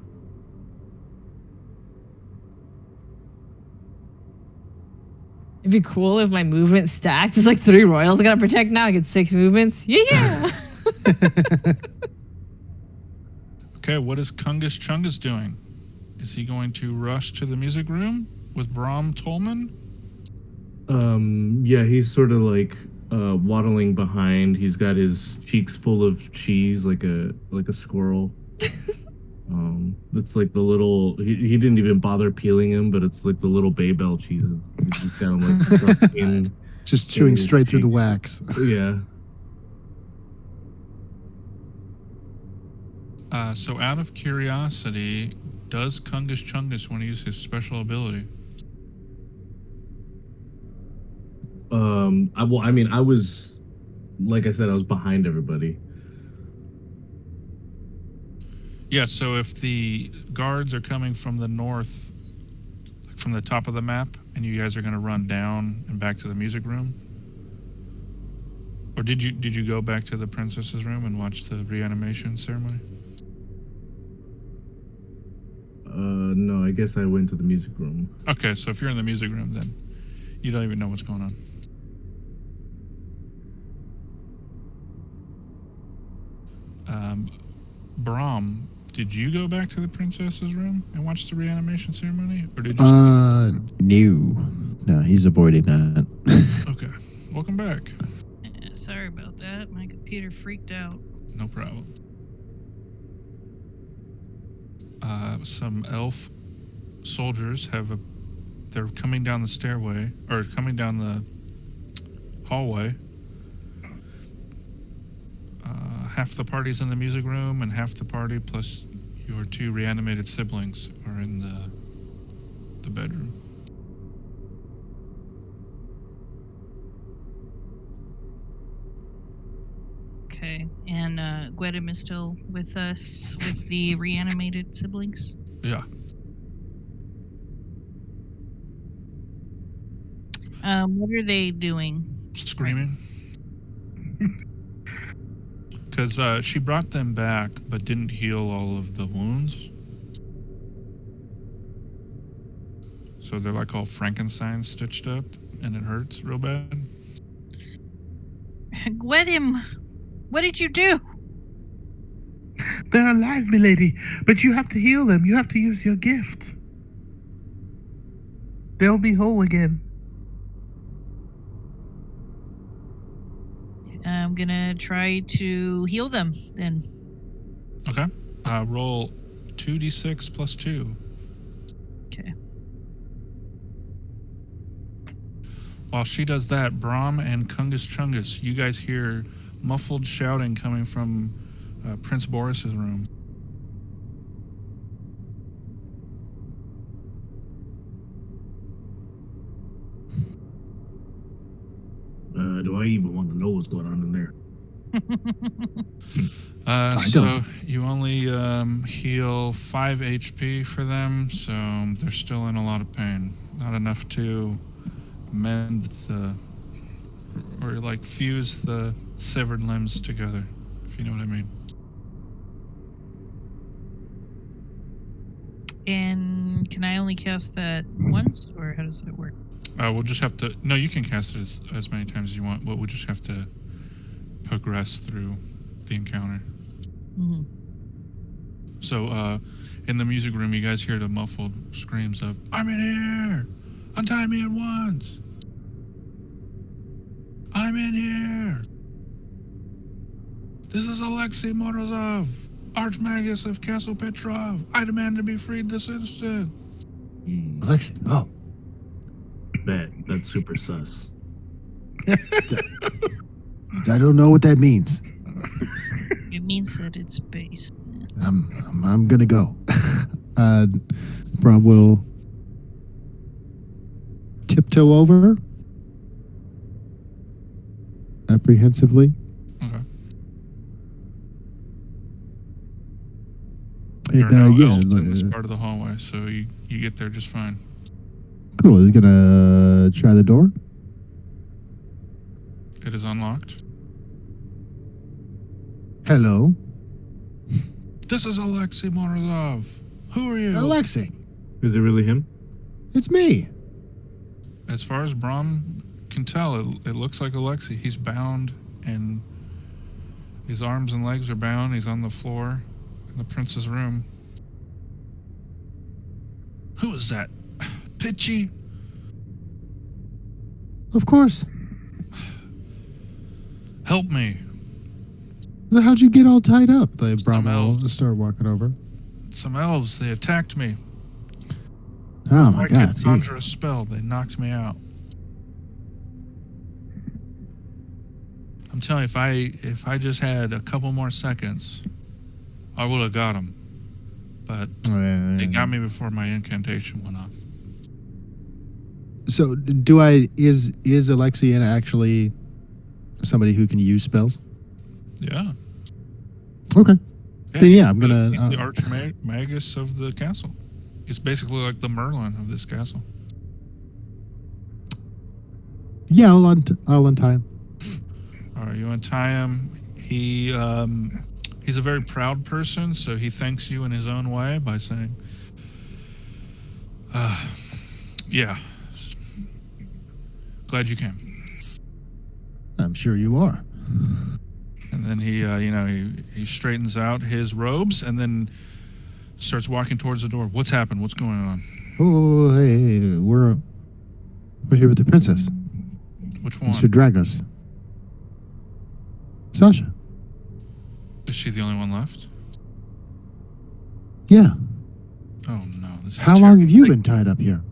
Speaker 1: It'd be cool if my movement stacks. It's like 3 royals. I gotta protect now. I get 6 movements. Yeah.
Speaker 2: okay, what is Kungus Chungus doing? Is he going to rush to the music room with Brahm Tolman?
Speaker 7: Yeah, he's sort of like waddling behind. He's got his cheeks full of cheese, like a squirrel. It's like the little. He didn't even bother peeling him, but it's like the little Baybel cheese. He's got him like stuck in.
Speaker 5: Just chewing straight through the wax.
Speaker 7: Yeah.
Speaker 2: So, out of curiosity, does Kungus Chungus want to use his special ability?
Speaker 7: I was, like I said, I was behind everybody.
Speaker 2: Yeah, so if the guards are coming from the north, like from the top of the map, and you guys are going to run down and back to the music room, or did you go back to the princess's room and watch the reanimation ceremony?
Speaker 7: No, I guess I went to the music room.
Speaker 2: Okay, so if you're in the music room, then you don't even know what's going on. Brahm, did you go back to the princess's room and watch the reanimation ceremony, or did you?
Speaker 5: No, he's avoiding that.
Speaker 2: Okay, welcome back.
Speaker 4: Yeah, sorry about that. My computer freaked out.
Speaker 2: No problem. Some elf soldiers they're coming down the stairway, or coming down the hallway. Half the party's in the music room, and half the party plus your 2 reanimated siblings are in the bedroom.
Speaker 4: Okay, and Gwedem is still with us with the reanimated siblings.
Speaker 2: Yeah.
Speaker 4: What are they doing?
Speaker 2: Screaming. Because she brought them back, but didn't heal all of the wounds. So they're like all Frankenstein stitched up, and it hurts real bad.
Speaker 4: Gwedem, what did you do?
Speaker 3: They're alive, milady, but you have to heal them. You have to use your gift. They'll be whole again.
Speaker 4: I'm gonna try to heal them then.
Speaker 2: Okay. Roll 2d6 plus 2.
Speaker 4: Okay.
Speaker 2: While she does that, Brahm and Kungus Chungus, you guys hear muffled shouting coming from Prince Boris's room.
Speaker 7: Do I even want to know what's going on in there?
Speaker 2: So
Speaker 5: don't.
Speaker 2: you only heal 5 HP for them, so they're still in a lot of pain. Not enough to mend or like fuse the severed limbs together, if you know what I mean.
Speaker 4: And can I only cast that once, or how does that work?
Speaker 2: We'll just have to. No, you can cast it as many times as you want. But we'll just have to progress through the encounter.
Speaker 4: Mm-hmm.
Speaker 2: So, in the music room, you guys hear the muffled screams of, "I'm in here! Untie me at once! I'm in here!" This is Alexei Morozov, Archmagus of Castle Petrov. I demand to be freed this instant.
Speaker 5: Alexei. Oh,
Speaker 7: Bet. That's super sus.
Speaker 5: I don't know what that means.
Speaker 4: It means that it's based.
Speaker 5: I'm gonna go. Brom will tiptoe over apprehensively.
Speaker 2: Okay.
Speaker 5: And,
Speaker 2: There are no
Speaker 5: yeah,
Speaker 2: elves in this part of the hallway, so you get there just fine.
Speaker 5: cool. He's gonna try the door.
Speaker 2: It is unlocked.
Speaker 5: Hello,
Speaker 2: This is Alexei Morozov. Who are you?
Speaker 5: Alexei.
Speaker 7: Is it really him?
Speaker 5: It's me.
Speaker 2: As far as Brom can tell, it looks like Alexei. He's bound, and his arms and legs are bound. He's on the floor in the prince's room. Who is that? Pitchy?
Speaker 5: Of course.
Speaker 2: Help me.
Speaker 5: How'd you get all tied up? The Brom will
Speaker 2: elves.
Speaker 5: start walking over.
Speaker 2: Some elves, they attacked me.
Speaker 5: Oh my
Speaker 2: I
Speaker 5: God!
Speaker 2: could conjure a spell. They knocked me out. I'm telling you, if I just had a couple more seconds, I would have got him. But they got me before my incantation went off.
Speaker 5: So, is Alexei actually somebody who can use spells?
Speaker 2: Yeah.
Speaker 5: Okay. Then yeah, I'm gonna.
Speaker 2: He's the Archmagus of the castle. He's basically like the Merlin of this castle.
Speaker 5: Yeah, I'll untie him.
Speaker 2: All right, you untie him. He's a very proud person, so he thanks you in his own way by saying, "Yeah, glad you came."
Speaker 5: I'm sure you are.
Speaker 2: And then he straightens out his robes and then starts walking towards the door. What's happened? What's going on?
Speaker 5: Oh, hey, we're here with the princess,
Speaker 2: Which one?
Speaker 5: Mr. Dragos. Sasha.
Speaker 2: Is she the only one left?
Speaker 5: Yeah.
Speaker 2: Oh no! This is
Speaker 5: How long
Speaker 2: terrible.
Speaker 5: have you been tied up here?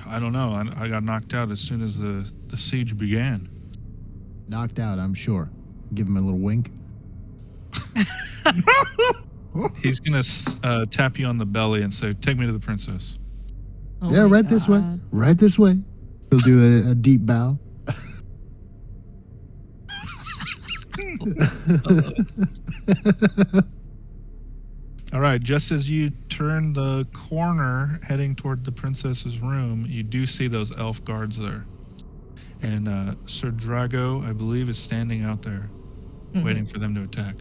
Speaker 2: I don't know. I got knocked out as soon as the siege began.
Speaker 5: Knocked out, I'm sure. Give him a little wink.
Speaker 2: He's gonna tap you on the belly and say, "Take me to the princess."
Speaker 1: Oh
Speaker 5: Yeah,
Speaker 1: my
Speaker 5: right this way.
Speaker 1: God.
Speaker 5: Right this way. He'll do a deep bow.
Speaker 2: All right. Just as you turn the corner heading toward the princess's room, you do see those elf guards there, and Sir Drago, I believe, is standing out there, waiting for them to attack.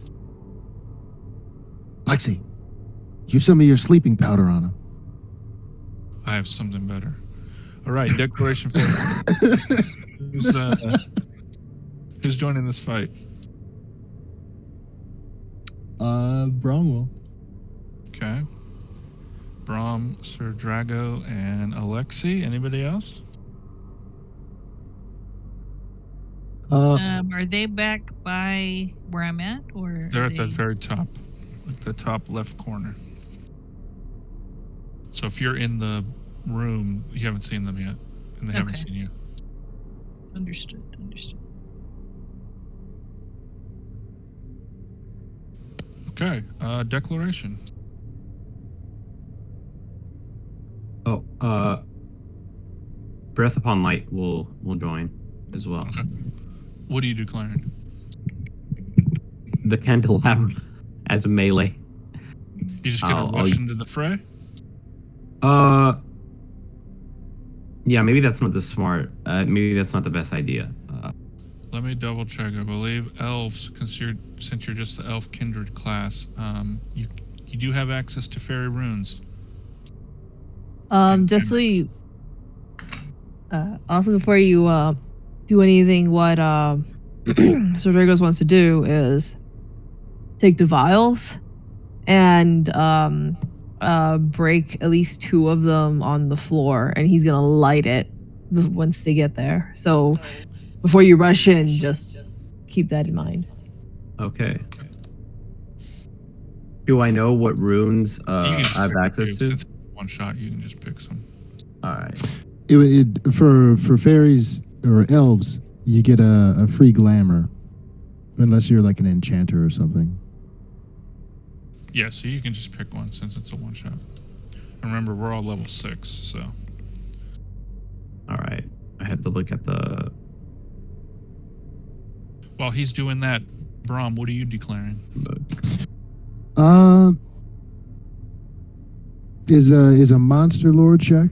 Speaker 5: Lexi, use some of your sleeping powder on him.
Speaker 2: I have something better. All right. Declaration. Who's joining this fight?
Speaker 5: Bromwell.
Speaker 2: Okay. Brom, Sir Drago, and Alexei. Anybody else?
Speaker 4: Are they back by where I'm at, or
Speaker 2: They're
Speaker 4: are
Speaker 2: at the
Speaker 4: they-
Speaker 2: very top, like the top left corner. So if you're in the room, you haven't seen them yet, and they haven't
Speaker 4: Okay.
Speaker 2: seen you.
Speaker 4: Understood.
Speaker 2: Okay. Declaration.
Speaker 6: Oh, Breath Upon Light will join as well.
Speaker 2: Okay. What are you declaring?
Speaker 6: The candelabra as a melee.
Speaker 2: You just gonna
Speaker 6: I'll-
Speaker 2: rush into the fray?
Speaker 6: Yeah, maybe that's not the smart. Maybe that's not the best idea.
Speaker 2: Let me double check. I believe elves, since you're just the elf kindred class, you do have access to fairy runes.
Speaker 1: Just so you, also before you do anything, what Sir Dragos wants to do is take the vials and break at least 2 of them on the floor, and he's gonna light it once they get there. So before you rush in, just keep that in mind.
Speaker 6: Okay. Do I know what runes
Speaker 2: You can just
Speaker 6: I have
Speaker 2: pick a
Speaker 6: access
Speaker 2: few.
Speaker 6: to?
Speaker 2: Since it's one shot, you can just pick some.
Speaker 6: All right.
Speaker 5: For fairies or elves, you get a free glamour, unless you're like an enchanter or something.
Speaker 2: Yeah, so you can just pick one since it's a one shot. And remember, we're all level 6, so.
Speaker 6: All right. I had to look at the.
Speaker 2: While he's doing that, Brahm, what are you declaring?
Speaker 5: Is a monster lore check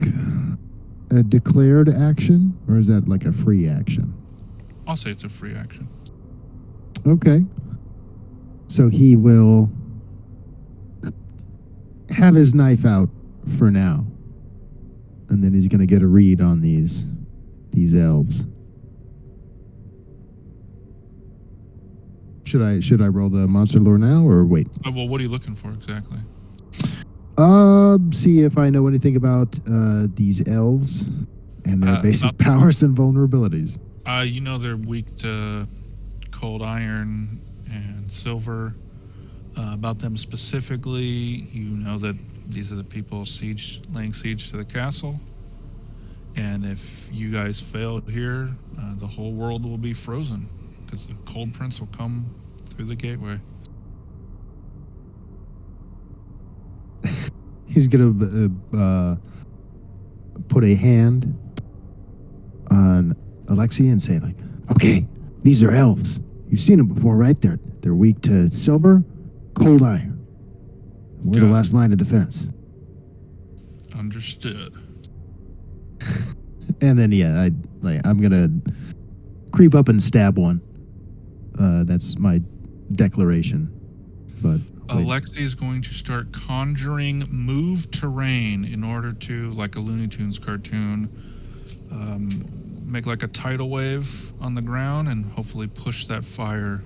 Speaker 5: a declared action, or is that like a free action?
Speaker 2: I'll say it's a free action.
Speaker 5: Okay. So he will have his knife out for now, and then he's going to get a read on these elves. Should I roll the monster lore now or wait?
Speaker 2: Well, what are you looking for exactly?
Speaker 5: See if I know anything about these elves and their basic powers and vulnerabilities.
Speaker 2: You know they're weak to cold iron and silver. About them specifically, you know that these are the people laying siege to the castle. And if you guys fail here, the whole world will be frozen because the Cold Prince will come through the gateway.
Speaker 5: He's gonna put a hand on Alexei and say, like, "Okay, these are elves. You've seen them before, right? They're weak to silver, cold iron. We're the last line of defense."
Speaker 2: Understood.
Speaker 5: And then I'm gonna creep up and stab one. That's my declaration. But
Speaker 2: Alexei is going to start conjuring move terrain in order to, like a Looney Tunes cartoon, make like a tidal wave on the ground and hopefully push that fire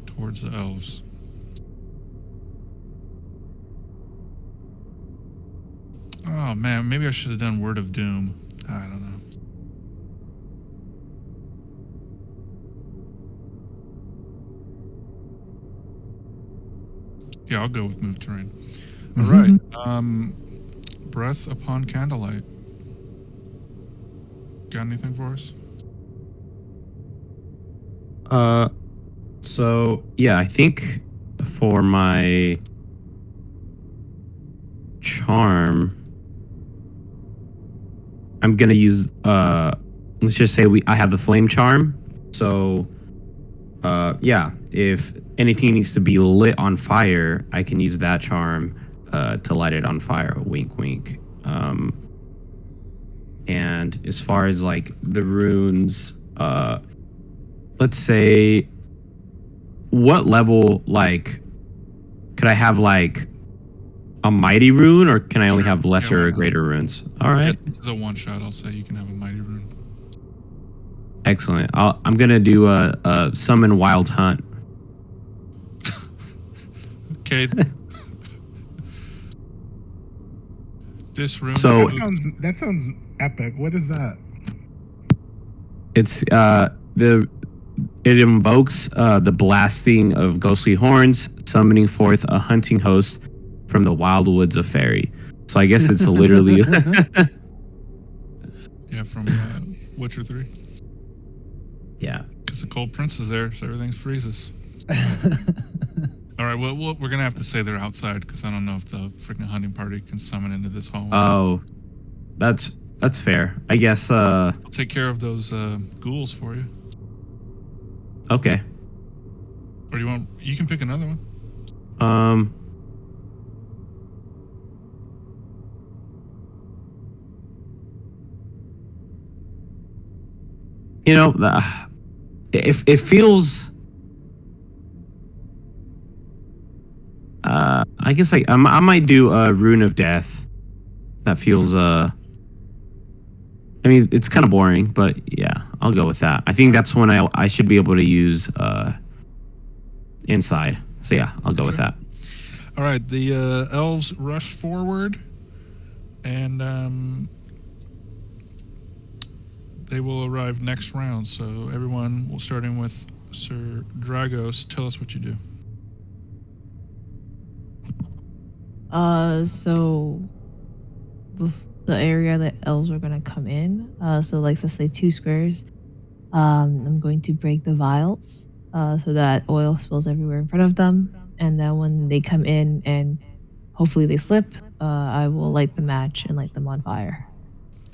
Speaker 2: towards the elves. Oh man, maybe I should have done Word of Doom. I don't know. Yeah, I'll go with move terrain. All right. Breath upon candlelight. Got anything for us?
Speaker 6: So yeah, I think for my charm, I'm gonna use let's just say I have the flame charm. So yeah, if anything needs to be lit on fire, I can use that charm to light it on fire. Wink, wink. And as far as like the runes, let's say, what level, like, could I have like a mighty rune, or can I only have lesser or greater runes? All right.
Speaker 2: This is a one shot. I'll say you can have a mighty rune.
Speaker 6: Excellent. I'm gonna do a summon wild hunt.
Speaker 2: Okay. This rune.
Speaker 6: So
Speaker 3: that sounds epic. What is that?
Speaker 6: it's it invokes the blasting of ghostly horns, summoning forth a hunting host from the wild woods of Fairy. So I guess it's literally
Speaker 2: Yeah, from Witcher 3.
Speaker 6: yeah.
Speaker 2: Because the Cold Prince is there, so everything freezes. All right, well, we're going to have to say they're outside because I don't know if the freaking hunting party can summon into this hallway.
Speaker 6: Oh, that's fair. I guess.
Speaker 2: I'll take care of those ghouls for you.
Speaker 6: Okay.
Speaker 2: Or you can pick another one.
Speaker 6: You know, it feels. I guess I might do a Rune of Death. That feels I mean, it's kind of boring, but yeah, I'll go with that. I think that's when I should be able to use inside. So yeah, I'll go with that.
Speaker 2: All right, the elves rush forward, and they will arrive next round. So everyone, starting with Sir Dragos, tell us what you do.
Speaker 1: So the area that elves are gonna come in. So like let's say 2 squares. I'm going to break the vials, so that oil spills everywhere in front of them, and then when they come in and hopefully they slip, I will light the match and light them on fire.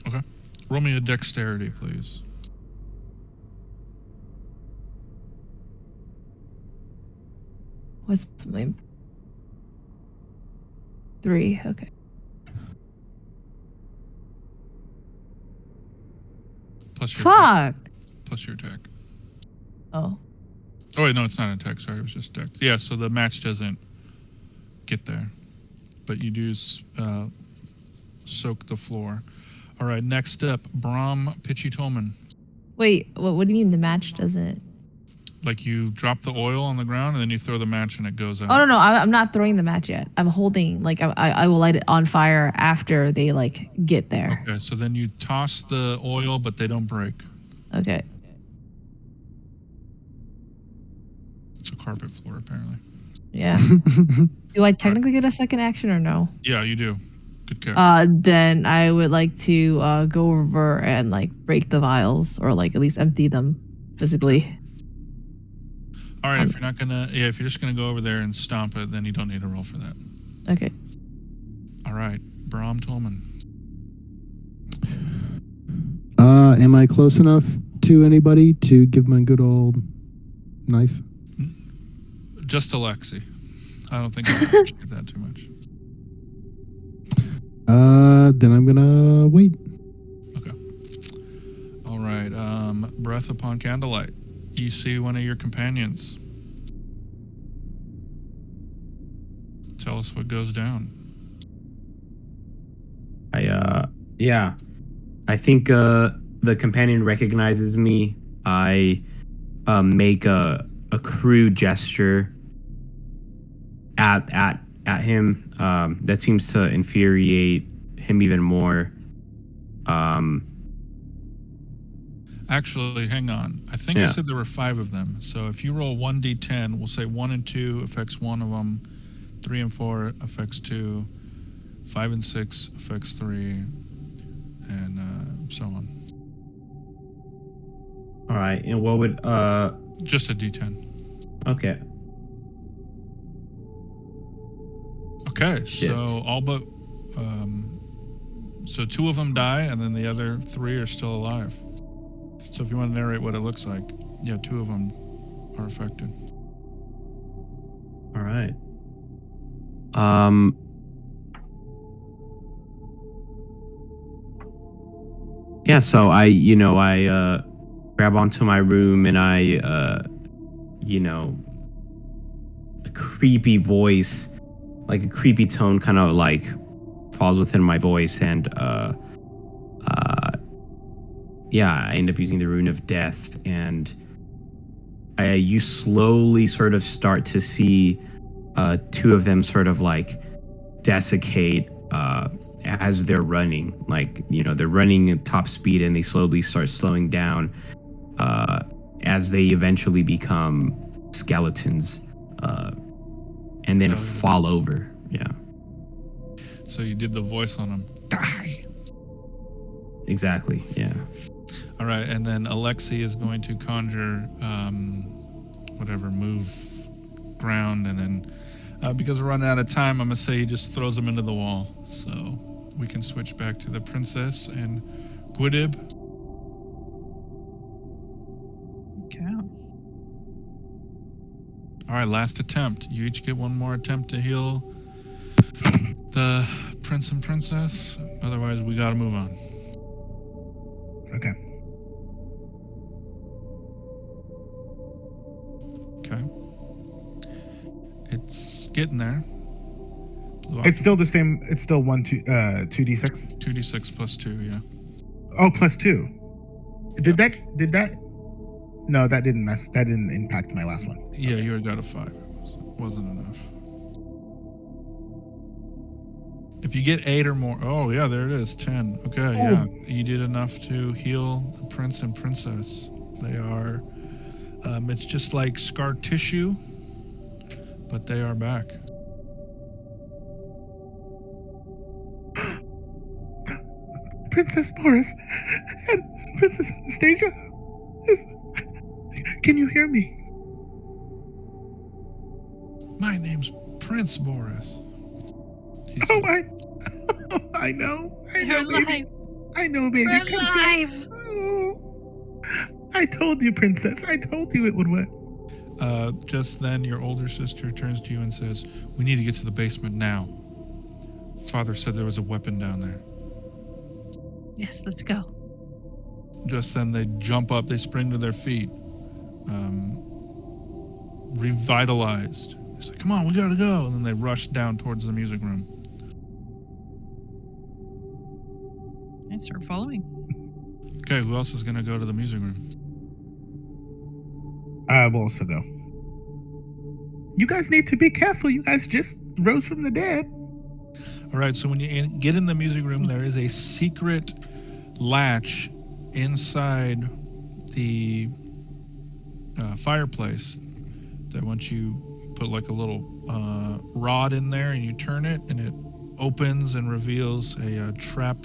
Speaker 2: Okay. Roll me a dexterity, please.
Speaker 1: What's my 3? Okay.
Speaker 2: Plus your
Speaker 1: Fuck.
Speaker 2: plus your attack.
Speaker 1: Oh.
Speaker 2: Oh wait, no, it's not an attack. Sorry, it was just dex. Yeah, so the match doesn't get there, but you do soak the floor. All right, next up, Brom Pitchy Tolman.
Speaker 1: Wait. What do you mean the match doesn't?
Speaker 2: Like you drop the oil on the ground and then you throw the match and it goes out.
Speaker 1: Oh no, I'm not throwing the match yet. I'm holding like I will light it on fire after they like get there.
Speaker 2: Okay, so then you toss the oil, but they don't break.
Speaker 1: Okay.
Speaker 2: It's a carpet floor, apparently.
Speaker 1: Yeah. Do I technically get a second action or no?
Speaker 2: Yeah, you do. Good catch.
Speaker 1: Then I would like to go over and like break the vials or like at least empty them physically.
Speaker 2: All right, if you're just gonna go over there and stomp it, then you don't need to roll for that.
Speaker 1: Okay.
Speaker 2: All right, Brom Tolman.
Speaker 5: Am I close enough to anybody to give my good old knife?
Speaker 2: Just Alexi. I don't think I appreciate that too much.
Speaker 5: Then I'm gonna wait.
Speaker 2: Okay. All right. Breath upon candlelight. You see one of your companions. Tell us what goes down.
Speaker 6: Yeah. I think the companion recognizes me. I make a crude gesture at him that seems to infuriate him even more.
Speaker 2: Actually, hang on. I think I said there were 5 of them. So if you roll 1d10, we'll say 1 and 2 affects one of them, 3 and 4 affects 2, 5 and 6 affects 3, and so on.
Speaker 6: All right, and what would
Speaker 2: Just a d10.
Speaker 6: Okay.
Speaker 2: Okay,
Speaker 6: Shit.
Speaker 2: so all but so 2 of them die, and then the other 3 are still alive. So if you want to narrate what it looks like, yeah, 2 of them are affected.
Speaker 6: All right. Yeah, so I grab onto my room and I a creepy voice, like a creepy tone kind of like falls within my voice, and I end up using the Rune of Death, and you slowly sort of start to see 2 of them sort of like desiccate as they're running. Like, they're running at top speed and they slowly start slowing down as they eventually become skeletons and then fall over. Yeah.
Speaker 2: So you did the voice on them. Die!
Speaker 6: Exactly, yeah.
Speaker 2: All right, and then Alexi is going to conjure move ground, and then because we're running out of time, I'm going to say he just throws them into the wall. So we can switch back to the princess and Gwydib.
Speaker 4: Okay.
Speaker 2: All right, last attempt. You each get one more attempt to heal the prince and princess. Otherwise, we got to move on.
Speaker 3: Okay.
Speaker 2: Okay. It's getting there.
Speaker 3: It's still the same. It's still 2d6.
Speaker 2: 2d6 plus 2, yeah.
Speaker 3: Oh, plus 2. Did that? No, that didn't That didn't impact my last one.
Speaker 2: Yeah, you already got a 5. It wasn't enough. If you get 8 or more, oh yeah, there it is, 10. Okay, yeah, you did enough to heal the prince and princess. They are, it's just like scar tissue, but they are back.
Speaker 3: Princess Boris and Princess Anastasia. Can you hear me?
Speaker 2: My name's Prince Boris. He's
Speaker 3: Oh, I know. I
Speaker 4: You're
Speaker 3: know, baby.
Speaker 4: alive.
Speaker 3: I know, baby.
Speaker 4: We're
Speaker 3: Come here.
Speaker 4: alive.
Speaker 3: Oh. I told you, Princess. I told you it would work.
Speaker 2: Just then, your older sister turns to you and says, "We need to get to the basement now. Father said there was a weapon down there."
Speaker 4: Yes, let's go.
Speaker 2: Just then, they jump up, they spring to their feet, revitalized. It's like, "Come on, we gotta go!" And then they rush down towards the music room.
Speaker 4: I start following.
Speaker 2: Okay, who else is gonna go to the music room?
Speaker 3: I will also go. You guys need to be careful. You guys just rose from the dead.
Speaker 2: All right, so when you get in the music room, there is a secret latch inside the fireplace that once you put like a little rod in there and you turn it, and it opens and reveals a trap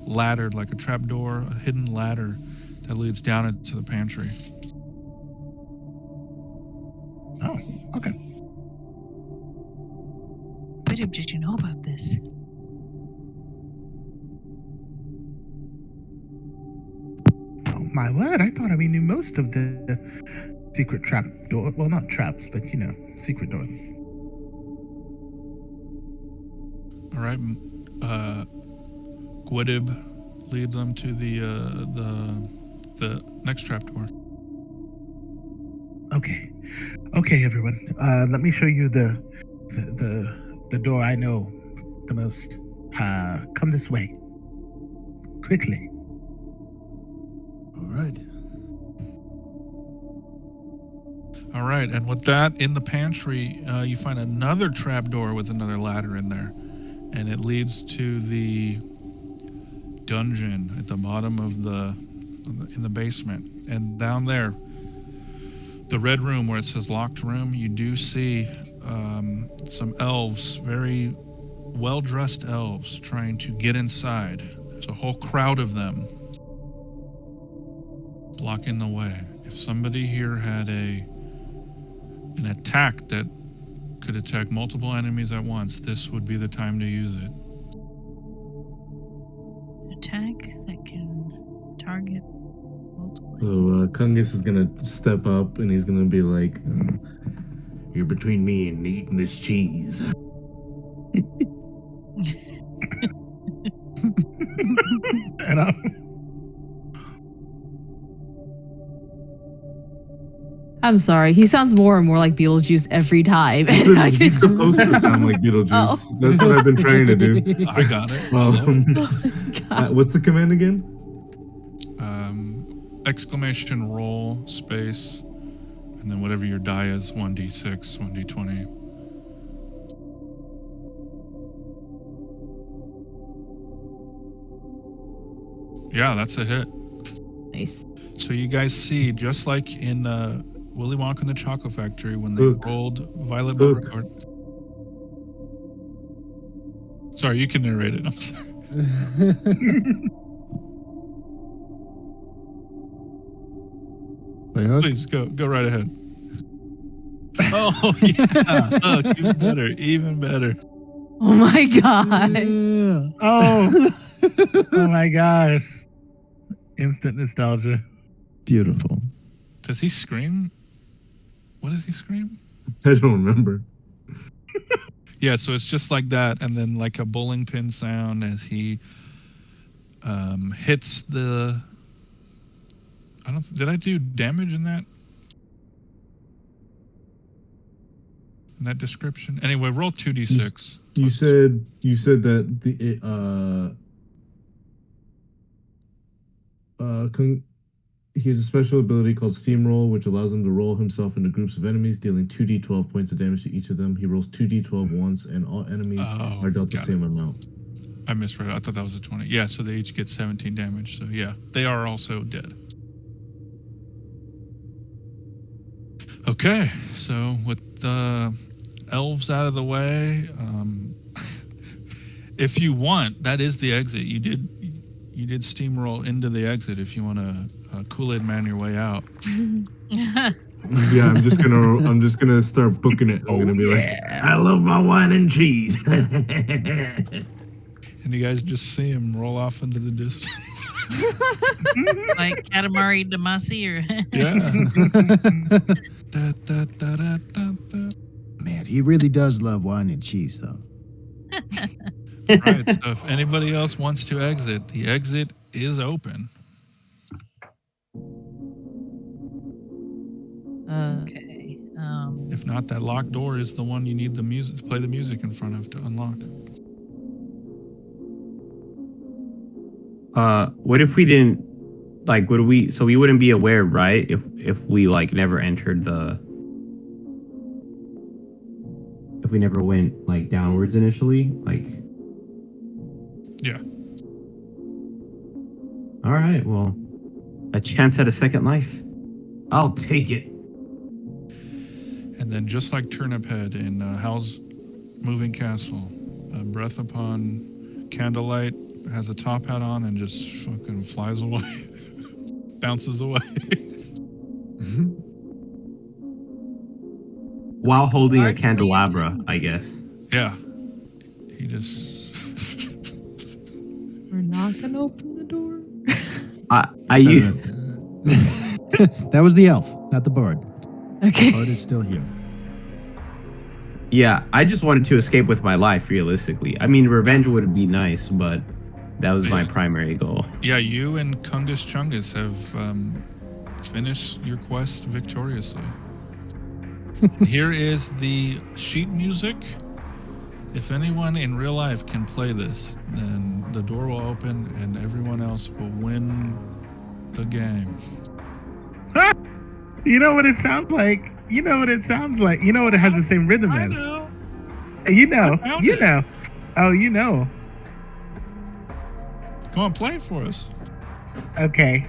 Speaker 2: ladder, like a trap door, a hidden ladder that leads down into the pantry.
Speaker 3: Oh, okay.
Speaker 4: Bidib, did you know about this?
Speaker 3: Oh, my word. I thought we knew most of the secret trap door. Well, not traps, but, secret doors.
Speaker 2: All right, Gwydib, lead them to the next trap door.
Speaker 3: Okay, everyone. Let me show you the door I know the most. Come this way. Quickly.
Speaker 5: All right.
Speaker 2: All right, and with that, in the pantry, you find another trap door with another ladder in there, and it leads to the dungeon at the bottom of in the basement. And down there, the red room where it says locked room, you do see some elves, very well-dressed elves, trying to get inside. There's a whole crowd of them blocking the way. If somebody here had an attack that could attack multiple enemies at once, this would be the time to use it.
Speaker 4: Attack that can target multiple.
Speaker 7: So Kungus is gonna step up and he's gonna be like, "You're between me and eating this cheese."
Speaker 3: And
Speaker 1: I'm sorry. He sounds more and more like Beetlejuice every time.
Speaker 7: He's supposed to sound like Beetlejuice.
Speaker 1: Oh.
Speaker 7: That's what I've been trying to do.
Speaker 2: I got it.
Speaker 7: What's the command again?
Speaker 2: Exclamation roll space, and then whatever your die is, 1d6, 1d20. Yeah, that's a hit.
Speaker 1: Nice.
Speaker 2: So you guys see, just like in Willy Wonka and the Chocolate Factory, when they
Speaker 7: Look.
Speaker 2: rolled Violet
Speaker 7: Look.
Speaker 2: Beauregard. Sorry, you can narrate it. I'm sorry.
Speaker 5: They hooked?
Speaker 2: Please go right ahead. Oh yeah, look, even better.
Speaker 1: Oh my god.
Speaker 5: Yeah.
Speaker 3: oh my gosh. Instant nostalgia.
Speaker 5: Beautiful.
Speaker 2: Does he scream? What does he scream?
Speaker 7: I don't remember.
Speaker 2: Yeah, so it's just like that, and then like a bowling pin sound as he hits the. Did I do damage in that? In that description? Anyway, roll 2d6.
Speaker 7: You said that he has a special ability called Steamroll, which allows him to roll himself into groups of enemies, dealing 2d12 points of damage to each of them. He rolls 2d12 once, and all enemies are dealt the
Speaker 2: got
Speaker 7: same amount.
Speaker 2: I misread it. I thought that was a 20. Yeah, so they each get 17 damage. So yeah, they are also dead. Okay, so with the elves out of the way, if you want, that is the exit. you did steamroll into the exit if you want to Kool-Aid Man your way out.
Speaker 7: Yeah, I'm just gonna start booking it. I'm gonna be like, I love my wine and cheese.
Speaker 2: And you guys just see him roll off into the distance.
Speaker 4: Like Katamari Damacy or
Speaker 2: Yeah. Da, da, da, da, da, da.
Speaker 5: Man, he really does love wine and cheese, though.
Speaker 2: Right, so if anybody else wants to exit, the exit is open.
Speaker 4: Okay.
Speaker 2: If not, that locked door is the one you need the music to play the music in front of to unlock.
Speaker 6: What if we didn't like? Would we? So we wouldn't be aware, right? If we like never entered the. If we never went like downwards initially, like.
Speaker 2: Yeah.
Speaker 6: All right. Well, a chance at a second life. I'll take it.
Speaker 2: And then just like Turnip Head in Hal's Moving Castle, Breath Upon Candlelight has a top hat on and just fucking flies away. Bounces away.
Speaker 6: While holding a candelabra, I guess.
Speaker 2: Yeah. He just...
Speaker 1: We're not gonna open the door.
Speaker 5: That was the elf, not the bard.
Speaker 1: Okay.
Speaker 5: Bard is still here.
Speaker 6: Yeah, I just wanted to escape with my life, realistically. I mean, revenge would be nice, but that was my primary goal.
Speaker 2: Yeah, you and Kungus Chungus have finished your quest victoriously. Here is the sheet music. If anyone in real life can play this, then the door will open and everyone else will win the game.
Speaker 3: You know what it sounds like? You know what it sounds like? You know what it has the same rhythm
Speaker 2: I
Speaker 3: as?
Speaker 2: know.
Speaker 3: You know.
Speaker 2: I found
Speaker 3: You
Speaker 2: it.
Speaker 3: know. Oh, you know.
Speaker 2: Come on, play it for us.
Speaker 3: Okay.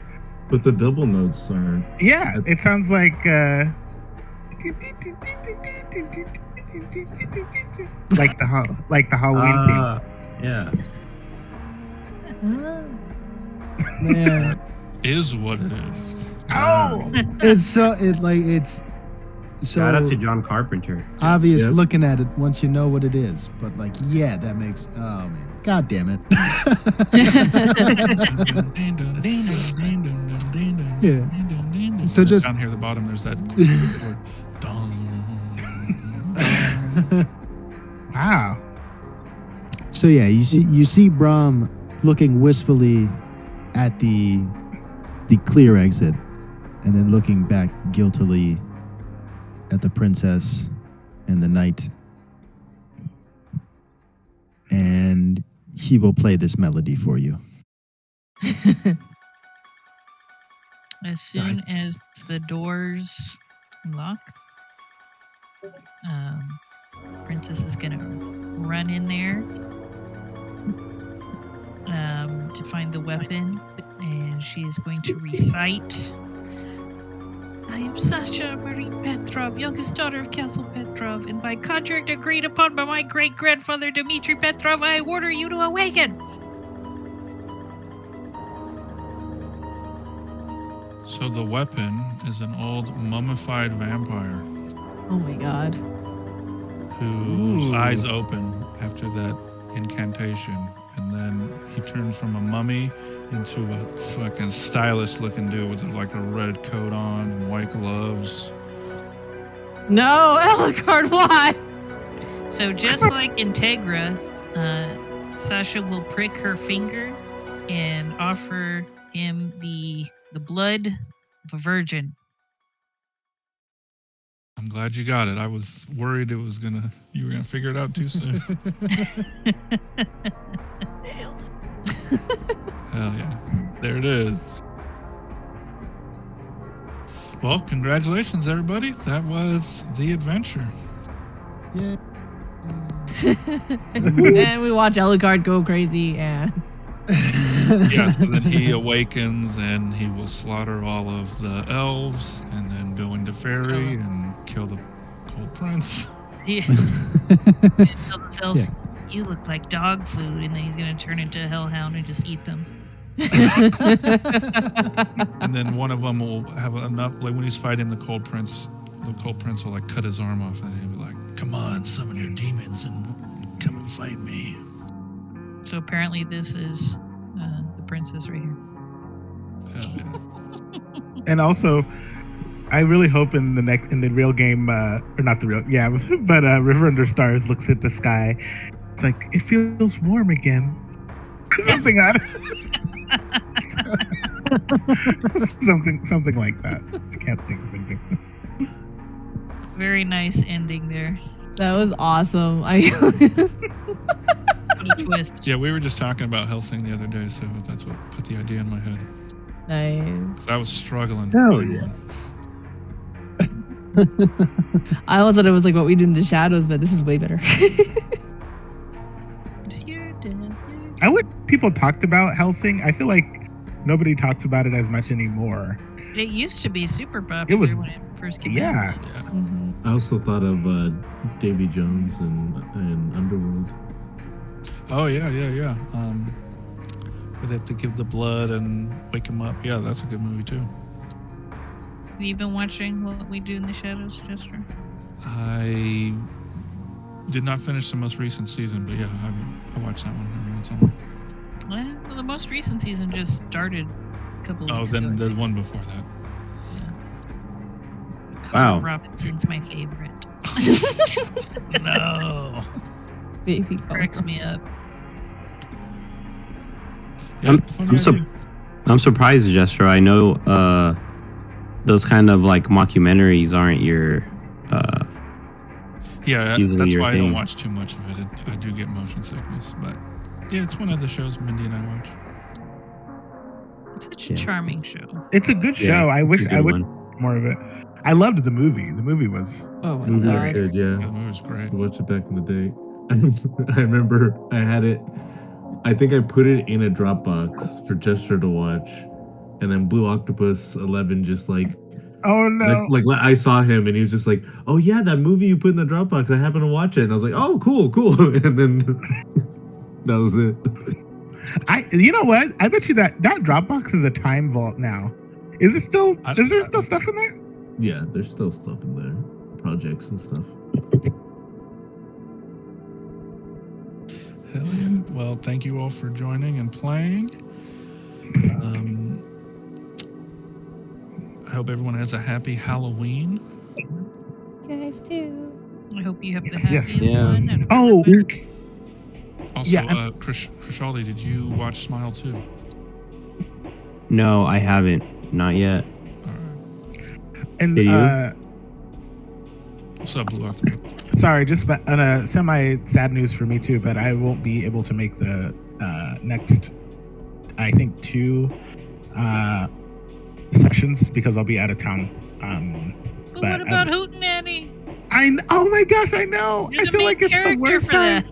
Speaker 7: But the double notes are.
Speaker 3: Yeah, it sounds like like the Halloween theme.
Speaker 6: Yeah.
Speaker 5: Man,
Speaker 2: Is what it is.
Speaker 3: Oh,
Speaker 5: it's so
Speaker 6: Shout out to John Carpenter.
Speaker 5: obvious
Speaker 7: Yep.
Speaker 5: looking at it once you know what it is. But like, yeah, that makes. Oh man, god damn it. Yeah. So just-
Speaker 2: down here at the bottom, there's that chord.
Speaker 3: wow.
Speaker 5: So yeah, you see Brahm looking wistfully at the clear exit, and then looking back guiltily at the princess and the knight, and he will play this melody for you.
Speaker 4: As soon as the doors lock, Princess is gonna run in there to find the weapon, and she is going to recite. I am Sasha Marie Petrov, youngest daughter of Castle Petrov, and by contract agreed upon by my great-grandfather Dmitry Petrov, I order you to awaken.
Speaker 2: So the weapon is an old mummified vampire
Speaker 1: Oh my god.
Speaker 2: whose
Speaker 3: Ooh.
Speaker 2: eyes open after that incantation, and then he turns from a mummy into a fucking stylish looking dude with like a red coat on and white gloves.
Speaker 1: No, Eligard, why?
Speaker 4: So just like Integra, Sasha will prick her finger and offer him the blood of a virgin.
Speaker 2: I'm glad you got it. I was worried you were gonna figure it out too soon. Hell yeah. There it is. Well, congratulations everybody. That was the adventure.
Speaker 5: Yeah.
Speaker 1: And we watch Eligard go crazy, and
Speaker 2: Yes, and then he awakens and he will slaughter all of the elves and then go into fairy and kill the cold prince.
Speaker 4: Yeah. Tell themselves, you look like dog food, and then he's gonna turn into a hellhound and just eat them.
Speaker 2: And then one of them will have enough, like when he's fighting the Cold Prince will like cut his arm off and he'll be like, "Come on, summon your demons and come and fight me."
Speaker 4: So apparently this is the princess right here.
Speaker 2: Hell yeah.
Speaker 3: And also, I really hope in the real game, or not the real, yeah, but River Under Stars looks at the sky. It's like it feels warm again. Something on something like that. I can't think of anything.
Speaker 4: Very nice ending there.
Speaker 1: That was awesome.
Speaker 4: What a twist.
Speaker 2: Yeah, we were just talking about Hellsing the other day, so that's what put the idea in my head.
Speaker 1: Nice.
Speaker 2: I was struggling.
Speaker 5: Hell
Speaker 2: with
Speaker 5: yeah.
Speaker 2: one.
Speaker 1: I always thought it was like what we did in the shadows, but this is way better.
Speaker 3: I would people talked about Hellsing. I feel like nobody talks about it as much anymore.
Speaker 4: It used to be super popular
Speaker 3: was-
Speaker 4: when it first came out.
Speaker 3: Yeah.
Speaker 2: Yeah.
Speaker 1: Mhm.
Speaker 7: I also thought of Davy Jones and Underworld.
Speaker 2: Oh yeah. Where they have to give the blood and wake him up. Yeah, that's a good movie too.
Speaker 4: Have you been watching What We Do in the Shadows, Jester?
Speaker 2: I did not finish the most recent season, but yeah, I watched that one every once in a while.
Speaker 4: Well, the most recent season just started a couple of
Speaker 2: Oh,
Speaker 4: weeks
Speaker 2: then
Speaker 4: ago.
Speaker 2: the one before that.
Speaker 4: Carl
Speaker 6: Wow.
Speaker 4: Robinson's my favorite.
Speaker 2: No.
Speaker 1: Baby
Speaker 4: Cracks me up.
Speaker 2: Yeah,
Speaker 6: I'm-
Speaker 2: it's a funny
Speaker 6: I'm so-
Speaker 2: idea.
Speaker 6: I'm surprised, Jester. I know those kind of like mockumentaries aren't your.
Speaker 2: Yeah,
Speaker 6: usually
Speaker 2: that's
Speaker 6: your
Speaker 2: why I don't
Speaker 6: thing.
Speaker 2: watch too much of it. I do get motion sickness, but yeah, it's one of the shows Mindy and I watch.
Speaker 4: It's such a
Speaker 6: Yeah.
Speaker 4: charming show.
Speaker 3: It's a good
Speaker 6: Yeah,
Speaker 3: show. I wish
Speaker 6: it's a
Speaker 3: I
Speaker 6: good
Speaker 3: would
Speaker 6: one.
Speaker 3: more of it. I loved the movie. The movie was
Speaker 1: Oh my
Speaker 7: Movie was
Speaker 1: god.
Speaker 7: good,
Speaker 2: Yeah,
Speaker 7: yeah.
Speaker 2: the movie was great.
Speaker 7: I watched it back in the day. I remember I had it. I think I put it in a Dropbox for Jester to watch, and then Blue Octopus 11 just like
Speaker 3: oh no.
Speaker 7: like I saw him and he was just like, "Oh yeah, that movie you put in the Dropbox. I happened to watch it." And I was like, "Oh, cool." And then that was it.
Speaker 3: You know what? I bet you that Dropbox is a time vault now. Is it still? Is there still stuff in there?
Speaker 7: Yeah, there's still stuff in there, projects and stuff.
Speaker 2: Hell yeah. Well, thank you all for joining and playing. I hope everyone has a happy Halloween.
Speaker 1: You guys too.
Speaker 4: I hope you have the
Speaker 3: Yes, yes.
Speaker 4: happiest
Speaker 6: Yeah.
Speaker 4: one. and
Speaker 3: Oh,
Speaker 4: everybody-
Speaker 2: Also,
Speaker 3: Yeah,
Speaker 2: Krishaldi, did you watch Smile too?
Speaker 6: No, I haven't. Not yet.
Speaker 2: All right.
Speaker 3: and
Speaker 6: Did you?
Speaker 2: What's up, Blue Octopus?
Speaker 3: sorry, just on a semi sad news for me too, but I won't be able to make the next, I think, 2 sessions because I'll be out of town.
Speaker 4: But
Speaker 3: But
Speaker 4: what about Hootenanny?
Speaker 3: Oh my gosh, I know.
Speaker 4: You're
Speaker 3: I
Speaker 4: the
Speaker 3: feel
Speaker 4: main
Speaker 3: like it's the
Speaker 4: character
Speaker 3: worst
Speaker 4: for
Speaker 3: time.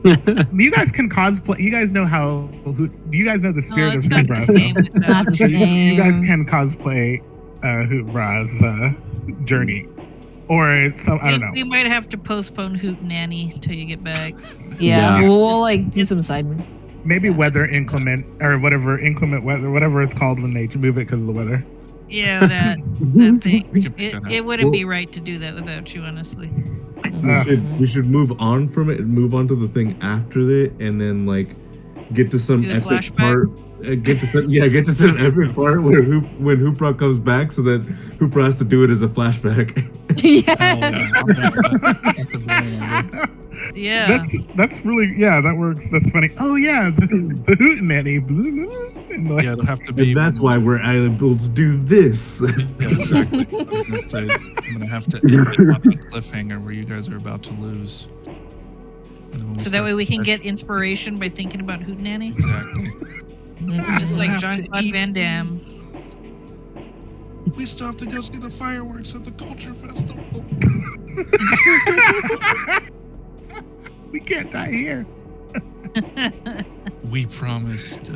Speaker 4: that.
Speaker 3: You guys can cosplay. You guys know how. Do you guys know the spirit
Speaker 4: Oh, it's
Speaker 3: of
Speaker 4: not the
Speaker 3: Hoobra?
Speaker 4: same with
Speaker 1: Not
Speaker 4: that.
Speaker 1: the
Speaker 3: So you guys
Speaker 1: same.
Speaker 3: can cosplay Hoobra's journey, or some. I don't know.
Speaker 4: We might have to postpone Hootenanny until you get back.
Speaker 1: Yeah,
Speaker 6: Yeah.
Speaker 1: we'll like do some side.
Speaker 3: Maybe
Speaker 4: Yeah,
Speaker 3: weather
Speaker 4: that's-
Speaker 3: inclement or whatever inclement weather, whatever it's called when they move it because of the weather.
Speaker 4: Yeah, that thing.
Speaker 2: We can pick that up.
Speaker 4: It wouldn't be right to do that without you, honestly.
Speaker 7: We should move on from it and move on to the thing after it, and then like get to some
Speaker 4: Do a
Speaker 7: epic
Speaker 4: flashback?
Speaker 7: part. Get to some epic part where when Hoopra comes back, so that Hoopra has to do it as a flashback.
Speaker 1: Yeah.
Speaker 2: I'm down with that. That's a brilliant idea.
Speaker 4: Yeah.
Speaker 3: That's really that works. That's funny. Oh yeah, the Hootenanny. And like,
Speaker 2: Yeah, it'll have to be.
Speaker 7: And that's why we're able to do this.
Speaker 2: Yeah, exactly. I was gonna say, I'm gonna have to end it on a cliffhanger where you guys are about to lose. And then when
Speaker 4: So that
Speaker 2: start
Speaker 4: way we can
Speaker 2: fresh-
Speaker 4: get inspiration by thinking about Hootenanny.
Speaker 2: Exactly.
Speaker 4: Just like
Speaker 2: have to
Speaker 4: Jean-Claude
Speaker 2: eat
Speaker 4: Van Damme.
Speaker 2: We still have to go see the fireworks at the culture festival.
Speaker 3: we can't die here.
Speaker 2: We promised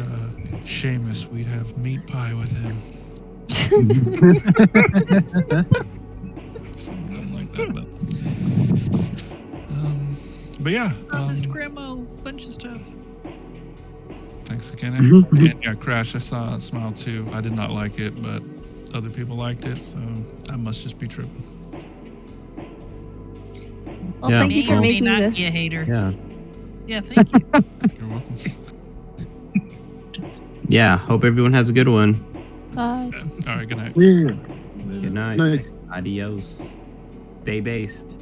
Speaker 2: Seamus we'd have meat pie with him. Something like that. But yeah.
Speaker 4: Promised Grandma a bunch of stuff.
Speaker 2: Thanks Thanks again.
Speaker 6: Mhm.
Speaker 2: And yeah, Crash, I saw a smile too. I did not like it, but other people liked it, so I must just be tripping.
Speaker 1: Well,
Speaker 6: Yeah,
Speaker 1: thank you
Speaker 4: May
Speaker 1: for
Speaker 4: or may
Speaker 1: making
Speaker 4: not
Speaker 1: this.
Speaker 4: be a hater.
Speaker 6: Yeah.
Speaker 4: Yeah, thank you.
Speaker 2: You're welcome.
Speaker 6: Yeah. Hope everyone has a good one.
Speaker 1: Bye.
Speaker 2: All right, good night.
Speaker 6: Good night.
Speaker 8: Night.
Speaker 6: Adios. Stay based.